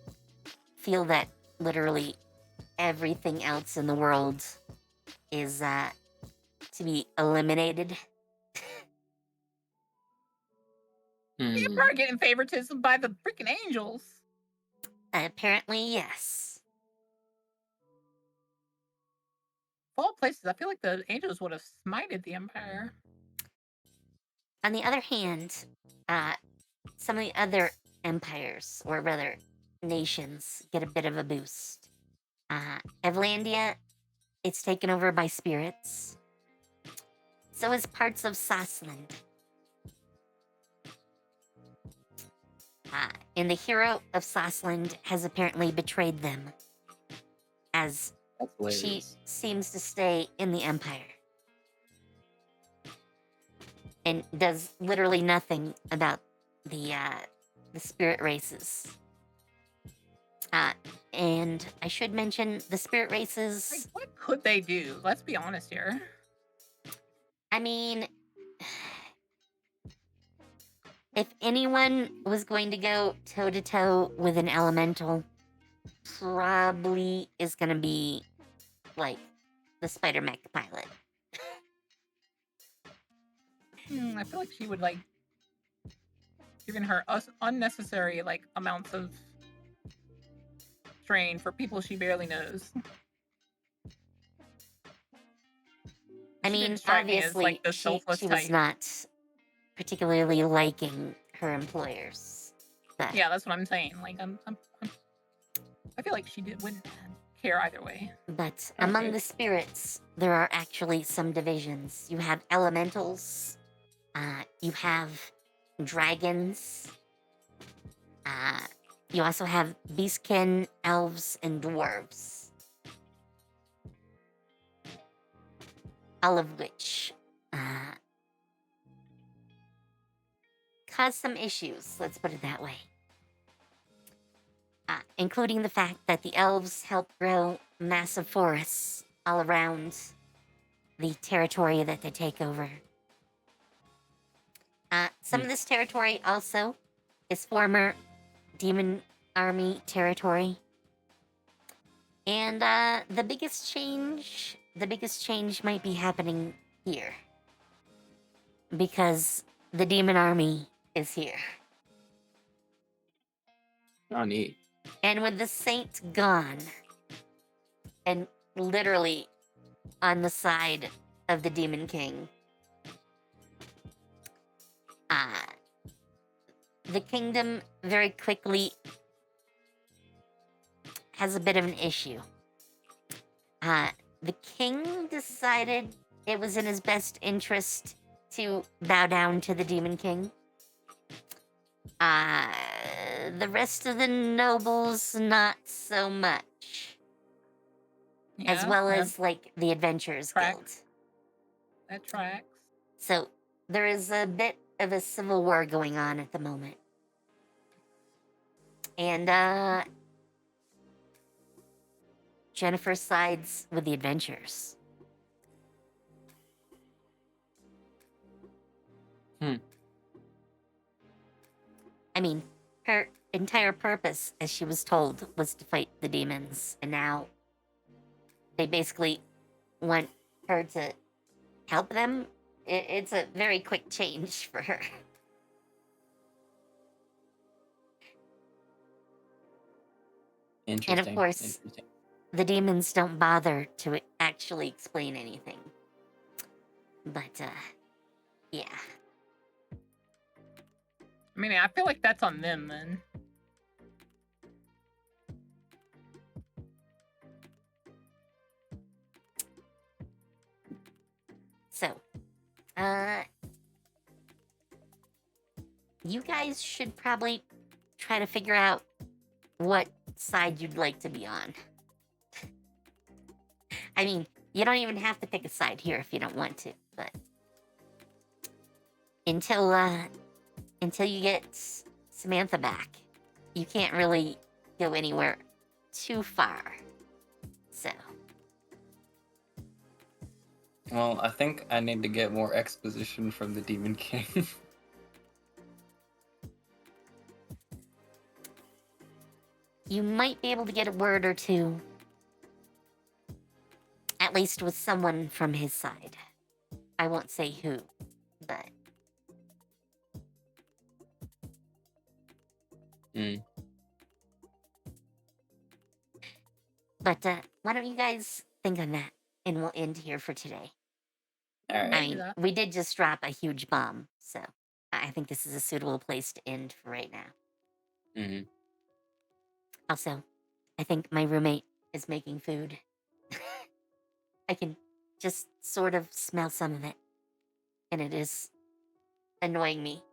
[SPEAKER 2] feel that literally everything else in the world is to be eliminated.
[SPEAKER 3] The Empire getting favoritism by the freaking angels.
[SPEAKER 2] Apparently, yes.
[SPEAKER 3] Of all places, I feel like the angels would have smited the Empire.
[SPEAKER 2] On the other hand, some of the other empires, or rather nations, get a bit of a boost. Evlandia, it's taken over by spirits. So is parts of Sasland. And the hero of Sasland has apparently betrayed them, as
[SPEAKER 5] That's
[SPEAKER 2] she
[SPEAKER 5] hilarious.
[SPEAKER 2] seems to stay in the Empire. And does literally nothing about the spirit races. And I should mention the spirit races.
[SPEAKER 3] Like, what could they do? Let's be honest here.
[SPEAKER 2] I mean, if anyone was going to go toe to toe with an elemental, probably is going to be like the Spider Mech pilot.
[SPEAKER 3] I feel like she would like giving her unnecessary like amounts of strain for people she barely knows.
[SPEAKER 2] I
[SPEAKER 3] She
[SPEAKER 2] mean,
[SPEAKER 3] didn't strike me as,
[SPEAKER 2] obviously,
[SPEAKER 3] like, the
[SPEAKER 2] she
[SPEAKER 3] selfless
[SPEAKER 2] was
[SPEAKER 3] type.
[SPEAKER 2] not particularly liking her employers. But
[SPEAKER 3] Yeah, that's what I'm saying. Like, I feel like she wouldn't care either way.
[SPEAKER 2] But among
[SPEAKER 5] Okay.
[SPEAKER 2] the spirits, there are actually some divisions. You have elementals, you have dragons, you also have beastkin, elves, and dwarves. All of which cause some issues, let's put it that way. Including the fact that the elves help grow massive forests all around the territory that they take over. Some of this territory also is former demon army territory. And the biggest change might be happening here. Because the demon army is here.
[SPEAKER 5] Oh, neat.
[SPEAKER 2] And with the saint gone, and literally on the side of the Demon King, the kingdom very quickly has a bit of an issue. The king decided it was in his best interest to bow down to the Demon King. The rest of the nobles, not so much. As
[SPEAKER 3] Yeah,
[SPEAKER 2] well
[SPEAKER 3] yeah,
[SPEAKER 2] as, like, the Adventurers
[SPEAKER 3] Tracks.
[SPEAKER 2] Guild.
[SPEAKER 3] that tracks.
[SPEAKER 2] So, there is a bit of a civil war going on at the moment. And, Jennifer sides with the Adventurers. I mean, her entire purpose, as she was told, was to fight the demons, and now they basically want her to help them. It's a very quick change for her.
[SPEAKER 5] Interesting.
[SPEAKER 2] And of course,
[SPEAKER 5] Interesting.
[SPEAKER 2] the demons don't bother to actually explain anything. But, yeah.
[SPEAKER 3] I mean, I feel like that's on them then.
[SPEAKER 2] So, you guys should probably try to figure out what side you'd like to be on. I mean, you don't even have to pick a side here if you don't want to, but until you get Samantha back, you can't really go anywhere too far. So,
[SPEAKER 5] Well, I think I need to get more exposition from the Demon King.
[SPEAKER 2] you might be able to get a word or two, at least with someone from his side. I won't say who, but
[SPEAKER 5] Hmm.
[SPEAKER 2] but why don't you guys think on that, and we'll end here for today.
[SPEAKER 5] All right.
[SPEAKER 2] I
[SPEAKER 3] do
[SPEAKER 2] mean,
[SPEAKER 3] that.
[SPEAKER 2] we did just drop a huge bomb, so I think this is a suitable place to end for right now.
[SPEAKER 5] Hmm.
[SPEAKER 2] Also, I think my roommate is making food. I can just sort of smell some of it, and it is annoying me.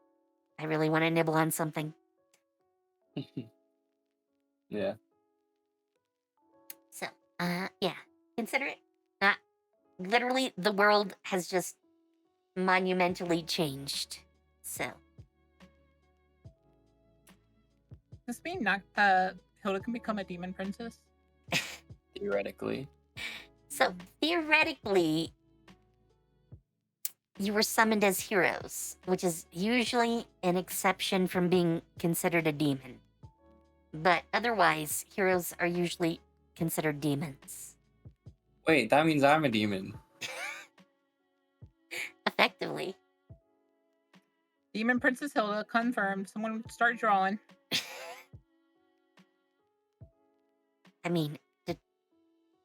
[SPEAKER 2] I really want to nibble on something.
[SPEAKER 5] Yeah.
[SPEAKER 2] So, yeah, consider it. Literally, the world has just monumentally changed. So,
[SPEAKER 3] Does this mean not Hilda can become a demon princess?
[SPEAKER 5] Theoretically.
[SPEAKER 2] so theoretically, you were summoned as heroes, which is usually an exception from being considered a demon. But otherwise, heroes are usually considered demons.
[SPEAKER 5] Wait, that means I'm a demon.
[SPEAKER 2] Effectively.
[SPEAKER 3] Demon Princess Hilda confirmed. Someone start drawing.
[SPEAKER 2] I mean, the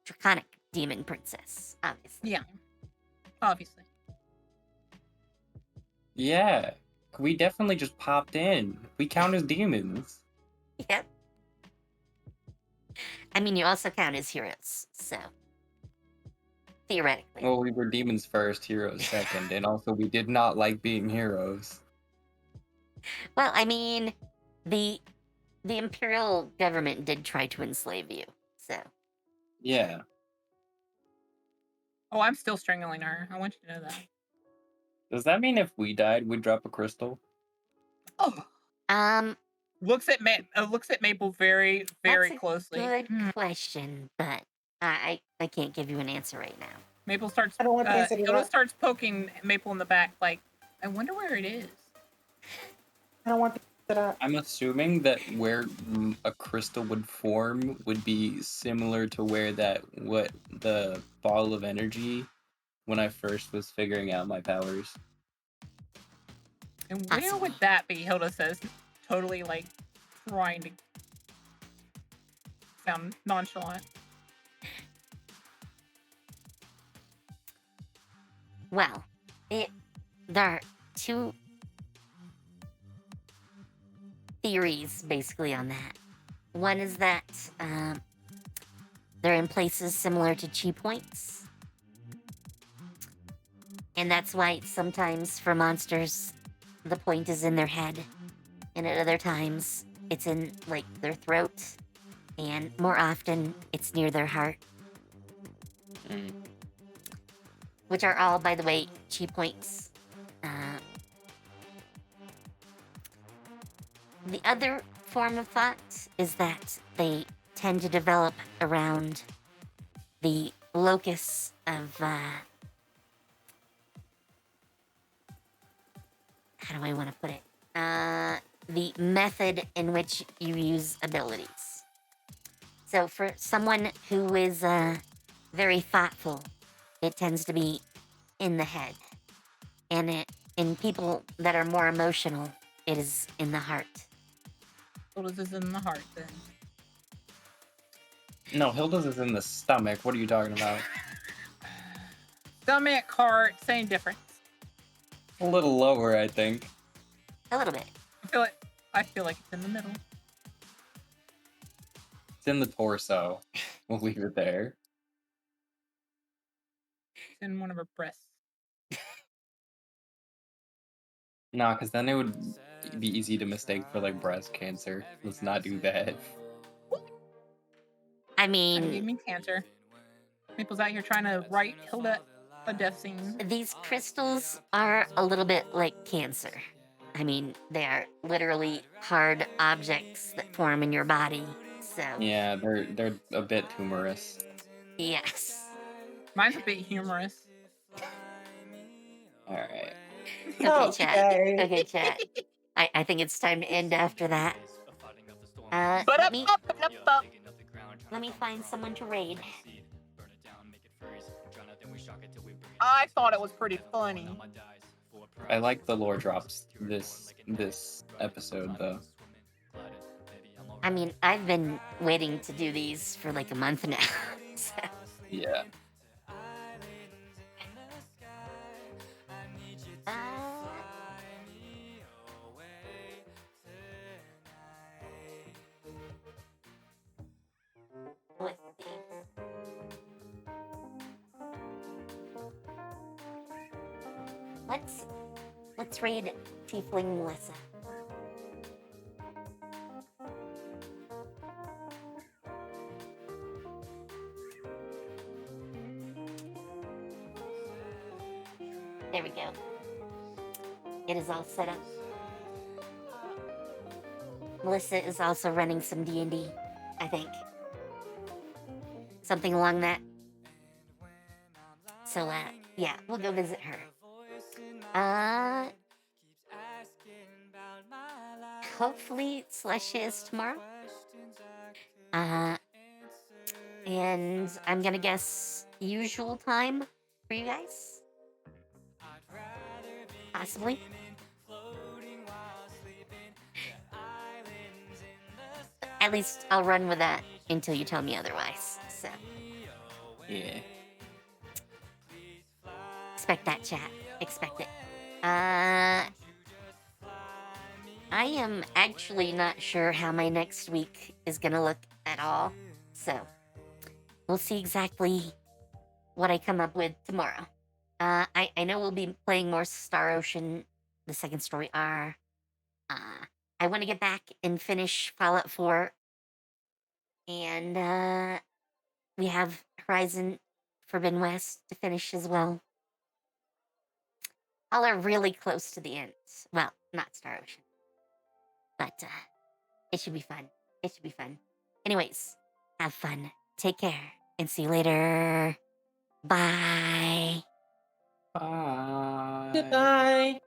[SPEAKER 2] draconic demon princess, obviously.
[SPEAKER 3] Yeah. Obviously.
[SPEAKER 5] Yeah. We definitely just popped in. We count as demons.
[SPEAKER 2] Yep. I mean, you also count as heroes, so theoretically.
[SPEAKER 5] Well, we were demons first, heroes second, and also we did not like being heroes.
[SPEAKER 2] Well, I mean, the imperial government did try to enslave you, so
[SPEAKER 5] Yeah.
[SPEAKER 3] Oh, I'm still strangling her. I want you to know that.
[SPEAKER 5] Does that mean if we died, we'd drop a crystal?
[SPEAKER 3] Oh, looks at Maple very, very
[SPEAKER 2] that's a
[SPEAKER 3] closely.
[SPEAKER 2] good question, but I can't give you an answer right now.
[SPEAKER 3] Maple starts.
[SPEAKER 4] I don't want to answer
[SPEAKER 3] Hilda
[SPEAKER 4] that.
[SPEAKER 3] starts poking Maple in the back, like, I wonder where it is.
[SPEAKER 4] I don't want to answer that.
[SPEAKER 5] I'm assuming that where a crystal would form would be similar to where what the ball of energy when I first was figuring out my powers.
[SPEAKER 3] And where
[SPEAKER 2] Possibly.
[SPEAKER 3] would that be? Hilda says, totally like trying to sound nonchalant.
[SPEAKER 2] Well, there are two theories basically on that. One is that they're in places similar to chi points, and that's why sometimes for monsters the point is in their head, and at other times it's in like their throat, and more often it's near their heart. Which are all, by the way, chi points. The other form of thought is that they tend to develop around the locus of, how do I want to put it? The method in which you use abilities. So for someone who is very thoughtful, it tends to be in the head. And in people that are more emotional, it is in the heart.
[SPEAKER 3] Hilda's is in the heart then.
[SPEAKER 5] No, Hilda's is in the stomach. What are you talking about?
[SPEAKER 3] Stomach, heart, same difference.
[SPEAKER 5] A little lower, I think.
[SPEAKER 2] A little bit.
[SPEAKER 3] I feel like it's in the middle.
[SPEAKER 5] It's in the torso. We'll leave it there.
[SPEAKER 3] It's in one of her breasts.
[SPEAKER 5] Nah, because then it would be easy to mistake for like breast cancer. Let's not do that.
[SPEAKER 2] I
[SPEAKER 3] And it gave
[SPEAKER 2] mean,
[SPEAKER 3] me cancer. Maple's out here trying to write Hilda a death scene.
[SPEAKER 2] these crystals are a little bit like cancer. I mean, they are literally hard objects that form in your body. So,
[SPEAKER 5] Yeah, they're a bit humorous.
[SPEAKER 2] yes.
[SPEAKER 3] Mine's a bit humorous.
[SPEAKER 5] All right.
[SPEAKER 2] Okay, chat.
[SPEAKER 4] Okay.
[SPEAKER 2] Okay, chat. I think it's time to end after that.
[SPEAKER 3] But
[SPEAKER 2] Let me
[SPEAKER 3] up.
[SPEAKER 2] find someone to raid.
[SPEAKER 3] I thought it was pretty funny.
[SPEAKER 5] I like the lore drops this episode though.
[SPEAKER 2] I mean, I've been waiting to do these for like a month now. So,
[SPEAKER 5] Yeah.
[SPEAKER 2] uh, let's see. Let's raid Tiefling Melissa. There we go. It is all set up. Melissa is also running some D&D, I think. Something along that. So, yeah, we'll go visit her. Hopefully Celestia is tomorrow. And I'm gonna guess usual time for you guys. Possibly. At least I'll run with that until you tell me otherwise. So
[SPEAKER 5] Yeah.
[SPEAKER 2] expect that, chat. Expect it. I am actually not sure how my next week is gonna look at all. So we'll see exactly what I come up with tomorrow. I know we'll be playing more Star Ocean, the second story R. I want to get back and finish Fallout 4. And we have Horizon Forbidden West to finish as well. All are really close to the end. Well, not Star Ocean. But it should be fun. It should be fun. Anyways, have fun. Take care. And see you later. Bye.
[SPEAKER 5] Bye.
[SPEAKER 4] Goodbye.